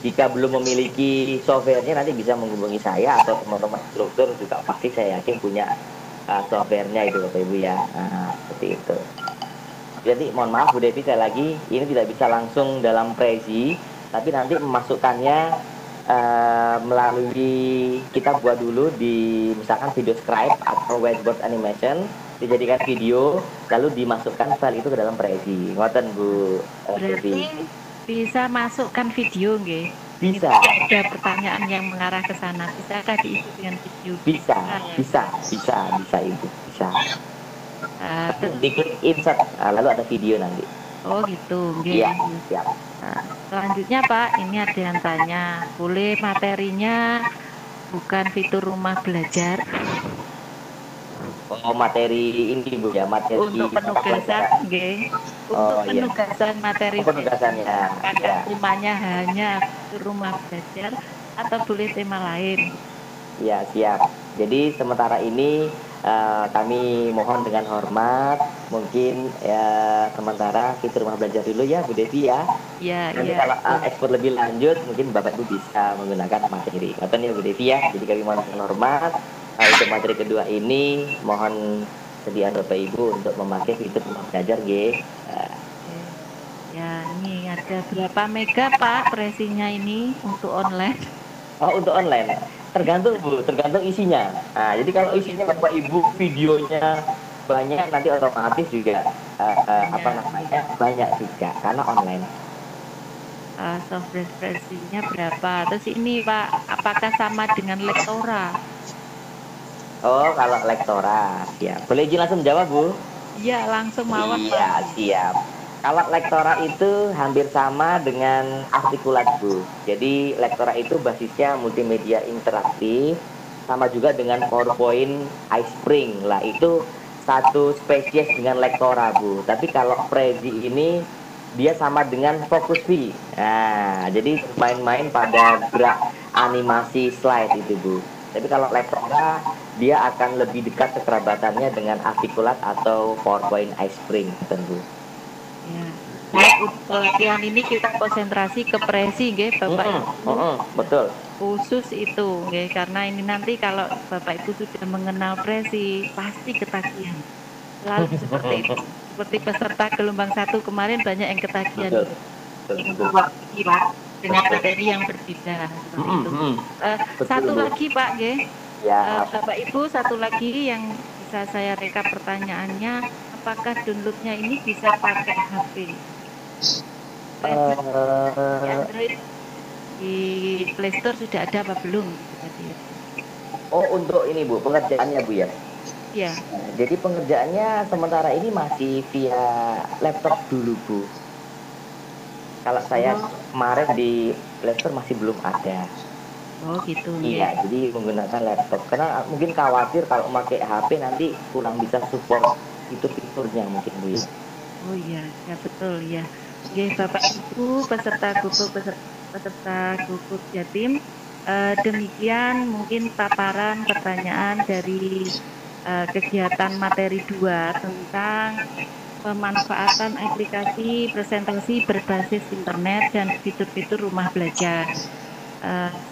Jika belum memiliki softwarenya nanti bisa menghubungi saya atau teman-teman instruktur juga pasti saya yakin punya softwarenya itu Bapak Ibu ya. Seperti itu. Jadi mohon maaf Bu Devi sekali lagi ini tidak bisa langsung dalam Prezi, tapi nanti memasukkannya melalui kita buat dulu di misalkan video scribe atau whiteboard animation, dijadikan video lalu dimasukkan file itu ke dalam Prezi. Ngoten Bu Devi. Bisa masukkan video nggih? Bisa. Ada pertanyaan yang mengarah ke sana. Bisakah diisi dengan video? Bisa Ibu. Bisa. Diklik insert, lalu ada video nanti. Oh gitu, nggih. Iya, siap. Nah, selanjutnya Pak, ini ada yang tanya, boleh materinya bukan fitur rumah belajar Oh, materi ini Bu ya, materi untuk mata penugasan, pelajaran. nggih. Untuk Oh iya, penugasan materi oh belajar, penugasannya, apakah ya. temanya hanya fitur rumah belajar atau boleh tema lain? Ya, siap. Jadi sementara ini kami mohon dengan hormat, mungkin ya sementara fitur rumah belajar dulu ya Bu Devi ya. Ya, Nanti ya, kalau betul. ekspor lebih lanjut, mungkin Bapak Ibu bisa menggunakan materi. Ngoten ya Bu Devi ya. Jadi kami mohon dengan hormat untuk materi kedua ini mohon sediaan Bapak Ibu untuk memakai fitur rumah belajar G. Oke. Ya, ini ada berapa mega Pak presinya ini untuk online? Oh, untuk online. Tergantung Bu, tergantung isinya. Nah, jadi kalau Oh isinya gitu. Bapak Ibu videonya banyak nanti otomatis juga apa Banyak. namanya banyak juga karena online. Software versinya berapa? Terus ini Pak, apakah sama dengan Lektora? Oh, kalau lektora, ya. Boleh izin langsung jawab Bu? Iya, langsung mawon Pak. Iya, siap. Kalau lektora itu hampir sama dengan artikulat Bu. Jadi lektora itu basisnya multimedia interaktif, sama juga dengan PowerPoint iSpring lah. Itu satu spesies dengan lektora Bu. Tapi kalau Prezi ini dia sama dengan Focus V. Nah, jadi main-main pada gerak animasi slide itu Bu. Tapi kalau lektora dia akan lebih dekat kekerabatannya dengan artikulat atau PowerPoint iSpring tentu. Ya. Baik, untuk pelatihan ini kita konsentrasi ke presi, nggih, Bapak Ibu. Betul. Khusus itu, nggih, karena ini nanti kalau Bapak Ibu sudah mengenal presi, pasti ketagihan. Selalu seperti itu. Seperti peserta gelombang 1 kemarin banyak yang ketagihan. Betul. Betul. Waktu Pak, dengan materi yang berbeda seperti itu. Satu Bu. lagi Pak, nggih. Ya. Bapak Ibu, satu lagi yang bisa saya rekap pertanyaannya, apakah downloadnya ini bisa pakai HP? Di Android, di Play Store sudah ada apa belum? Oh, untuk ini Bu, pengerjaannya Bu ya. Ya. Jadi pengerjaannya sementara ini masih via laptop dulu Bu. Kalau saya kemarin di Play Store masih belum ada. Oh gitu. Iya, jadi menggunakan laptop. Karena mungkin khawatir kalau pakai HP nanti kurang bisa support fitur-fiturnya mungkin Bu ya. Oh iya, ya betul ya. Oke, Bapak Ibu peserta guguk Jatim, demikian mungkin paparan pertanyaan dari kegiatan materi 2 tentang pemanfaatan aplikasi presentasi berbasis internet dan fitur-fitur rumah belajar.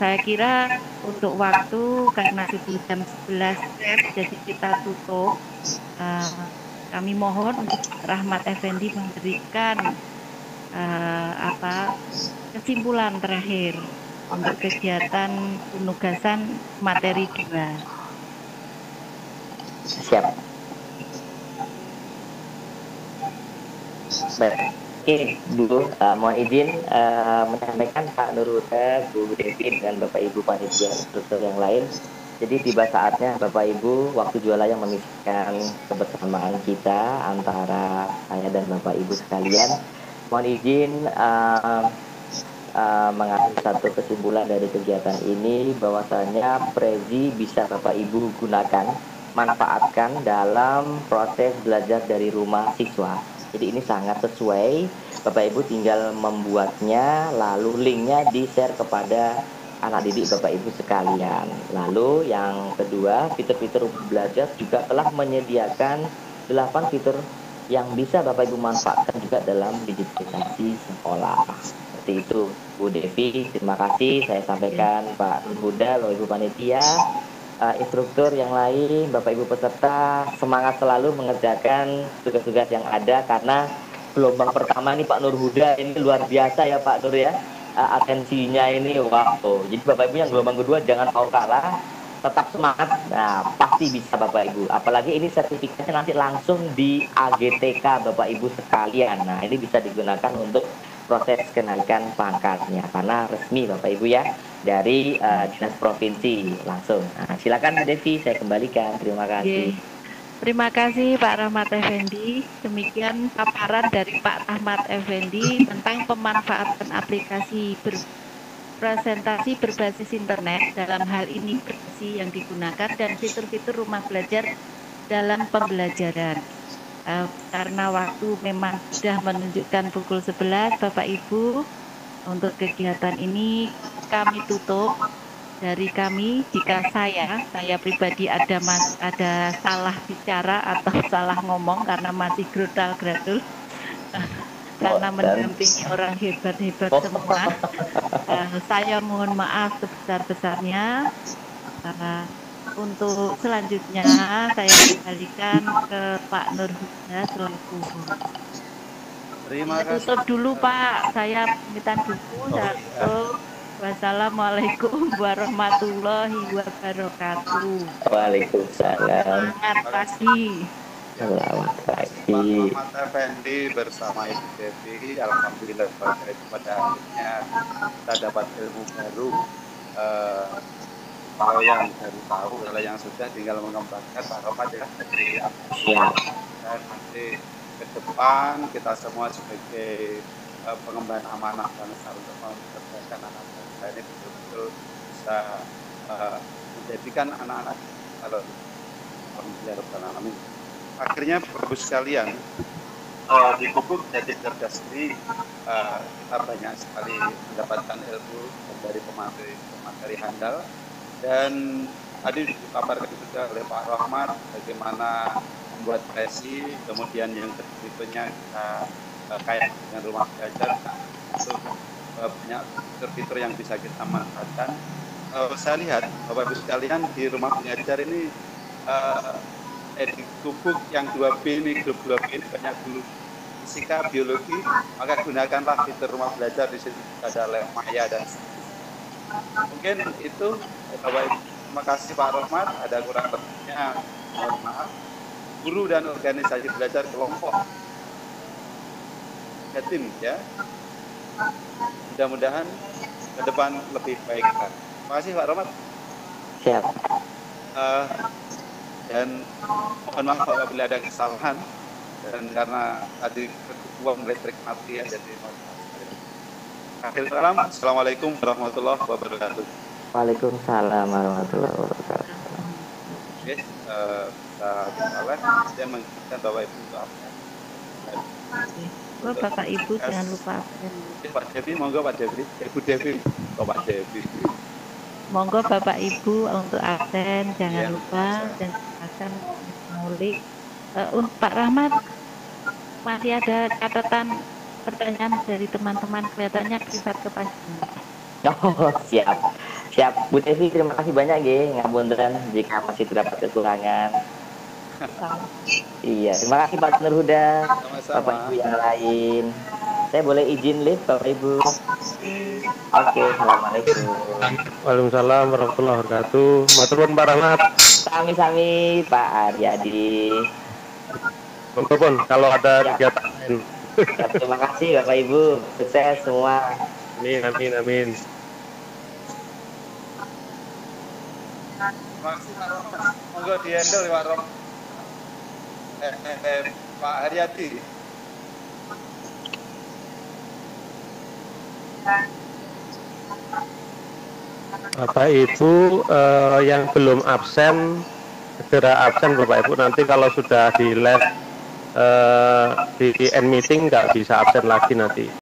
Saya kira untuk waktu karena sudah jam 11 jadi kita tutup. Kami mohon untuk Rahmat Effendi memberikan kesimpulan terakhir untuk kegiatan penugasan materi 2. Siap. Baik. Oke, Bu, mohon izin menyampaikan Pak Nurhuda, Bu Devi, dan Bapak Ibu panitia instruktur yang lain. Jadi tiba saatnya Bapak Ibu, waktu jualan yang memisahkan kebersamaan kita antara saya dan Bapak Ibu sekalian. Mohon izin mengambil satu kesimpulan dari kegiatan ini, bahwasanya Prezi bisa Bapak Ibu gunakan, manfaatkan dalam proses belajar dari rumah siswa. Jadi ini sangat sesuai, Bapak Ibu tinggal membuatnya, lalu linknya di-share kepada anak didik Bapak Ibu sekalian. Lalu yang kedua, fitur-fitur belajar juga telah menyediakan 8 fitur yang bisa Bapak Ibu manfaatkan juga dalam digitalisasi sekolah. Seperti itu Bu Devi, terima kasih saya sampaikan Pak Nurhuda, Bapak Ibu panitia, instruktur yang lain, Bapak Ibu peserta, semangat selalu mengerjakan tugas-tugas yang ada, karena gelombang pertama ini Pak Nurhuda ini luar biasa ya Pak Nur ya, atensinya ini wow. Jadi Bapak Ibu yang gelombang kedua jangan mau kalah, tetap semangat. Nah, pasti bisa Bapak Ibu. Apalagi ini sertifikatnya nanti langsung di AGTK Bapak Ibu sekalian. Nah, ini bisa digunakan untuk proses kenaikan pangkatnya karena resmi Bapak Ibu ya, dari dinas provinsi langsung. Nah, silakan Bu Devi, saya kembalikan. Terima kasih. Terima kasih Pak Rahmat Effendi. Demikian paparan dari Pak Rahmat Effendi tentang pemanfaatan aplikasi presentasi berbasis internet, dalam hal ini berbasis yang digunakan, dan fitur-fitur rumah belajar dalam pembelajaran. Karena waktu memang sudah menunjukkan pukul 11, Bapak Ibu, untuk kegiatan ini kami tutup. Dari kami, jika saya pribadi ada salah bicara atau salah ngomong karena masih grudal-gradul, karena mendampingi orang hebat-hebat semua, saya mohon maaf sebesar-besarnya. Untuk selanjutnya saya kembalikan ke Pak Nurhuda selaku. Terima kasih. Tutup dulu Pak, saya pamitan dulu. Wassalamualaikum warahmatullahi wabarakatuh. Waalaikumsalam. Selamat pagi. Selamat pagi. Pak Rahmat Effendi bersama Ibu Devi, alhamdulillah pada akhirnya kita dapat ilmu baru. Kalau yang baru tahu, kalau yang sudah tinggal mengembangkan Pak Rahmat ya. Dan nanti ke depan kita semua sebagai pengemban amanah bangsa untuk memperbaiki anak bangsa ini betul-betul bisa menjadikan anak-anak kalau akhirnya Bapak Ibu sekalian, di buku Jadi Cerdas ini kita banyak sekali mendapatkan ilmu dari pemateri handal, dan tadi dipaparkan juga oleh Pak Rahmat bagaimana membuat presi, kemudian yang berikutnya kita kayak dengan rumah belajar itu banyak fitur-fitur yang bisa kita manfaatkan. Saya lihat Bapak Ibu sekalian di rumah belajar ini di buku yang 2B ini, grup 2B ini banyak guru fisika, biologi, maka gunakanlah fitur rumah belajar. Di sini ada lab maya dan mungkin itu. Bapak Ibu, terima kasih Pak Rahmat. Ada kurang lebihnya mohon maaf. Guru dan organisasi belajar kelompok tim ya, mudah-mudahan ke depan lebih baik. Terima kasih Pak Rahmat. Siap. Dan mohon maaf apabila ada kesalahan, dan karena tadi kebuang listrik mati ya, jadi mohon maaf. Akhir salam, assalamualaikum warahmatullahi wabarakatuh. Waalaikumsalam warahmatullahi wabarakatuh. Oke, kita live. Saya mengingatkan Bapak Ibu untuk apa? Bapak Ibu jangan lupa absen. Pak Devi, monggo Pak Devi. Ibu Devi, Pak Devi. Monggo Bapak Ibu untuk absen, jangan Ya, lupa, dan akan ngulik. Untuk Pak Rahmat, masih ada catatan pertanyaan dari teman-teman, kelihatannya privat kepada. Oh, siap. Siap. Bu Devi, terima kasih banyak ngapunten jika masih terdapat kekurangan. Iya, terima kasih Pak Nurhuda. Sama-sama. Bapak Ibu yang lain. Saya boleh izin live Bapak Ibu? Oke, assalamualaikum. Waalaikumsalam warahmatullahi wabarakatuh. Matur nuwun Pak Rahmat. Sami-sami Pak Aryadi. Monggo pun kalau ada kegiatan lain. Ya, terima kasih Bapak Ibu. Sukses semua. Amin, amin, amin. Terima kasih Pak Rahmat. Monggo di-handle Pak Rom. Pak Haryadi. Bapak Ibu yang belum absen segera absen Bapak Ibu. Nanti kalau sudah di live di end meeting nggak bisa absen lagi nanti.